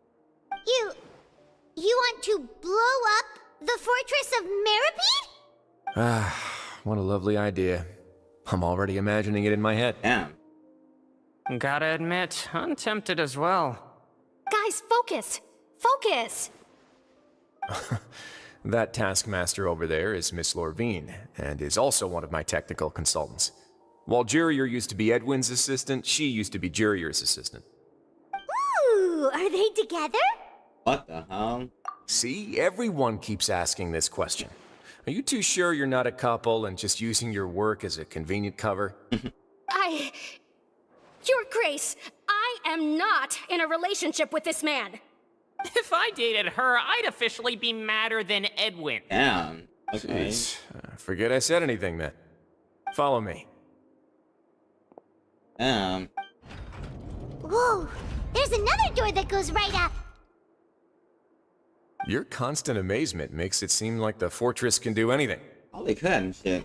You want to blow up the fortress of Meripede? Ah, what a lovely idea. I'm already imagining it in my head. Damn. Gotta admit, I'm tempted as well. Guys, focus! Focus! That taskmaster over there is Miss Lorvine, and is also one of my technical consultants. While Jurier used to be Edwin's assistant, she used to be Jurier's assistant. Ooh, are they together? What the hell? See, everyone keeps asking this question. Are you too sure you're not a couple and just using your work as a convenient cover? Your Grace, I am not in a relationship with this man. If I dated her, I'd officially be madder than Edwin. Damn. Okay. Jeez, forget I said anything then. Follow me. Damn. Whoa, there's another door that goes right up. Your constant amazement makes it seem like the fortress can do anything. Oh, they could, shit.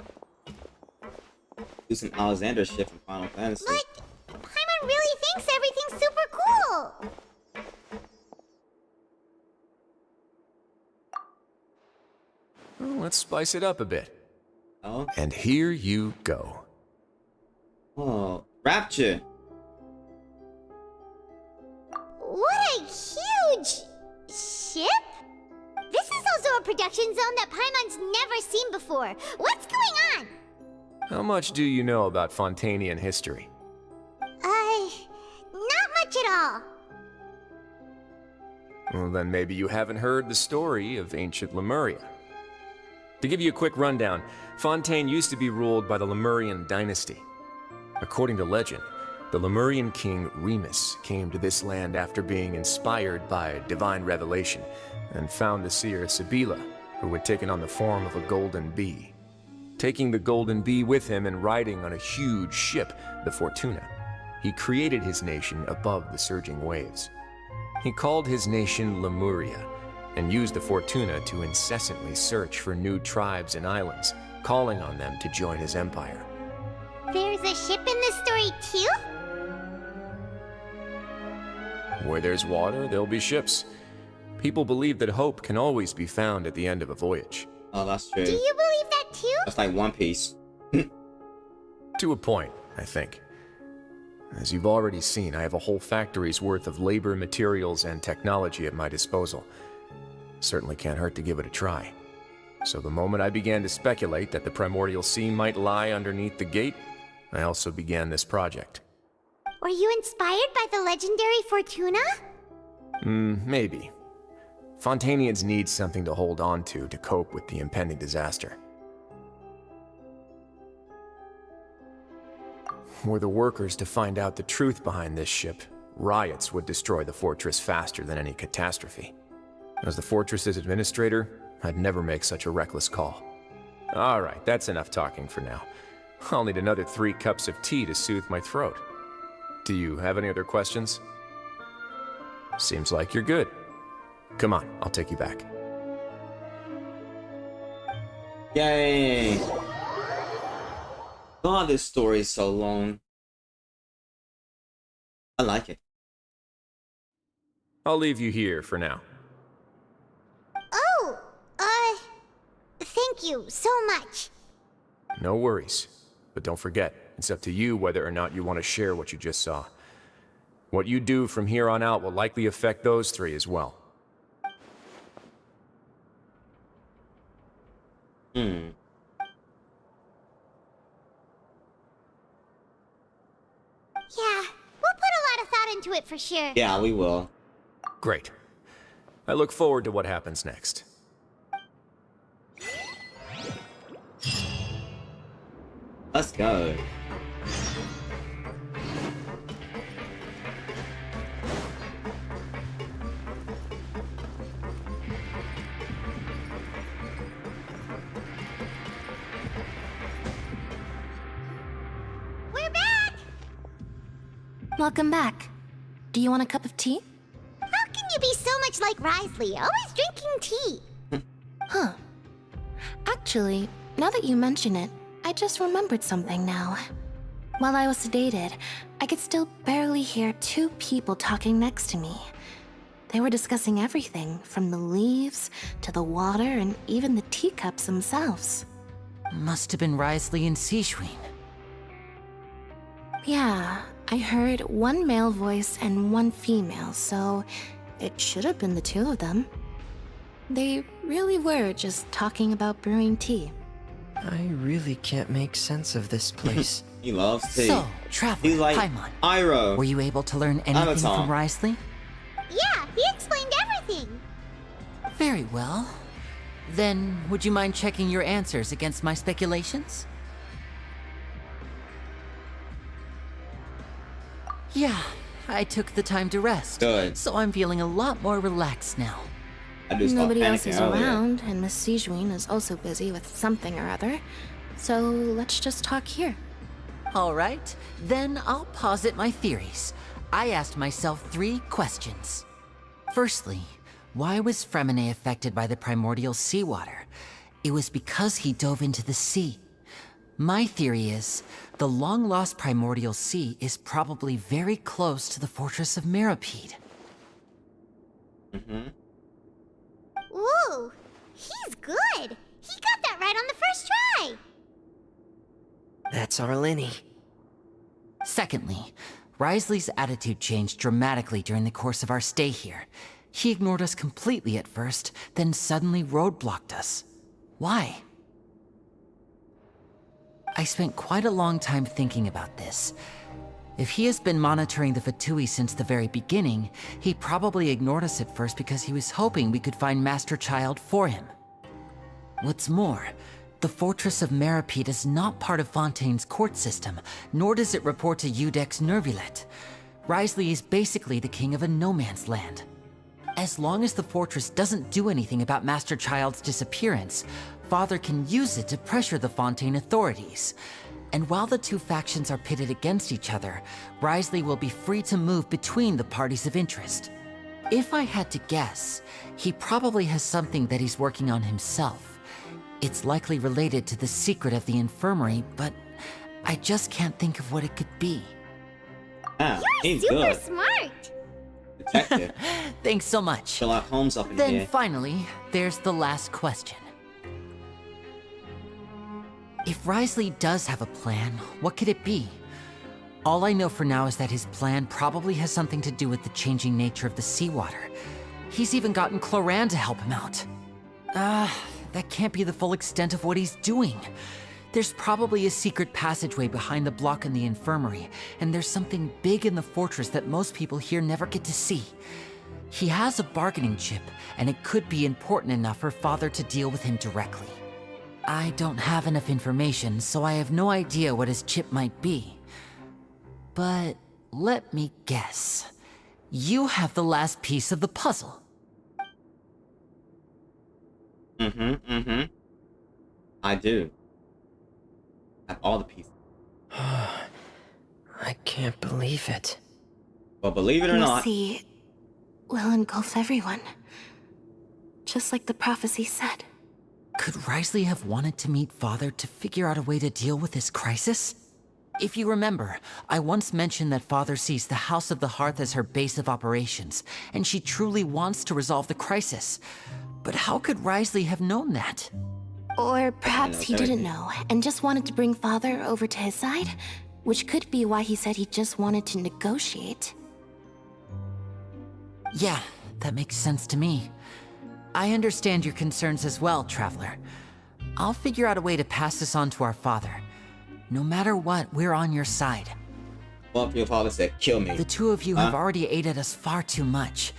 Do some Alexander shit from Final Fantasy. But Paimon really thinks everything's super cool. Well, let's spice it up a bit. Oh? And here you go. Oh, Rapture. What a huge ship? This is also a production zone that Paimon's never seen before. What's going on? How much do you know about Fontainian history? Not much at all. Well, then maybe you haven't heard the story of ancient Lemuria. To give you a quick rundown, Fontaine used to be ruled by the Lemurian dynasty. According to legend, the Lemurian king Remus came to this land after being inspired by divine revelation and found the seer Sibila, who had taken on the form of a golden bee. Taking the golden bee with him and riding on a huge ship, the Fortuna, he created his nation above the surging waves. He called his nation Lemuria, and used the Fortuna to incessantly search for new tribes and islands, calling on them to join his empire. There's a ship in this story too? Where there's water, there'll be ships. People believe that hope can always be found at the end of a voyage. Oh, that's true. Do you believe that too? That's like One Piece. To a point, I think. As you've already seen, I have a whole factory's worth of labor, materials, and technology at my disposal. Certainly can't hurt to give it a try. So the moment I began to speculate that the primordial sea might lie underneath the gate, I also began this project. Were you inspired by the legendary Fortuna? Maybe. Fontainians need something to hold on to cope with the impending disaster. Were the workers to find out the truth behind this ship, riots would destroy the fortress faster than any catastrophe. As the fortress's administrator, I'd never make such a reckless call. Alright, that's enough talking for now. I'll need another 3 cups of tea to soothe my throat. Do you have any other questions? Seems like you're good. Come on, I'll take you back. Yay! God, this story is so long. I like it. I'll leave you here for now. Oh, thank you so much. No worries. But don't forget, it's up to you whether or not you want to share what you just saw. What you do from here on out will likely affect those three as well. Hmm. Yeah, we'll put a lot of thought into it for sure. Yeah, we will. Great. I look forward to what happens next. Let's go. We're back! Welcome back. Do you want a cup of tea? How can you be so much like Risley, always drinking tea? Huh. Actually, now that you mention it, I just remembered something now. While I was sedated, I could still barely hear two people talking next to me. They were discussing everything, from the leaves to the water and even the teacups themselves. Must have been Risley and Sijwin. Yeah, I heard one male voice and one female, so it should have been the two of them. They really were just talking about brewing tea. I really can't make sense of this place. He loves tea. So, Traveler, He's like Paimon, Iroh. were you able to learn anything Avatar. from Risley? Yeah, he explained everything. Very well. Then, would you mind checking your answers against my speculations? Yeah, I took the time to rest. Good. So I'm feeling a lot more relaxed now. I do start Nobody else is panicking earlier. around, and Miss Sijwin is also busy with something or other. So let's just talk here. All right, then I'll posit my theories. I asked myself 3 questions. Firstly, why was Fremine affected by the primordial seawater? It was because he dove into the sea. My theory is, the long-lost primordial sea is probably very close to the fortress of Mirapede. Mm-hmm. Ooh, he's good. He got that right on the first try. That's Arlini. Secondly, Risley's attitude changed dramatically during the course of our stay here. He ignored us completely at first, then suddenly roadblocked us. Why? I spent quite a long time thinking about this. If he has been monitoring the Fatui since the very beginning, he probably ignored us at first because he was hoping we could find Master Child for him. What's more, the Fortress of Mirapede is not part of Fontaine's court system, nor does it report to Udex Nervulet. Risley is basically the king of a no-man's land. As long as the fortress doesn't do anything about Master Child's disappearance, Father can use it to pressure the Fontaine authorities. And while the two factions are pitted against each other, Risley will be free to move between the parties of interest. If I had to guess, he probably has something that he's working on himself. It's likely related to the secret of the infirmary, but I just can't think of what it could be. Ah, You're he's super good. smart. Detective. Thanks so much. Sherlock Holmes up in Then here. finally, there's the last question. If Risley does have a plan, what could it be? All I know for now is that his plan probably has something to do with the changing nature of the seawater. He's even gotten Cloran to help him out. That can't be the full extent of what he's doing. There's probably a secret passageway behind the block in the infirmary, and there's something big in the fortress that most people here never get to see. He has a bargaining chip, and it could be important enough for Father to deal with him directly. I don't have enough information, so I have no idea what his chip might be. But let me guess. You have the last piece of the puzzle. I do. I have all the pieces. I can't believe it. But believe it or The not, sea will engulf everyone. Just like the prophecy said. Could Risley have wanted to meet Father to figure out a way to deal with this crisis? If you remember, I once mentioned that Father sees the House of the Hearth as her base of operations, and she truly wants to resolve the crisis. But how could Risley have known that? Or perhaps he didn't know and just wanted to bring Father over to his side, which could be why he said he just wanted to negotiate. Yeah, that makes sense to me. I understand your concerns as well, Traveler. I'll figure out a way to pass this on to our father. No matter what, we're on your side. Well, your father said, kill me. The two of you have already aided us far too much.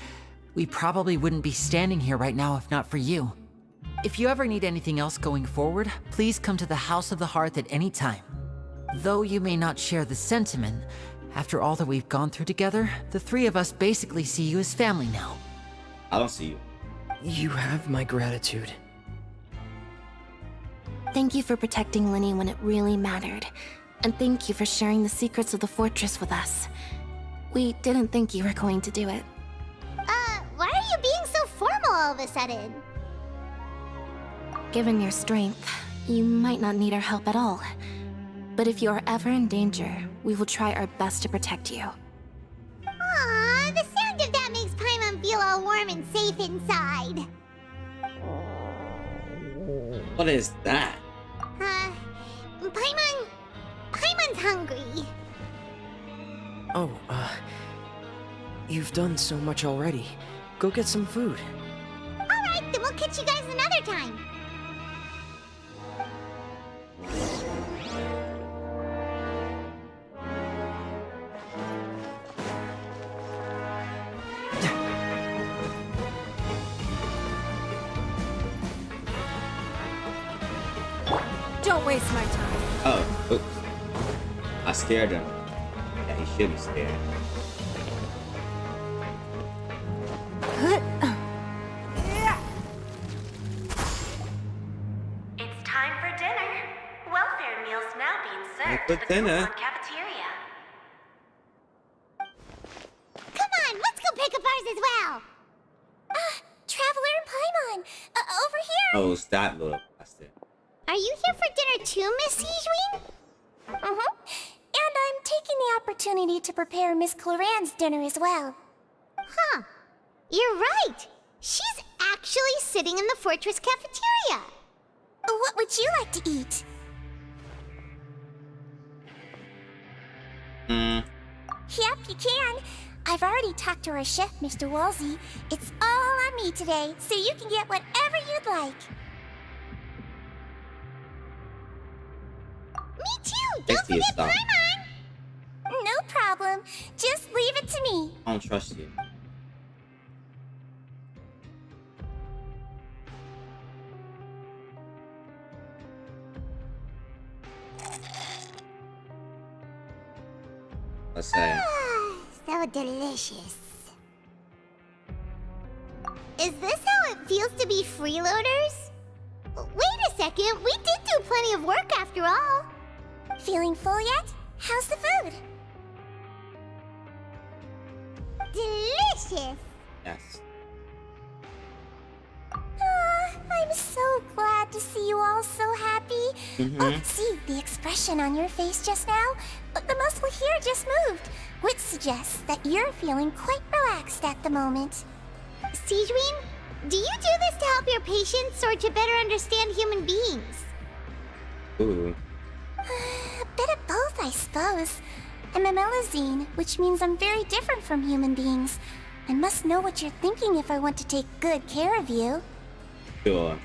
We probably wouldn't be standing here right now if not for you. If you ever need anything else going forward, please come to the House of the Hearth at any time. Though you may not share the sentiment, after all that we've gone through together, the three of us basically see you as family now. I don't see you. You have my gratitude. Thank you for protecting Linny when it really mattered. And thank you for sharing the secrets of the fortress with us. We didn't think you were going to do it. Why are you being so formal all of a sudden? Given your strength, you might not need our help at all. But if you are ever in danger, we will try our best to protect you. Aw, the sound of that makes Paimon feel all warm and safe inside. What is that? Paimon's hungry. Oh, you've done so much already. Go get some food. Alright, then we'll catch you guys another time. Don't waste my time. Oh, oops. I scared him. Yeah, he should be scared. It's time for dinner. Welfare meals now being served For to the dinner? coupon cafeteria. Come on, let's go pick up ours as well. Traveler and Paimon, over here. Oh, stop, little bastard. Are you here for dinner too, Miss Sijween? And I'm taking the opportunity to prepare Miss Cloran's dinner as well. Huh. You're right. She's actually sitting in the fortress cafeteria. What would you like to eat? Yep, you can. I've already talked to our chef, Mr. Wolsey. It's all on me today, so you can get whatever you'd like. Me too! Don't forget Paimon! No problem. Just leave it to me. I don't trust you. Let's say. So delicious. Is this how it feels to be freeloaders? Wait a second, we did do plenty of work after all. Feeling full yet? How's the food? Delicious. Yes. I'm so glad to see you all so happy. Oh, see, the expression on your face just now? The muscle here just moved, which suggests that you're feeling quite relaxed at the moment. Sijween, do you do this to help your patients or to better understand human beings? Ooh. A bit of both, I suppose. I'm a Melazine, which means I'm very different from human beings. I must know what you're thinking if I want to take good care of you. Sure.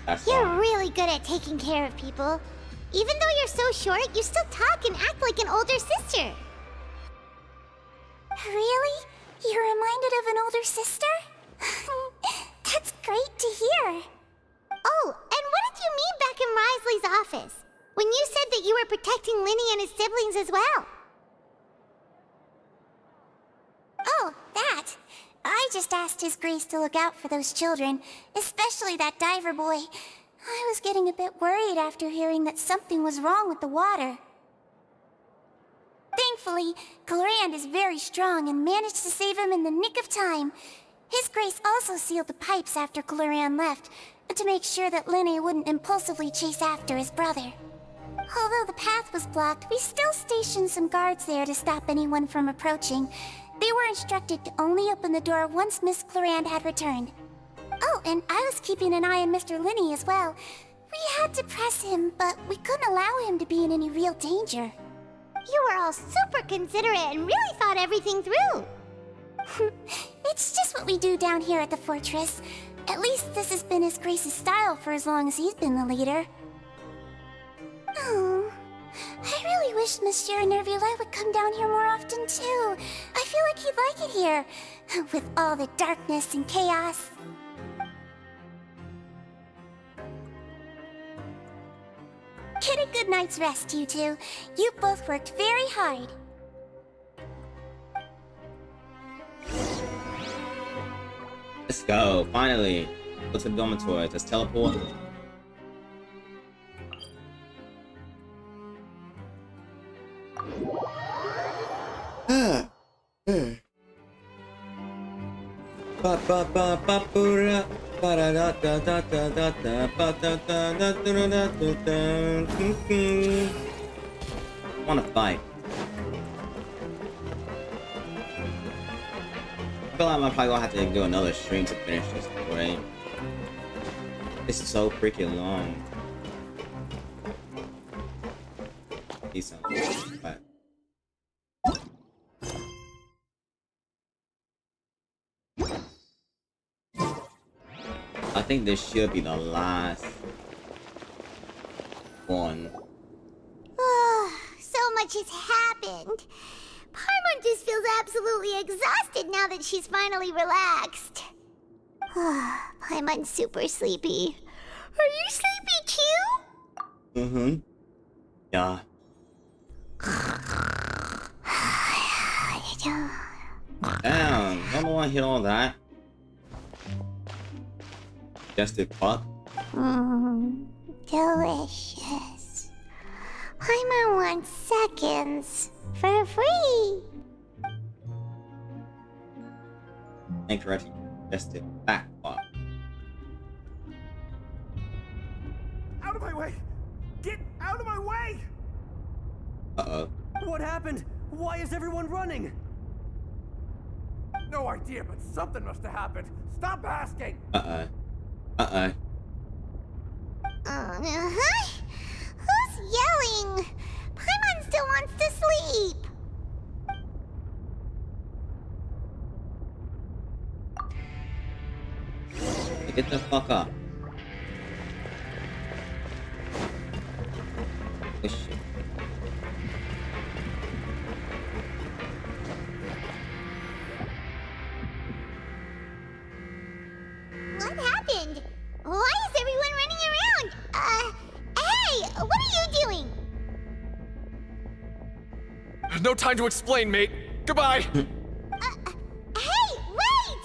That's You're fine. really good at taking care of people. Even though you're so short, you still talk and act like an older sister. Really? You're reminded of an older sister? That's great to hear. Oh, and what did you mean back in Risley's office? When you said that you were protecting Linny and his siblings as well? Oh, that. I just asked His Grace to look out for those children, especially that diver boy. I was getting a bit worried after hearing that something was wrong with the water. Thankfully, Clorand is very strong and managed to save him in the nick of time. His Grace also sealed the pipes after Clorand left, to make sure that Linny wouldn't impulsively chase after his brother. Although the path was blocked, we still stationed some guards there to stop anyone from approaching. They were instructed to only open the door once Miss Clorand had returned. Oh, and I was keeping an eye on Mr. Linney as well. We had to press him, but we couldn't allow him to be in any real danger. You were all super considerate and really thought everything through. It's just what we do down here at the fortress. At least this has been His Grace's style for as long as he's been the leader. Oh, I really wish Monsieur Nervula would come down here more often too. I feel like he'd like it here, with all the darkness and chaos. Get a good night's rest, you two. You both worked very hard. Let's go, finally. Go to the dormitory. Let's teleport. Wanna fight? I feel like I'm probably gonna have to do another stream to finish this story. It's so freaking long. Decent. But I think this should be the last one. So much has happened. Paimon just feels absolutely exhausted now that she's finally relaxed. Paimon's super sleepy. Are you sleepy too? Mm-hmm. Yeah. Damn, I don't want to hear all that. Just to fuck. Delicious. Paimon wants seconds for free. Incorrect. Just to back fuck. Out of my way! Get out of my way! Uh-oh. What happened? Why is everyone running? No idea, but something must have happened. Stop asking! Uh-oh. Uh-oh. Who's yelling? Paimon still wants to sleep. Get the fuck up. Oh, shit. What happened? Why is everyone running around? Hey, what are you doing? There's no time to explain, mate. Goodbye. Hey, wait!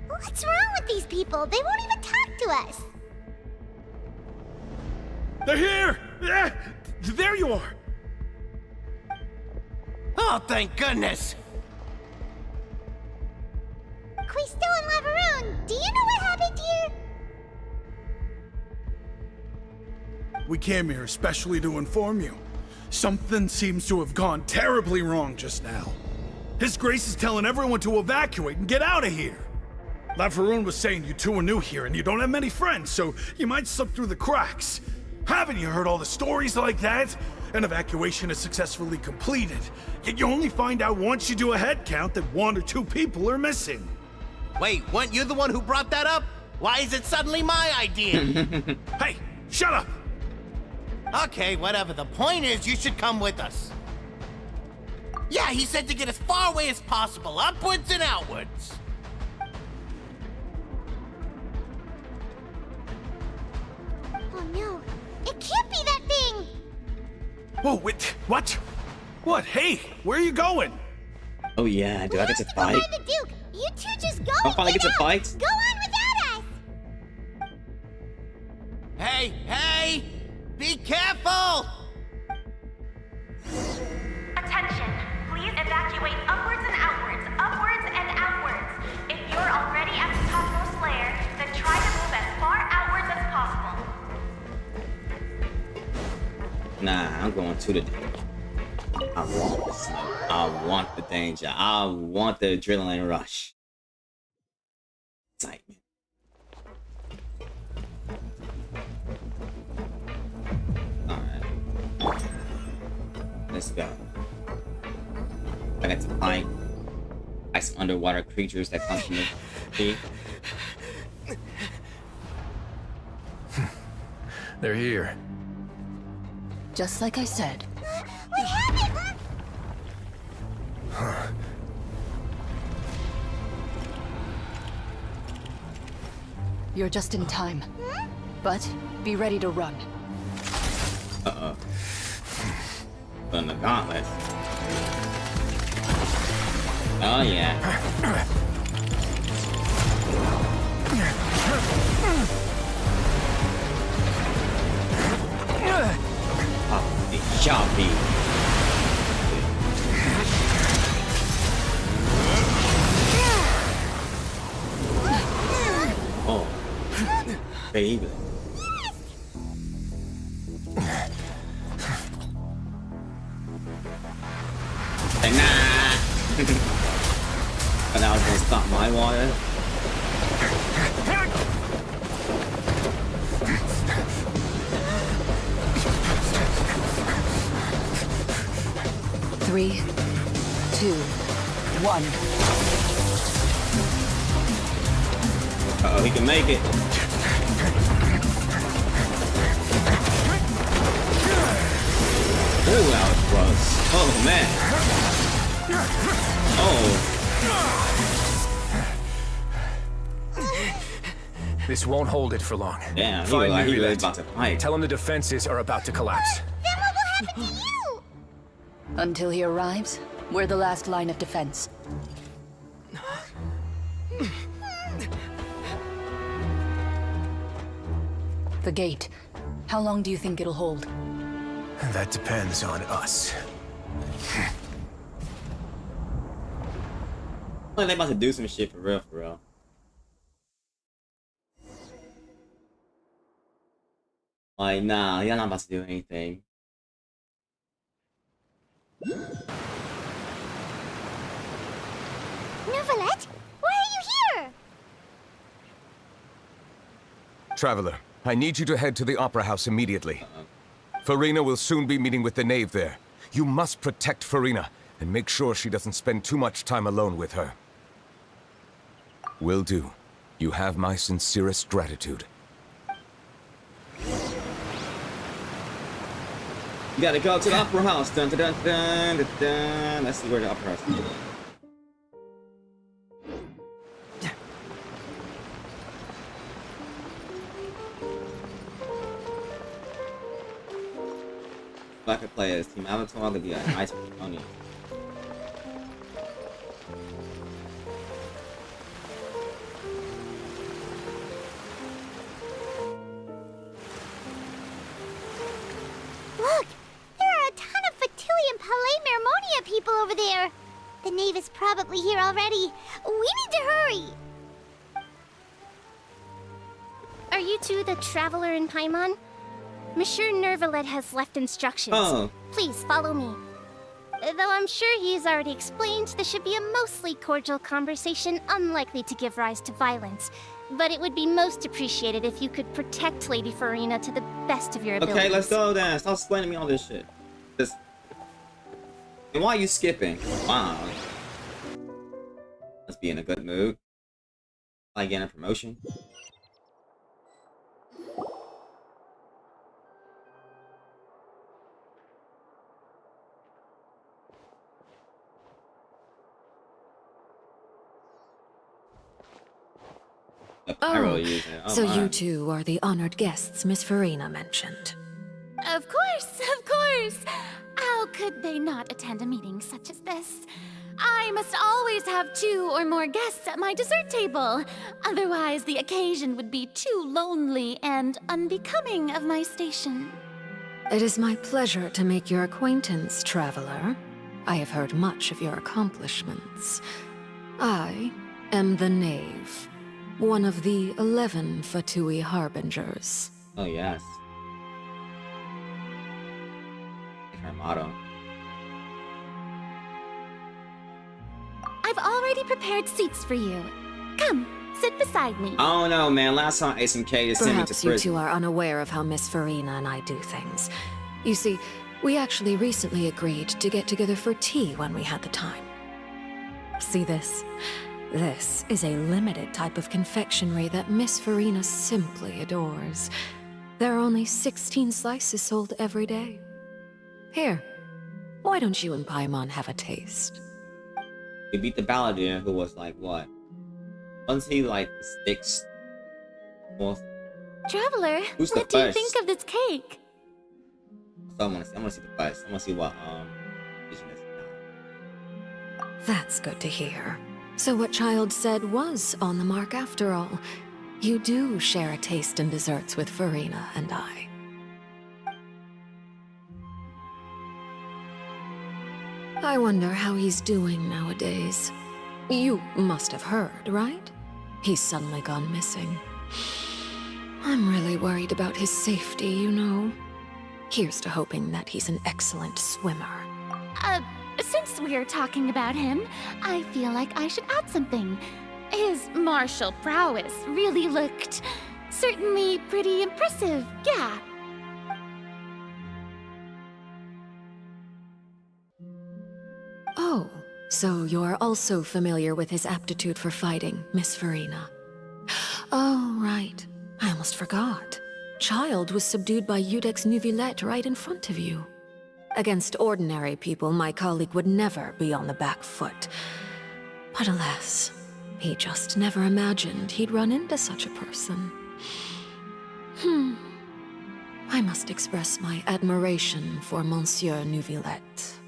What's wrong with these people? They won't even talk to us. They're here! There you are! Oh, thank goodness! Quisto and Laveroon, do you know what happened here? We came here especially to inform you. Something seems to have gone terribly wrong just now. His Grace is telling everyone to evacuate and get out of here. Laveroon was saying you two are new here and you don't have many friends, so you might slip through the cracks. Haven't you heard all the stories like that? An evacuation is successfully completed, yet you only find out once you do a head count that 1 or 2 people are missing. Wait, weren't you the one who brought that up? Why is it suddenly my idea? Hey, shut up! Okay, whatever. The point is, you should come with us. Yeah, he said to get as far away as possible, upwards and outwards. Oh no, it can't be that thing! Whoa, wait, what? What? Hey, where are you going? Oh yeah, do I get to fight? Go by the Duke. You two just go. I finally get to fight? Go on without us. Hey, hey! Be careful! Attention, please evacuate upwards and outwards, upwards and outwards. If you're already at the topmost layer, then try to move as far outwards as possible. Nah, I'm going to the danger. I want the smoke. I want the danger. I want the adrenaline rush. excitement. Alright. Let's go. I got to fight some underwater creatures that come from the sea. They're here. Just like I said. You're just in time. But be ready to run. Uh-oh. Run the gauntlet. Oh yeah. Oh, it shall be. Oh, baby. And nah. And I was gonna stop my water. Three, two, one. Uh-oh, he can make it. Oh, that was close. Oh, man. Oh. This won't hold it for long. Damn, Find he was Nuvilet. about to fight. Tell him the defenses are about to collapse. Then what will happen to you? Until he arrives, we're the last line of defense. The gate. How long do you think it'll hold? That depends on us. Well, they about to do some shit for real, for real. Like, nah, you're not about to do anything. Nuvilet, why are you here? Traveler, I need you to head to the Opera House immediately. Farina will soon be meeting with the knave there. You must protect Farina, and make sure she doesn't spend too much time alone with her. Will do. You have my sincerest gratitude. You gotta go to the Opera House. Dun, dun, dun, dun, dun, dun. Let's see where the Opera House is. I could play as Team Avatar, could be a nice pony. Look, there are a ton of Fatilian Palais Mermonia people over there. The knave is probably here already. We need to hurry. Are you two the traveler in Paimon? Monsieur Nervalet has left instructions. Oh. Please follow me. Though I'm sure he's already explained, this should be a mostly cordial conversation, unlikely to give rise to violence. But it would be most appreciated if you could protect Lady Farina to the best of your abilities. Okay, let's go then. Stop explaining me all this shit. Just... And why are you skipping? Wow. Let's be in a good mood. Like getting a promotion. So you two are the honored guests Miss Farina mentioned. Of course, of course. How could they not attend a meeting such as this? I must always have 2 or more guests at my dessert table. Otherwise, the occasion would be too lonely and unbecoming of my station. It is my pleasure to make your acquaintance, traveler. I have heard much of your accomplishments. I am the Knave, one of the 11 Fatui Harbingers. Oh, yes. Her motto. I've already prepared seats for you. Come, Sit beside me. I don't know, man. Last time I ate some cake, they sent me to Perhaps you prison. two are unaware of how Miss Farina and I do things. You see, we actually recently agreed to get together for tea when we had the time. See this? This is a limited type of confectionery that Miss Farina simply adores. There are only 16 slices sold every day. Here, why don't you and Paimon have a taste? We beat the Paladin, who was like, what? Wasn't he like the sixth? Fourth? Traveler, Who's the what do you first? think of this cake? So I want to see the first. I want to see what vision is. That's good to hear. So what Child said was on the mark after all. You do share a taste in desserts with Farina and I. I wonder how he's doing nowadays. You must have heard, right? He's suddenly gone missing. I'm really worried about his safety, you know. Here's to hoping that he's an excellent swimmer. Since we're talking about him, I feel like I should add something. His martial prowess really looked certainly pretty impressive, yeah. Oh, so you're also familiar with his aptitude for fighting, Miss Farina. Oh, right. I almost forgot. Child was subdued by Udex Nuvillette right in front of you. Against ordinary people, my colleague would never be on the back foot. But alas, he just never imagined he'd run into such a person. I must express my admiration for Monsieur Nuvillette.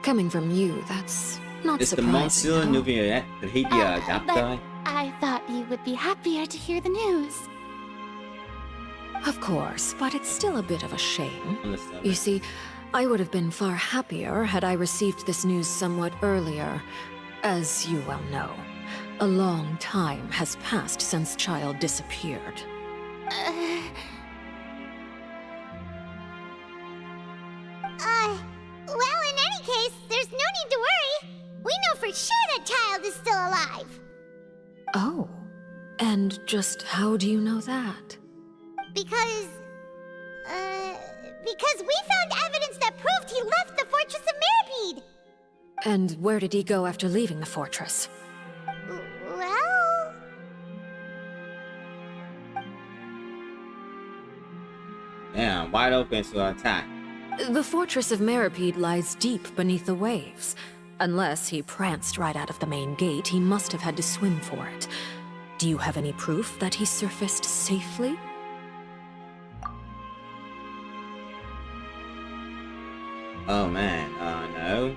Coming from you, that's not Is the surprising. Monsieur Nuvillette, could he be a that but guy? I thought you would be happier to hear the news. Of course, but it's still a bit of a shame. Understand. You see, I would have been far happier had I received this news somewhat earlier. As you well know, a long time has passed since Child disappeared. Well, in any case, there's no need to worry. We know for sure that Child is still alive. Oh, and just how do you know that? Because we found evidence that proved he left the Fortress of Mirapede. And where did he go after leaving the fortress? Well... Damn, wide open to attack. The Fortress of Mirapede lies deep beneath the waves. Unless he pranced right out of the main gate, he must have had to swim for it. Do you have any proof that he surfaced safely? Oh man, no.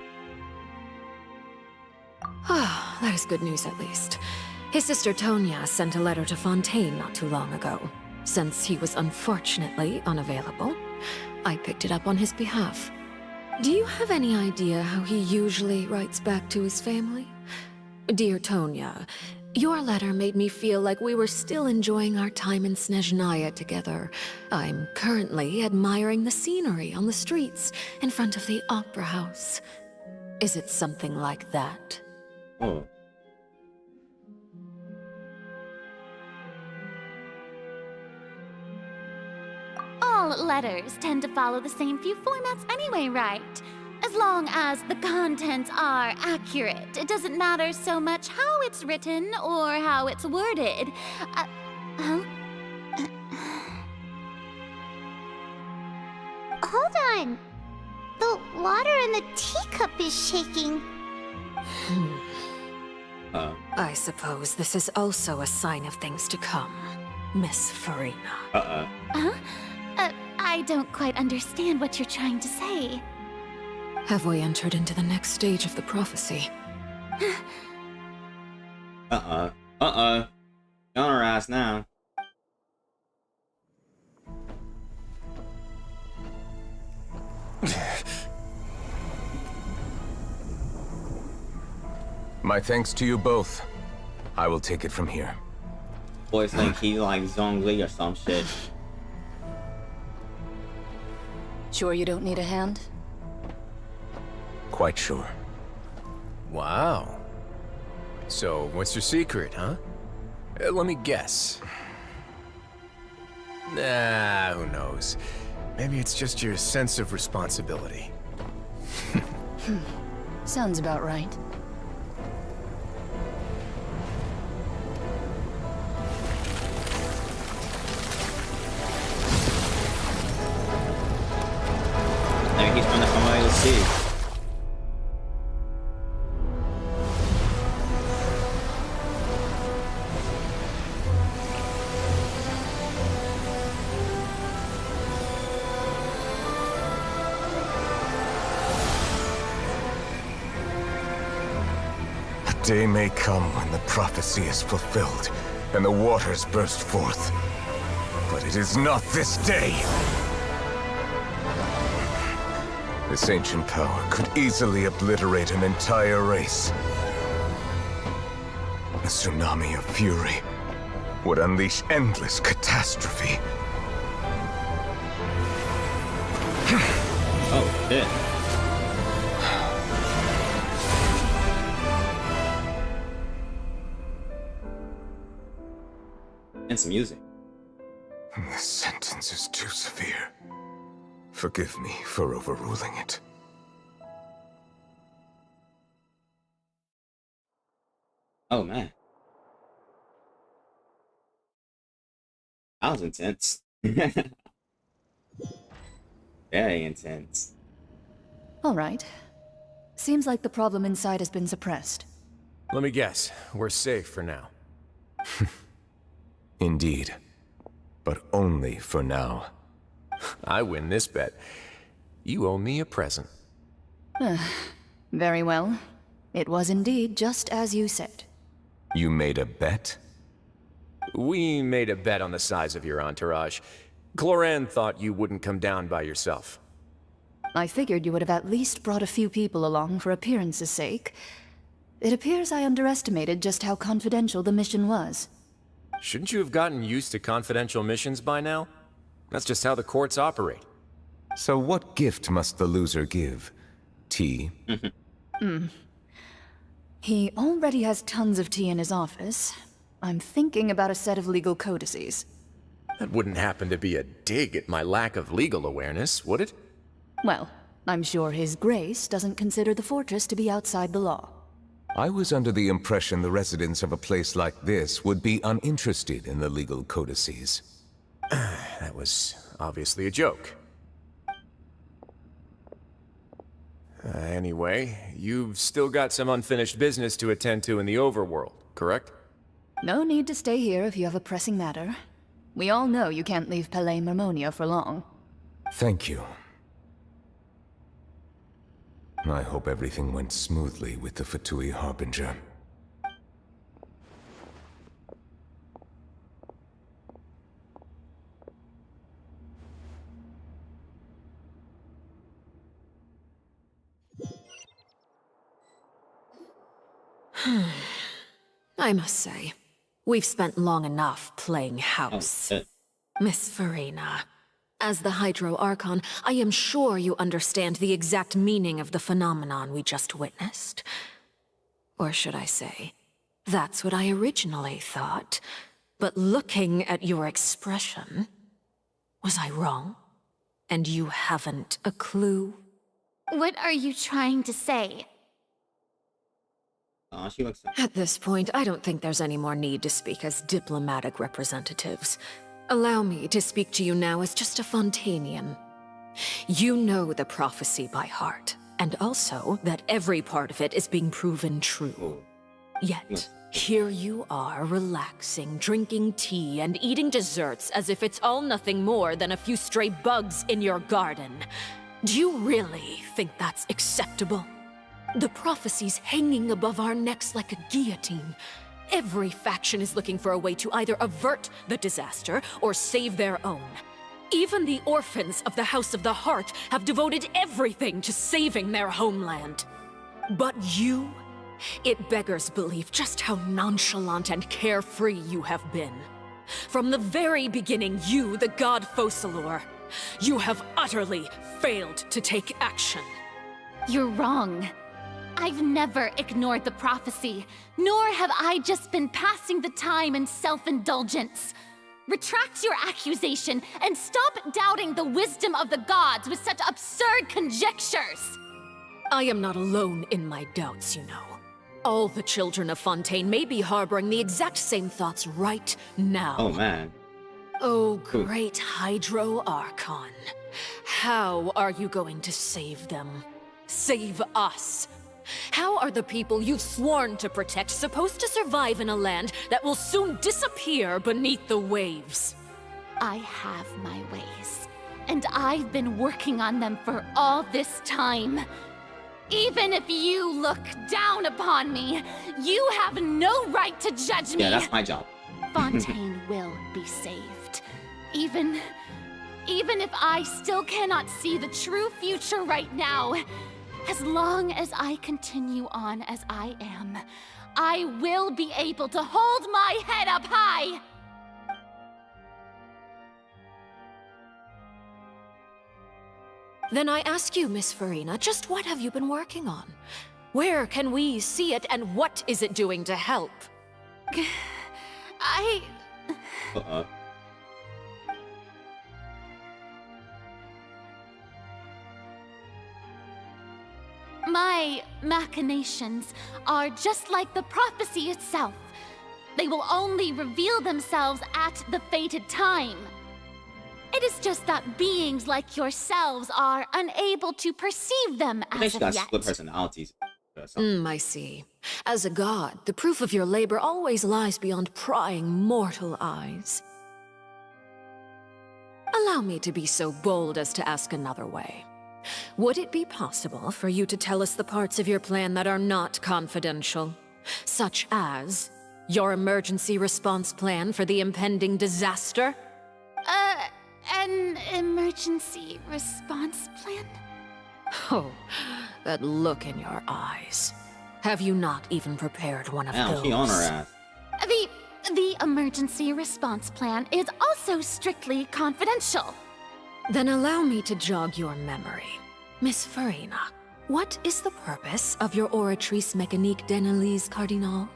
Ah, that is good news at least. His sister Tonya sent a letter to Fontaine not too long ago. Since he was unfortunately unavailable, I picked it up on his behalf. Do you have any idea how he usually writes back to his family? Dear Tonya, your letter made me feel like we were still enjoying our time in Snezhnaya together. I'm currently admiring the scenery on the streets in front of the opera house. Is it something like that? Oh. All letters tend to follow the same few formats anyway, right? As long as the contents are accurate, it doesn't matter so much how it's written or how it's worded. Hold on. The water in the teacup is shaking. I suppose this is also a sign of things to come, Miss Farina. I don't quite understand what you're trying to say. Have we entered into the next stage of the prophecy? On our ass now. My thanks to you both. I will take it from here. Boys think he's like Zhongli or some shit. Sure you don't need a hand? Quite sure. Wow. So, what's your secret, huh? Let me guess. Nah, who knows? Maybe it's just your sense of responsibility. Sounds about right. Maybe he's trying to come out of the sea. A day may come when the prophecy is fulfilled, and the waters burst forth. But it is not this day! This ancient power could easily obliterate an entire race. A tsunami of fury would unleash endless catastrophe. Oh, shit. And some music. This sentence is too severe. Forgive me for overruling it. Oh, man. That was intense. Very intense. All right. Seems like the problem inside has been suppressed. Let me guess. We're safe for now. Indeed. But only for now. I win this bet. You owe me a present. Very well. It was indeed just as you said. You made a bet? We made a bet on the size of your entourage. Cloran thought you wouldn't come down by yourself. I figured you would have at least brought a few people along for appearance's sake. It appears I underestimated just how confidential the mission was. Shouldn't you have gotten used to confidential missions by now? That's just how the courts operate. So what gift must the loser give? Tea? He already has tons of tea in his office. I'm thinking about a set of legal codices. That wouldn't happen to be a dig at my lack of legal awareness, would it? Well, I'm sure His Grace doesn't consider the fortress to be outside the law. I was under the impression the residents of a place like this would be uninterested in the legal codices. That was obviously a joke. Anyway, you've still got some unfinished business to attend to in the overworld, correct? No need to stay here if you have a pressing matter. We all know you can't leave Palais Mermonia for long. Thank you. I hope everything went smoothly with the Fatui Harbinger. I must say, we've spent long enough playing house. Miss Farina, as the Hydro Archon, I am sure you understand the exact meaning of the phenomenon we just witnessed. Or should I say, that's what I originally thought. But looking at your expression, was I wrong? And you haven't a clue? What are you trying to say? At this point, I don't think there's any more need to speak as diplomatic representatives. Allow me to speak to you now as just a Fontanian. You know the prophecy by heart, and also that every part of it is being proven true. Yet, here you are relaxing, drinking tea, and eating desserts as if it's all nothing more than a few stray bugs in your garden. Do you really think that's acceptable? The prophecy's hanging above our necks like a guillotine. Every faction is looking for a way to either avert the disaster or save their own. Even the orphans of the House of the Heart have devoted everything to saving their homeland. But you? It beggars belief just how nonchalant and carefree you have been. From the very beginning, you, the god Focalor, you have utterly failed to take action. You're wrong. I've never ignored the prophecy, nor have I just been passing the time in self-indulgence. Retract your accusation and stop doubting the wisdom of the gods with such absurd conjectures. I am not alone in my doubts, you know. All the children of Fontaine may be harboring the exact same thoughts right now. Oh, man. Oh, great Hydro Archon. How are you going to save them? Save us? How are the people you've sworn to protect supposed to survive in a land that will soon disappear beneath the waves? I have my ways, and I've been working on them for all this time. Even if you look down upon me, you have no right to judge me. Yeah, that's my job. Fontaine will be saved. Even if I still cannot see the true future right now, as long as I continue on as I am, I will be able to hold my head up high! Then I ask you, Miss Farina, just what have you been working on? Where can we see it, and what is it doing to help? My machinations are just like the prophecy itself. They will only reveal themselves at the fated time. It is just that beings like yourselves are unable to perceive them I think as she of got yet. split personalities. I see. As a god, the proof of your labor always lies beyond prying mortal eyes. Allow me to be so bold as to ask another way. Would it be possible for you to tell us the parts of your plan that are not confidential? Such as your emergency response plan for the impending disaster? An emergency response plan? Oh, that look in your eyes. Have you not even prepared one of those? She on her ass. The emergency response plan is also strictly confidential. Then allow me to jog your memory. Miss Farina, what is the purpose of your Oratrice Mécanique d'Analyse Cardinal?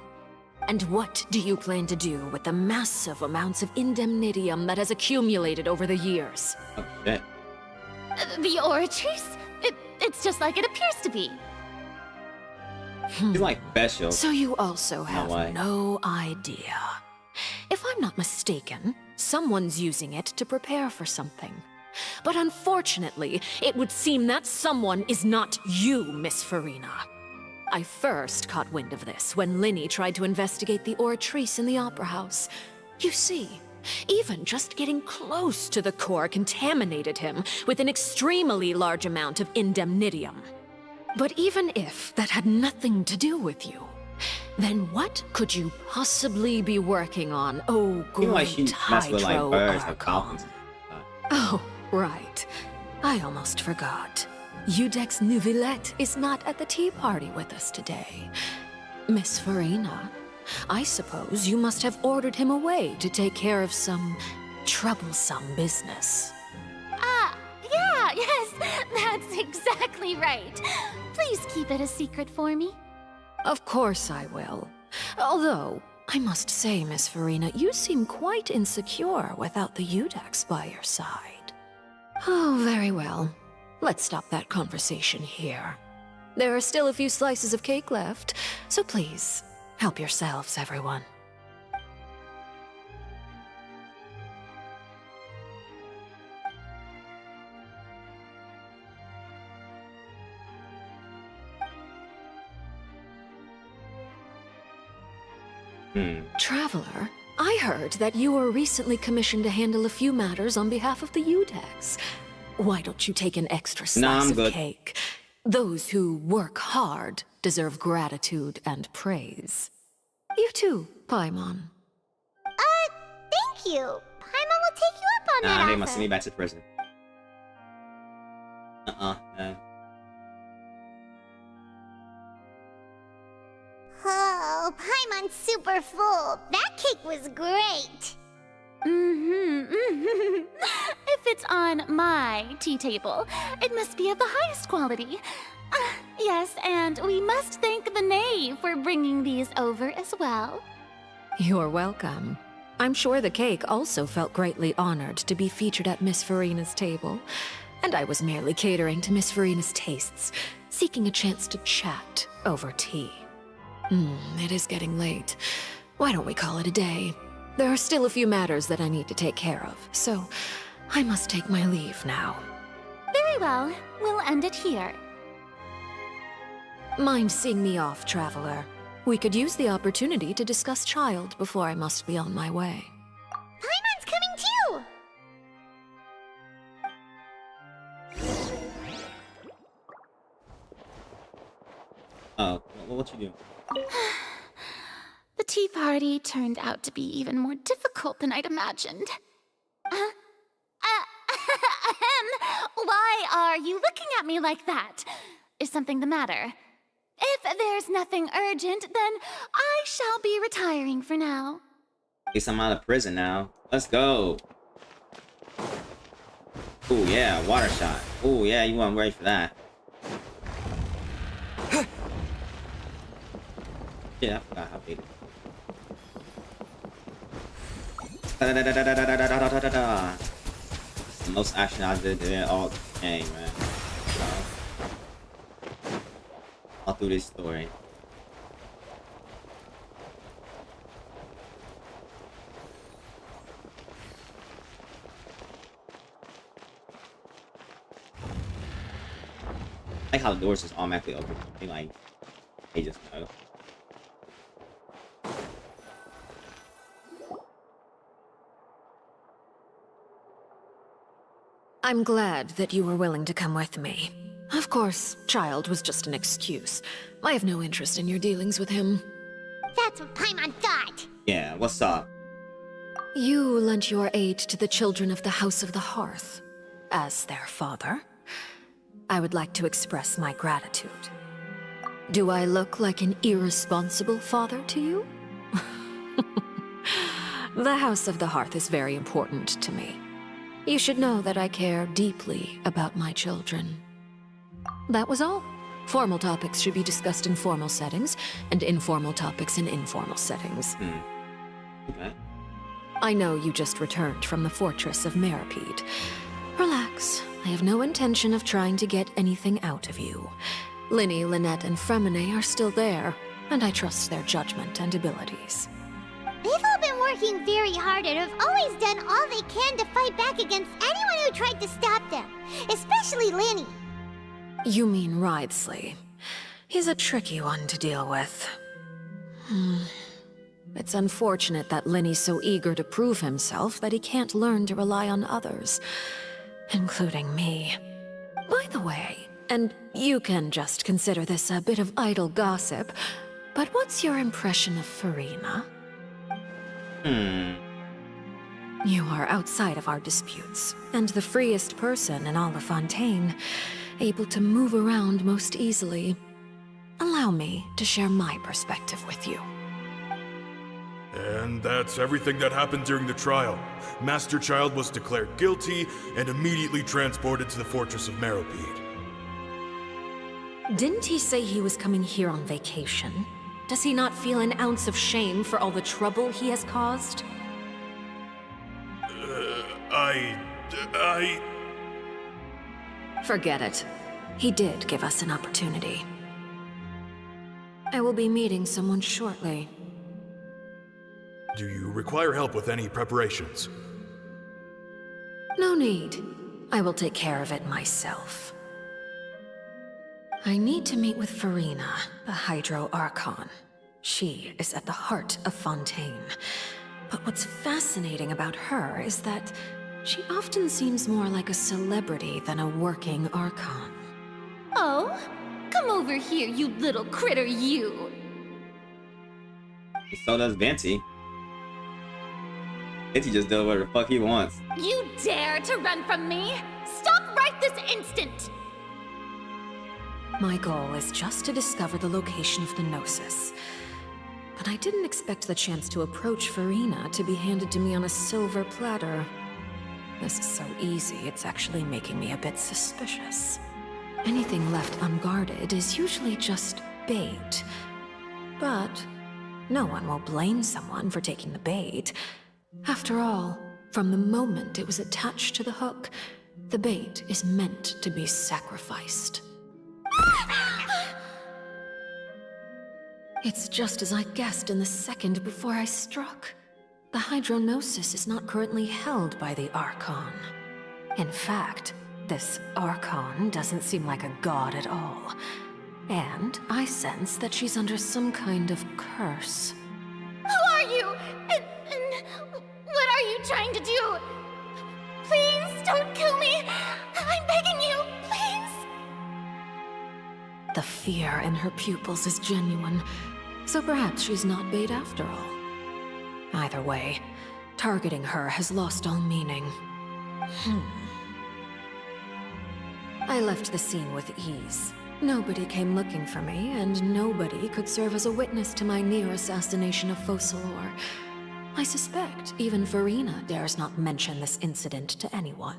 And what do you plan to do with the massive amounts of indemnitium that has accumulated over the years? Oh, shit. The Oratrice? It's just like it appears to be. She's like special. So you also have way. no idea. If I'm not mistaken, someone's using it to prepare for something. But unfortunately, it would seem that someone is not you, Miss Farina. I first caught wind of this when Linny tried to investigate the Oratrice in the Opera House. You see, even just getting close to the core contaminated him with an extremely large amount of indemnitium. But even if that had nothing to do with you, then what could you possibly be working on, oh Seems like she great messed with like Hydro birds or Archon? falcons. Oh, right. I almost forgot. Udex Nuvilette is not at the tea party with us today. Miss Farina, I suppose you must have ordered him away to take care of some troublesome business. Yeah, yes, that's exactly right. Please keep it a secret for me. Of course I will. Although, I must say, Miss Farina, you seem quite insecure without the Udex by your side. Oh, very well. Let's stop that conversation here. There are still a few slices of cake left, so please, help yourselves, everyone. Traveler, I heard that you were recently commissioned to handle a few matters on behalf of the Udex. Why don't you take an extra slice of cake? Those who work hard deserve gratitude and praise. You too, Paimon. Thank you. Paimon will take you up on that They offer. must send me back to prison. No. Oh, Paimon's super full. That cake was great. If it's on my tea table, it must be of the highest quality. Yes, and we must thank the knave for bringing these over as well. You're welcome. I'm sure the cake also felt greatly honored to be featured at Miss Farina's table. And I was merely catering to Miss Farina's tastes, seeking a chance to chat over tea. It is getting late. Why don't we call it a day? There are still a few matters that I need to take care of, so I must take my leave now. Very well. We'll end it here. Mind seeing me off, traveler? We could use the opportunity to discuss Child before I must be on my way. Paimon's coming too! Oh, what you do? The tea party turned out to be even more difficult than I'd imagined. Why are you looking at me like that? Is something the matter? If there's nothing urgent, then I shall be retiring for now. At least I'm out of prison now. Let's go. Oh yeah, water shot. Oh yeah, you weren't ready for that. Yeah, I forgot how big. It's the most action I did in all game, man. All through this story. I like how the doors just automatically open. They just know. I'm glad that you were willing to come with me. Of course, Child was just an excuse. I have no interest in your dealings with him. That's what Paimon thought! Yeah, what's up? You lent your aid to the children of the House of the Hearth. As their father, I would like to express my gratitude. Do I look like an irresponsible father to you? The House of the Hearth is very important to me. You should know that I care deeply about my children. That was all. Formal topics should be discussed in formal settings, and informal topics in informal settings. Okay. I know you just returned from the fortress of Meripede. Relax. I have no intention of trying to get anything out of you. Linny, Lynette, and Fremine are still there, and I trust their judgment and abilities. They've all been working very hard and have always done all they can to fight back against anyone who tried to stop them, especially Linny. You mean Wriothesley. He's a tricky one to deal with. It's unfortunate that Linny's so eager to prove himself that he can't learn to rely on others, including me. By the way, and you can just consider this a bit of idle gossip, but what's your impression of Farina? You are outside of our disputes, and the freest person in all of Fontaine, able to move around most easily. Allow me to share my perspective with you. And that's everything that happened during the trial. Master Child was declared guilty and immediately transported to the Fortress of Meripede. Didn't he say he was coming here on vacation? Does he not feel an ounce of shame for all the trouble he has caused? Forget it. He did give us an opportunity. I will be meeting someone shortly. Do you require help with any preparations? No need. I will take care of it myself. I need to meet with Farina, the Hydro Archon. She is at the heart of Fontaine. But what's fascinating about her is that she often seems more like a celebrity than a working Archon. Oh? Come over here, you little critter, you! So does Venti. Venti just does whatever the fuck he wants. You dare to run from me? Stop right this instant! My goal is just to discover the location of the Gnosis. But I didn't expect the chance to approach Farina to be handed to me on a silver platter. This is so easy, it's actually making me a bit suspicious. Anything left unguarded is usually just bait. But no one will blame someone for taking the bait. After all, from the moment it was attached to the hook, the bait is meant to be sacrificed. It's just as I guessed in the second before I struck. The hydronosis is not currently held by the Archon. In fact, this Archon doesn't seem like a god at all. And I sense that she's under some kind of curse. Who are you? And what are you trying to do? Please don't kill me. I'm begging you, please. The fear in her pupils is genuine, so perhaps she's not bait after all. Either way, targeting her has lost all meaning. I left the scene with ease. Nobody came looking for me, and nobody could serve as a witness to my near assassination of Focalor. I suspect even Farina dares not mention this incident to anyone.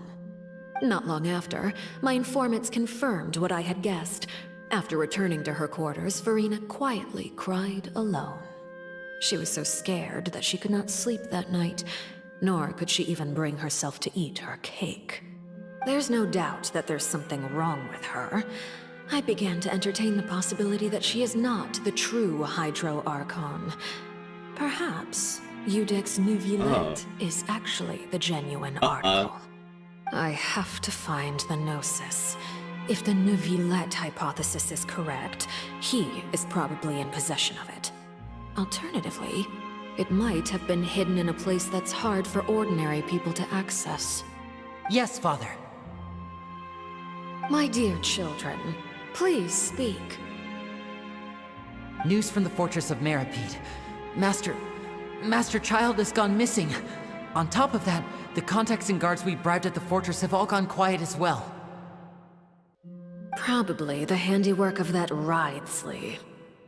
Not long after, my informants confirmed what I had guessed. After returning to her quarters, Farina quietly cried alone. She was so scared that she could not sleep that night, nor could she even bring herself to eat her cake. There's no doubt that there's something wrong with her. I began to entertain the possibility that she is not the true Hydro Archon. Perhaps Iudex Neuvillette is actually the genuine article. I have to find the Gnosis. If the Neuvillette hypothesis is correct, he is probably in possession of it. Alternatively, it might have been hidden in a place that's hard for ordinary people to access. Yes, Father. My dear children, please speak. News from the Fortress of Meripede. Master Child has gone missing. On top of that, the contacts and guards we bribed at the fortress have all gone quiet as well. Probably the handiwork of that Ridesley.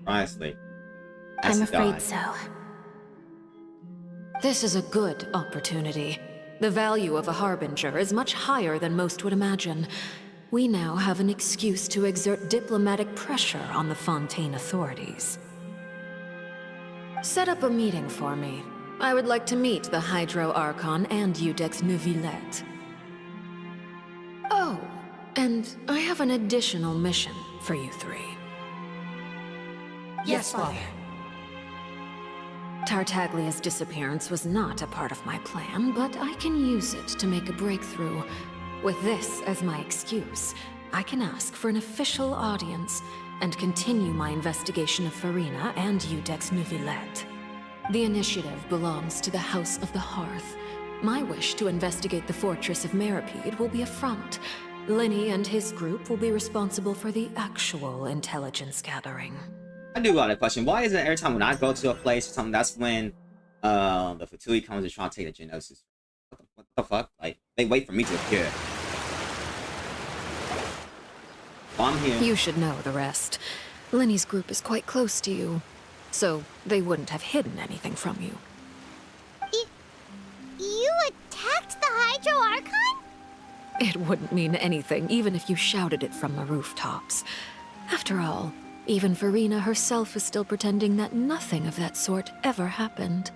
Ridesley. I'm afraid so. This is a good opportunity. The value of a Harbinger is much higher than most would imagine. We now have an excuse to exert diplomatic pressure on the Fontaine authorities. Set up a meeting for me. I would like to meet the Hydro Archon and Iudex Neuvillette. Oh, and I have an additional mission for you three. Yes, Father. Tartaglia's disappearance was not a part of my plan, but I can use it to make a breakthrough. With this as my excuse, I can ask for an official audience and continue my investigation of Farina and Iudex Neuvillette. The initiative belongs to the House of the Hearth. My wish to investigate the Fortress of Meripede will be a front. Lenny and his group will be responsible for the actual intelligence gathering. I do got a question. Why is it every time when I go to a place or something, that's when the Fatui comes and try to take the Genosis? What the fuck? Like, they wait for me to appear. Well, I'm here. You should know the rest. Lenny's group is quite close to you, so they wouldn't have hidden anything from you. You attacked the Hydro Archon? It wouldn't mean anything, even if you shouted it from the rooftops. After all, even Farina herself is still pretending that nothing of that sort ever happened.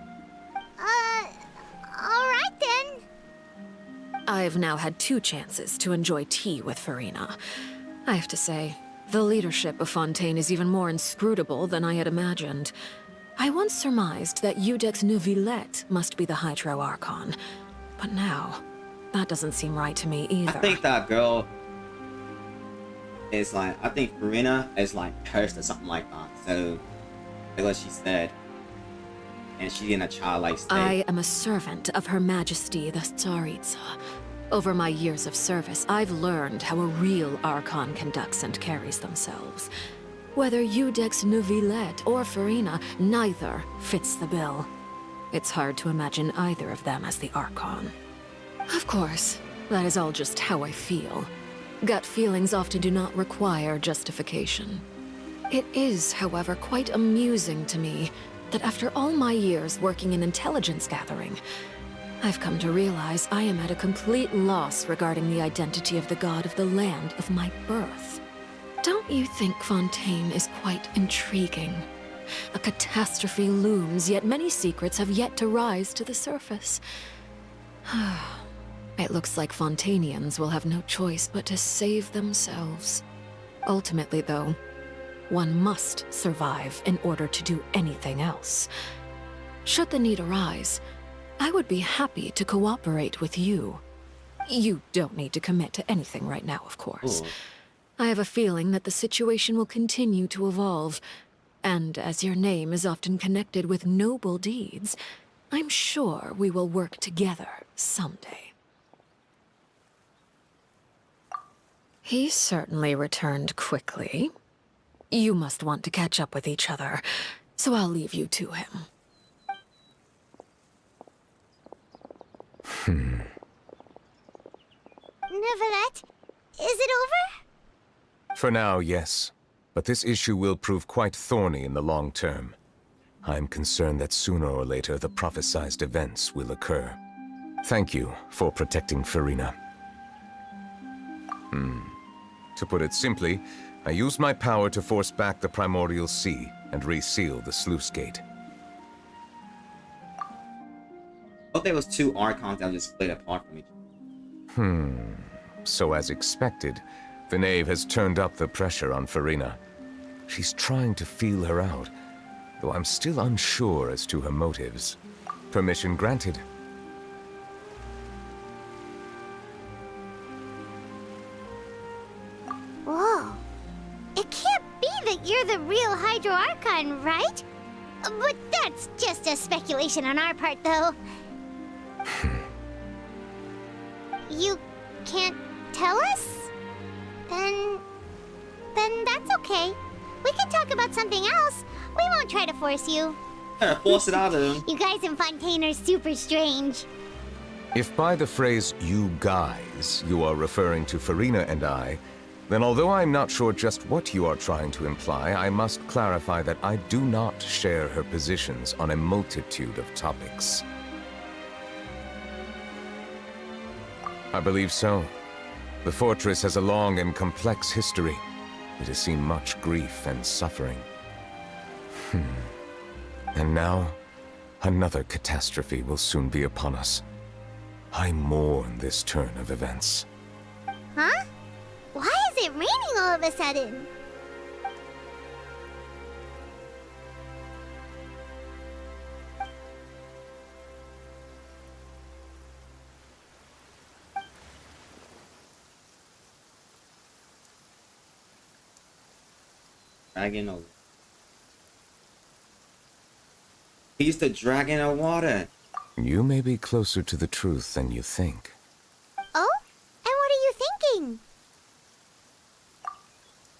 Alright then. I've now had 2 chances to enjoy tea with Farina. I have to say, the leadership of Fontaine is even more inscrutable than I had imagined. I once surmised that Iudex Neuvillette must be the Hydro Archon, but now, that doesn't seem right to me either. I think that girl is like, I think Farina is like cursed or something like that. So, that's what she said. And she's in a childlike state. I am a servant of Her Majesty the Tsaritsa. Over my years of service, I've learned how a real Archon conducts and carries themselves. Whether Iudex Neuvillette or Farina, neither fits the bill. It's hard to imagine either of them as the Archon. Of course, that is all just how I feel. Gut feelings often do not require justification. It is, however, quite amusing to me that after all my years working in intelligence gathering, I've come to realize I am at a complete loss regarding the identity of the god of the land of my birth. Don't you think Fontaine is quite intriguing? A catastrophe looms, yet many secrets have yet to rise to the surface. It looks like Fontainians will have no choice but to save themselves. Ultimately, though, one must survive in order to do anything else. Should the need arise, I would be happy to cooperate with you. You don't need to commit to anything right now, of course. Ooh. I have a feeling that the situation will continue to evolve, and as your name is often connected with noble deeds, I'm sure we will work together someday. He certainly returned quickly. You must want to catch up with each other, so I'll leave you to him. Neuvillette, is it over? For now, yes. But this issue will prove quite thorny in the long term. I'm concerned that sooner or later the prophesized events will occur. Thank you for protecting Farina. To put it simply, I used my power to force back the primordial sea and reseal the sluice gate. I thought there was two Archons that just split apart from each other. So as expected, the Knave has turned up the pressure on Farina. She's trying to feel her out, though I'm still unsure as to her motives. Permission granted. Whoa. It can't be that you're the real Hydro Archon, right? But that's just a speculation on our part, though. You can't tell us? Then that's okay. We can talk about something else. We won't try to force you. Force it out of him. You guys in Fontaine are super strange. If by the phrase, you guys, you are referring to Farina and I, then although I'm not sure just what you are trying to imply, I must clarify that I do not share her positions on a multitude of topics. I believe so. The fortress has a long and complex history. It has seen much grief and suffering. And now, another catastrophe will soon be upon us. I mourn this turn of events. Huh? Why is it raining all of a sudden? Dragon of... He's the dragon of water. You may be closer to the truth than you think. Oh? And what are you thinking?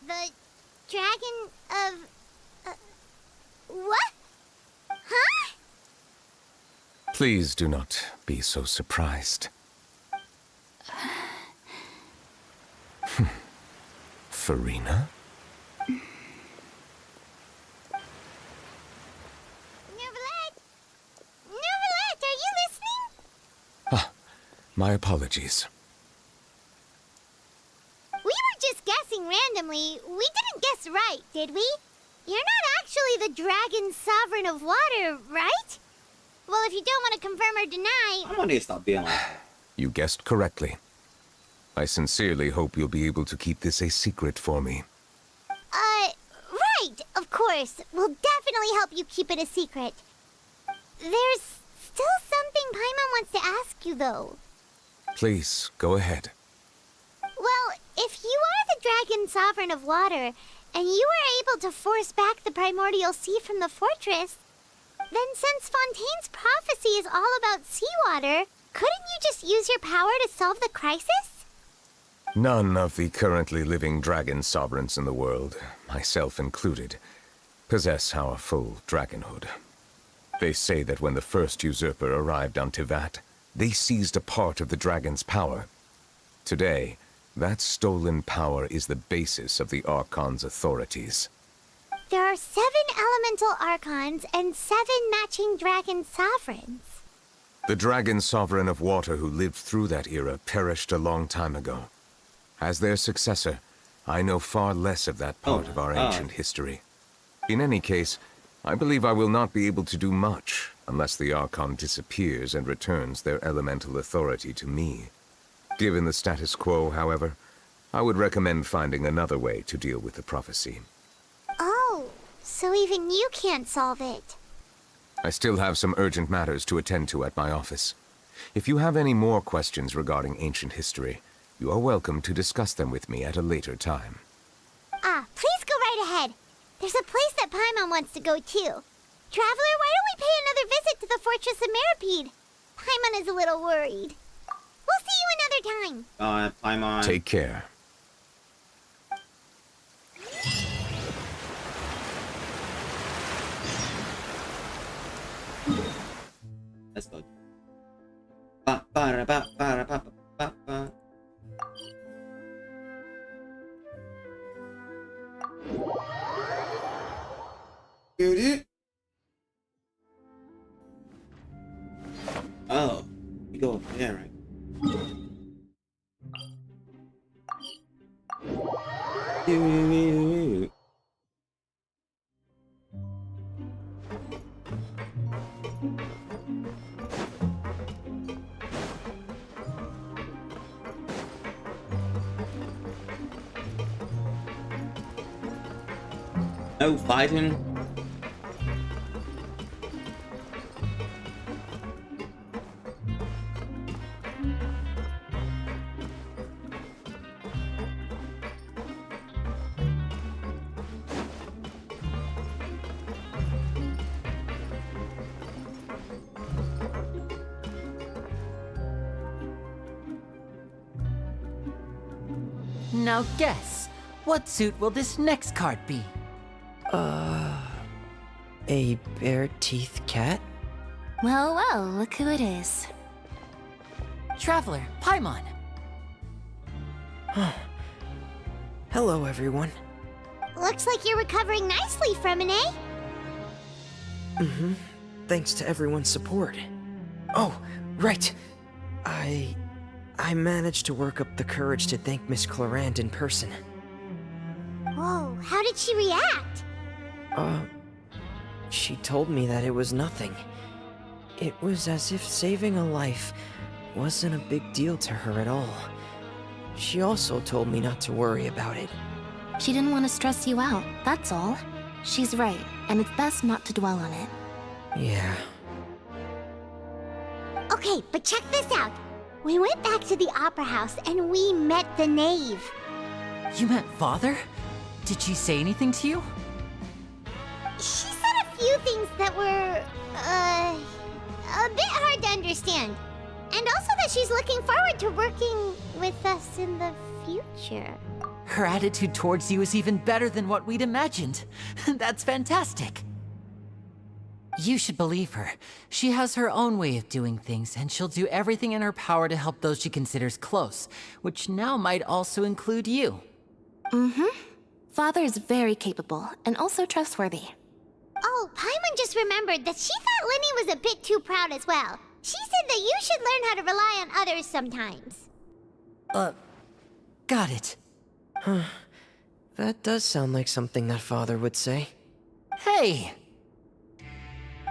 The dragon of... what? Huh? Please do not be so surprised. Farina? Neuvillette, are you listening? My apologies. We were just guessing randomly. We didn't guess right, did we? You're not actually the dragon sovereign of water, right? Well, if you don't want to confirm or deny... I'm gonna stop being like that. You guessed correctly. I sincerely hope you'll be able to keep this a secret for me. Right, of course. We'll definitely help you keep it a secret. There's still something Paimon wants to ask you, though. Please, go ahead. Well, if you are the dragon sovereign of water, and you were able to force back the primordial sea from the fortress, then since Fontaine's prophecy is all about seawater, couldn't you just use your power to solve the crisis? None of the currently living dragon sovereigns in the world, myself included, possess our full dragonhood. They say that when the first usurper arrived on Tivat, they seized a part of the dragon's power. Today, that stolen power is the basis of the Archon's authorities. There are 7 elemental archons and 7 matching dragon sovereigns. The dragon sovereign of water who lived through that era perished a long time ago. As their successor, I know far less of that part of our ancient history. In any case, I believe I will not be able to do much unless the Archon disappears and returns their elemental authority to me. Given the status quo, however, I would recommend finding another way to deal with the prophecy. Oh, so even you can't solve it. I still have some urgent matters to attend to at my office. If you have any more questions regarding ancient history, you are welcome to discuss them with me at a later time. Please go right ahead. There's a place that Paimon wants to go too. Traveler, why don't we pay another visit to the Fortress of Meropide? Paimon is a little worried. We'll see you another time. Paimon. Take care. Let's go. Ba ba ba ba ba ba ba. Dude. Oh, we go over there, right? Dude. No fighting. Now guess, what suit will this next card be? A bare-teeth cat? Well, well, look who it is. Traveler, Paimon. Hello, everyone. Looks like you're recovering nicely from it, eh? Mm-hmm. Thanks to everyone's support. Oh, right. I managed to work up the courage to thank Miss Clarant in person. Whoa, how did she react? She told me that it was nothing. It was as if saving a life wasn't a big deal to her at all. She also told me not to worry about it. She didn't want to stress you out, that's all. She's right, and it's best not to dwell on it. Yeah. Okay, but check this out. We went back to the Opera House and we met the Knave. You met Father? Did she say anything to you? She said a few things that were, a bit hard to understand. And also that she's looking forward to working with us in the future. Her attitude towards you is even better than what we'd imagined. That's fantastic. You should believe her. She has her own way of doing things, and she'll do everything in her power to help those she considers close, which now might also include you. Mm-hmm. Father is very capable, and also trustworthy. Oh, Paimon just remembered that she thought Lenny was a bit too proud as well. She said that you should learn how to rely on others sometimes. Got it. Huh. That does sound like something that Father would say. Hey!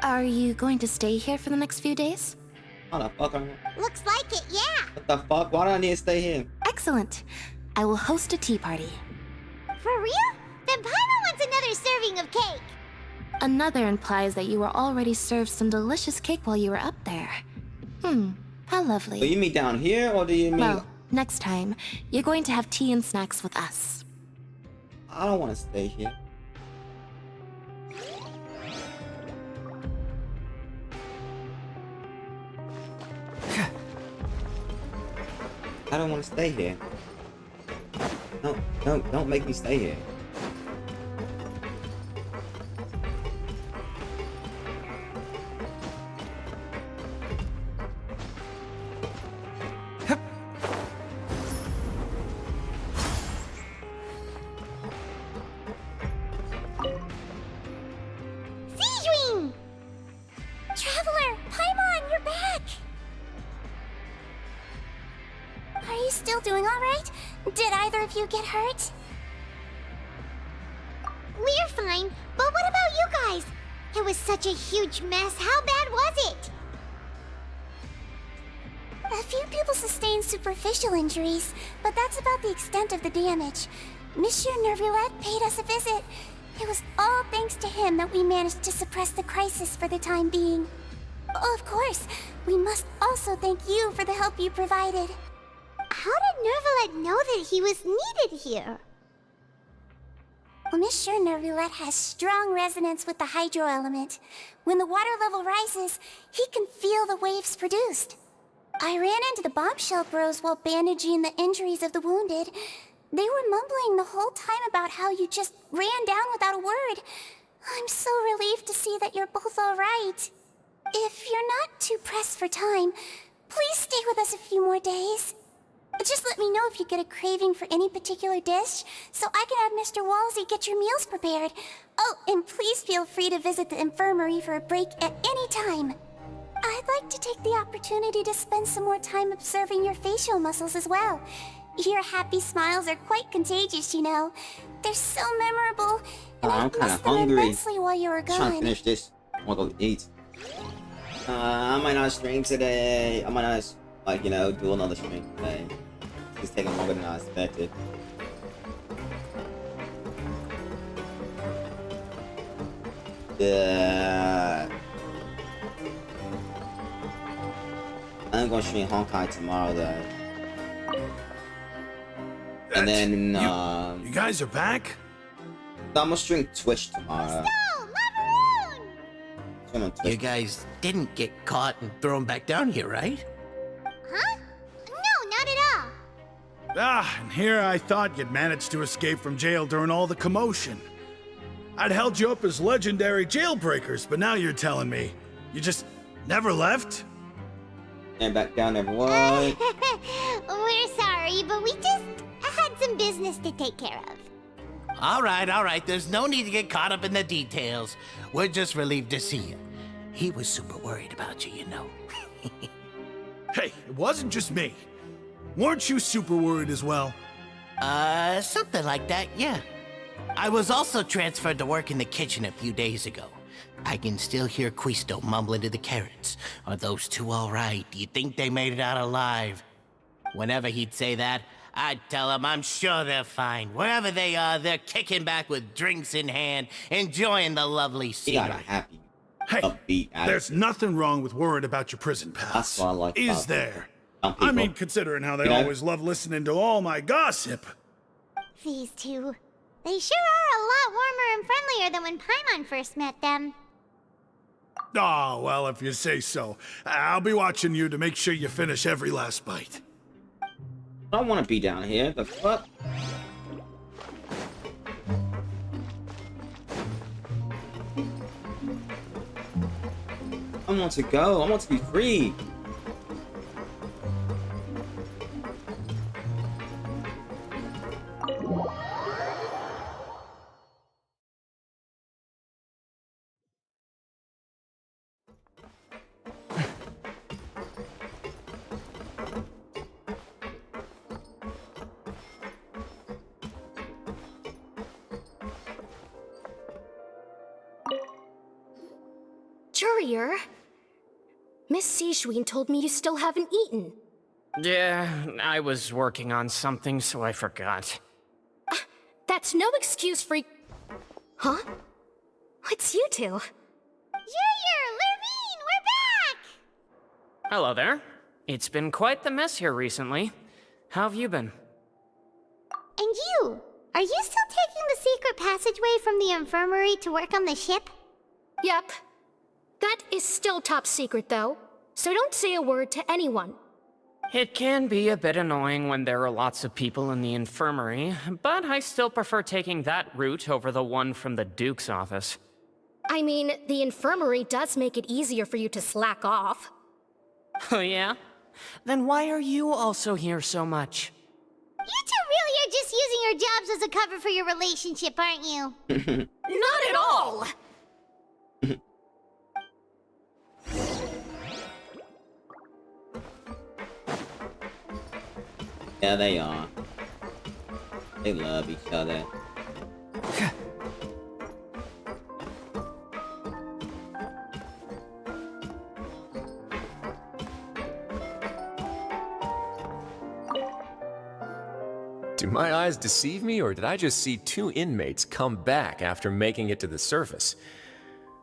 Are you going to stay here for the next few days? How the fuck Looks like it, yeah. What the fuck? Why do I need to stay here? Excellent. I will host a tea party. For real? Then Paimon wants another serving of cake. Another implies that you were already served some delicious cake while you were up there. How lovely. Do you mean down here, or do you mean... Well, next time, you're going to have tea and snacks with us. I don't want to stay here. I don't want to stay here. No, don't make me stay here. Siegewing! Traveler, Paimon, you're back! Are you still doing all right? Did either of you get hurt? But what about you guys? It was such a huge mess. How bad was it? A few people sustained superficial injuries, but that's about the extent of the damage. Monsieur Nervulette paid us a visit. It was all thanks to him that we managed to suppress the crisis for the time being. Oh, of course, we must also thank you for the help you provided. How did Nervulette know that he was needed here? Well, Monsieur Nervulette has strong resonance with the hydro element. When the water level rises, he can feel the waves produced. I ran into the bombshell bros while bandaging the injuries of the wounded. They were mumbling the whole time about how you just ran down without a word. I'm so relieved to see that you're both all right. If you're not too pressed for time, please stay with us a few more days. Just let me know if you get a craving for any particular dish, so I can have Mr. Wolsey get your meals prepared. Oh, and please feel free to visit the infirmary for a break at any time. I'd like to take the opportunity to spend some more time observing your facial muscles as well. Your happy smiles are quite contagious, you know. They're so memorable, and I'm I've kind missed of them hungry. immensely while you were I'm trying to gone. finish this. I want to go eat. I might not stream today. I might not, like, you know, do another stream today. It's taking longer than I expected. Yeah. I'm gonna stream Honkai tomorrow though. And then You guys are back? I'm gonna stream Twitch tomorrow. Stream on Twitch. You guys didn't get caught and thrown back down here, right? Huh? No, not at all. Ah, and here I thought you'd managed to escape from jail during all the commotion. I'd held you up as legendary jailbreakers, but now you're telling me you just never left? And back down, everyone. We're sorry, but we just had some business to take care of. All right. There's no need to get caught up in the details. We're just relieved to see you. He was super worried about you, you know. Hey, it wasn't just me. Weren't you super worried as well? Something like that, yeah. I was also transferred to work in the kitchen a few days ago. I can still hear Quisto mumbling to the carrots. Are those two all right? Do you think they made it out alive? Whenever he'd say that, I'd tell him I'm sure they're fine. Wherever they are, they're kicking back with drinks in hand, enjoying the lovely He got a scenery. happy, Hey, upbeat attitude. there's nothing wrong with worrying about your prison pals. That's what I like Is about there? some I people. mean, considering how they You know? always love listening to all my gossip. These two. They sure are a lot warmer and friendlier than when Paimon first met them. Oh, well, if you say so. I'll be watching you to make sure you finish every last bite. I don't want to be down here. The fuck? I want to go. I want to be free. Jurier, Miss Sijween told me you still haven't eaten. Yeah, I was working on something, so I forgot. That's no excuse for... Huh? It's you two. Junior, Lurvine, we're back! Hello there. It's been quite the mess here recently. How have you been? And you? Are you still taking the secret passageway from the infirmary to work on the ship? Yep. That is still top secret, though. So don't say a word to anyone. It can be a bit annoying when there are lots of people in the infirmary, but I still prefer taking that route over the one from the Duke's office. I mean, the infirmary does make it easier for you to slack off. Oh yeah? Then why are you also here so much? You two really are just using your jobs as a cover for your relationship, aren't you? Not at all! Yeah, they are. They love each other. Do my eyes deceive me, or did I just see two inmates come back after making it to the surface?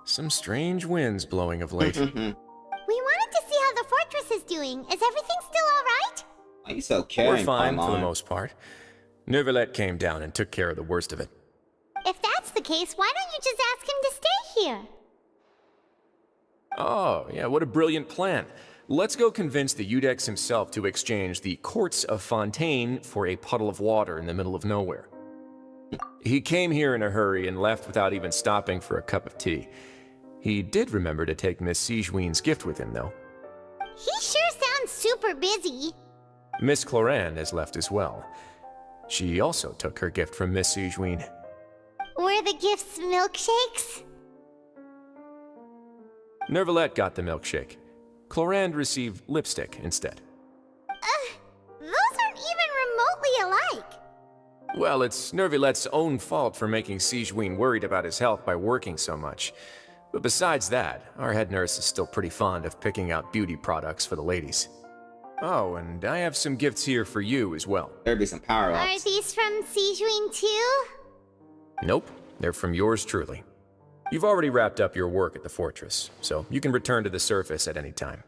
Some strange winds blowing of late. We wanted to see how the fortress is doing. Is everything still alright? Why are you so caring? We're fine for the Paimon? most part. Neuvillette came down and took care of the worst of it. If that's the case, why don't you just ask him to stay here? Oh, yeah, what a brilliant plan. Let's go convince the Eudex himself to exchange the Courts of Fontaine for a puddle of water in the middle of nowhere. He came here in a hurry and left without even stopping for a cup of tea. He did remember to take Miss Sigewinne's gift with him, though. He sure sounds super busy. Miss Cloran has left as well. She also took her gift from Miss Sigewinne. Were the gifts milkshakes? Neuvillette got the milkshake. Cloran received lipstick instead. Those aren't even remotely alike. Well, it's Neuvillette's own fault for making Sigewinne worried about his health by working so much. But besides that, our head nurse is still pretty fond of picking out beauty products for the ladies. Oh, and I have some gifts here for you as well. There'd be some power-ups. Are these from Sigewinne too? Nope, they're from yours truly. You've already wrapped up your work at the fortress, so you can return to the surface at any time.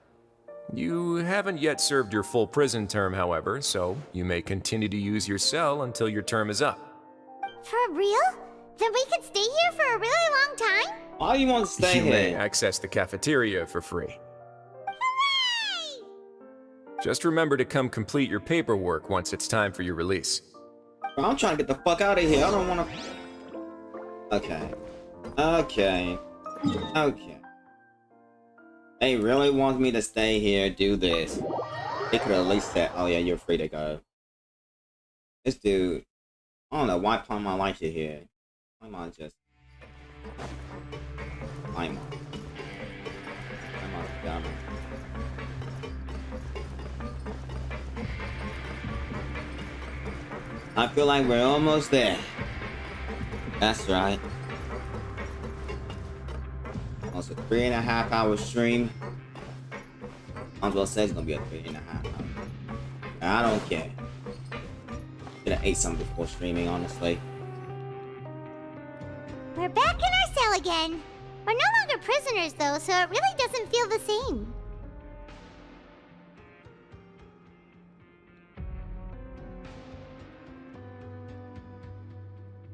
You haven't yet served your full prison term, however, so you may continue to use your cell until your term is up. For real? Then we could stay here for a really long time? Why do you want to stay You here? may access the cafeteria for free. Hooray! Just remember to come complete your paperwork once it's time for your release. Bro, I'm trying to get the fuck out of here. I don't want to... Okay. Okay. They really want me to stay here, do this. They could at least say, oh yeah, you're free to go. This dude... I don't know why Paimon likes it here. Paimon just... Paimon's dumb. I feel like we're almost there. That's right. Almost a 3.5 hour stream. Might as well say it's gonna be a 3.5 hour. I don't care. Should have ate something before streaming, honestly. We're back in our cell again. We're no longer prisoners though, so it really doesn't feel the same.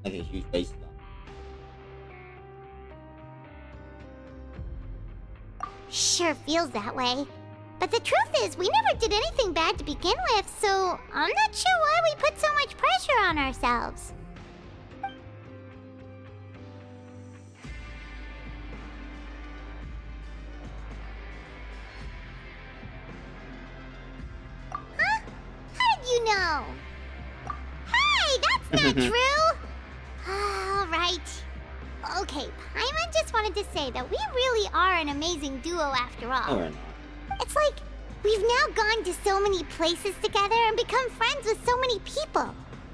Like a huge base. Sure feels that way. But the truth is, we never did anything bad to begin with, so I'm not sure why we put so much pressure on ourselves. Huh? How did you know? Hey, that's not true! Alright. Okay, Paimon just wanted to say that we really are an amazing duo after all. No, we're not. It's like, we've now gone to so many places together and become friends with so many people.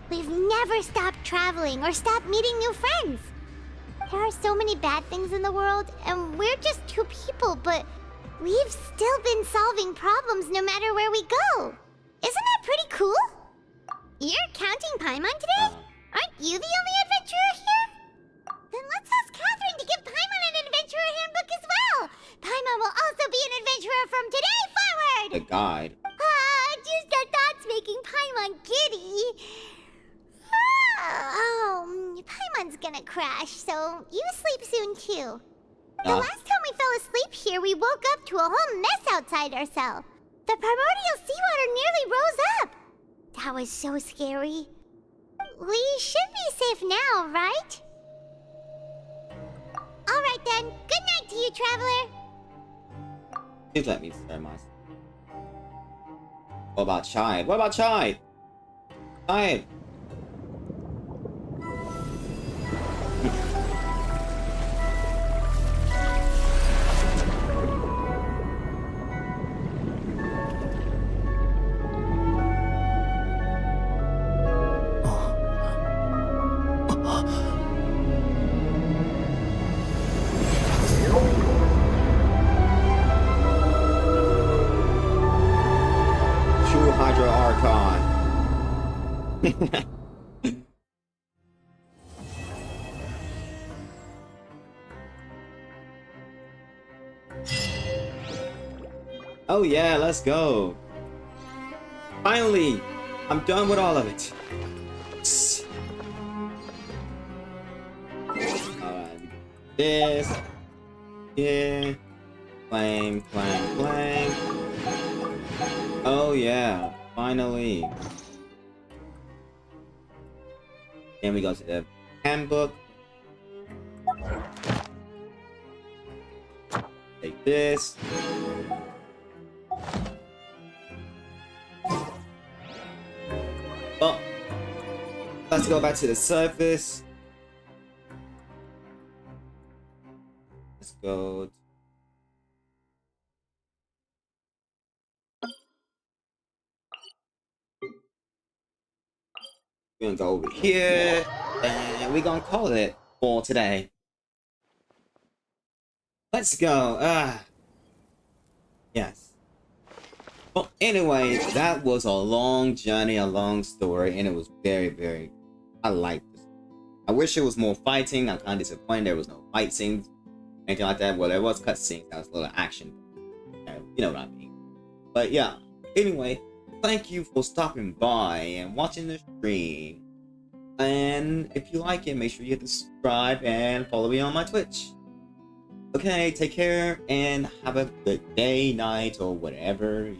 We've never stopped traveling or stopped meeting new friends. There are so many bad things in the world, and we're just two people, but we've still been solving problems no matter where we go. Isn't that pretty cool? You're counting Paimon today? Aren't you the only adventurer here? Then let's ask Catherine to give Paimon an adventurer handbook as well. Paimon will also be an adventurer from today forward. The guide. Just our thoughts making Paimon giddy. Paimon's gonna crash, so you sleep soon too. The last time we fell asleep here, we woke up to a whole mess outside our cell. The primordial seawater nearly rose up. That was so scary. We should be safe now, right? Alright then, good night to you, Traveler. Please let me spare myself. What about Chide? What about Chide? Chide! True Hydro Archon. Oh yeah, let's go. Finally, I'm done with all of it. Alright, this. Yeah. Clang, clang, clang. Oh yeah, finally. Then we go to the handbook. Take this. Well, let's go back to the surface. Let's go. We're gonna go over here, and we're gonna call it for today. Let's go. Yes. Well, anyway, that was a long journey, a long story, and it was very, very. I liked this. I wish it was more fighting. I'm kind of disappointed there was no fight scenes, anything like that. Well, there was cutscenes. That was a little action. You know what I mean. But yeah. Anyway, thank you for stopping by and watching the stream. And if you like it, make sure you hit the subscribe and follow me on my Twitch. Okay, take care and have a good day, night, or whatever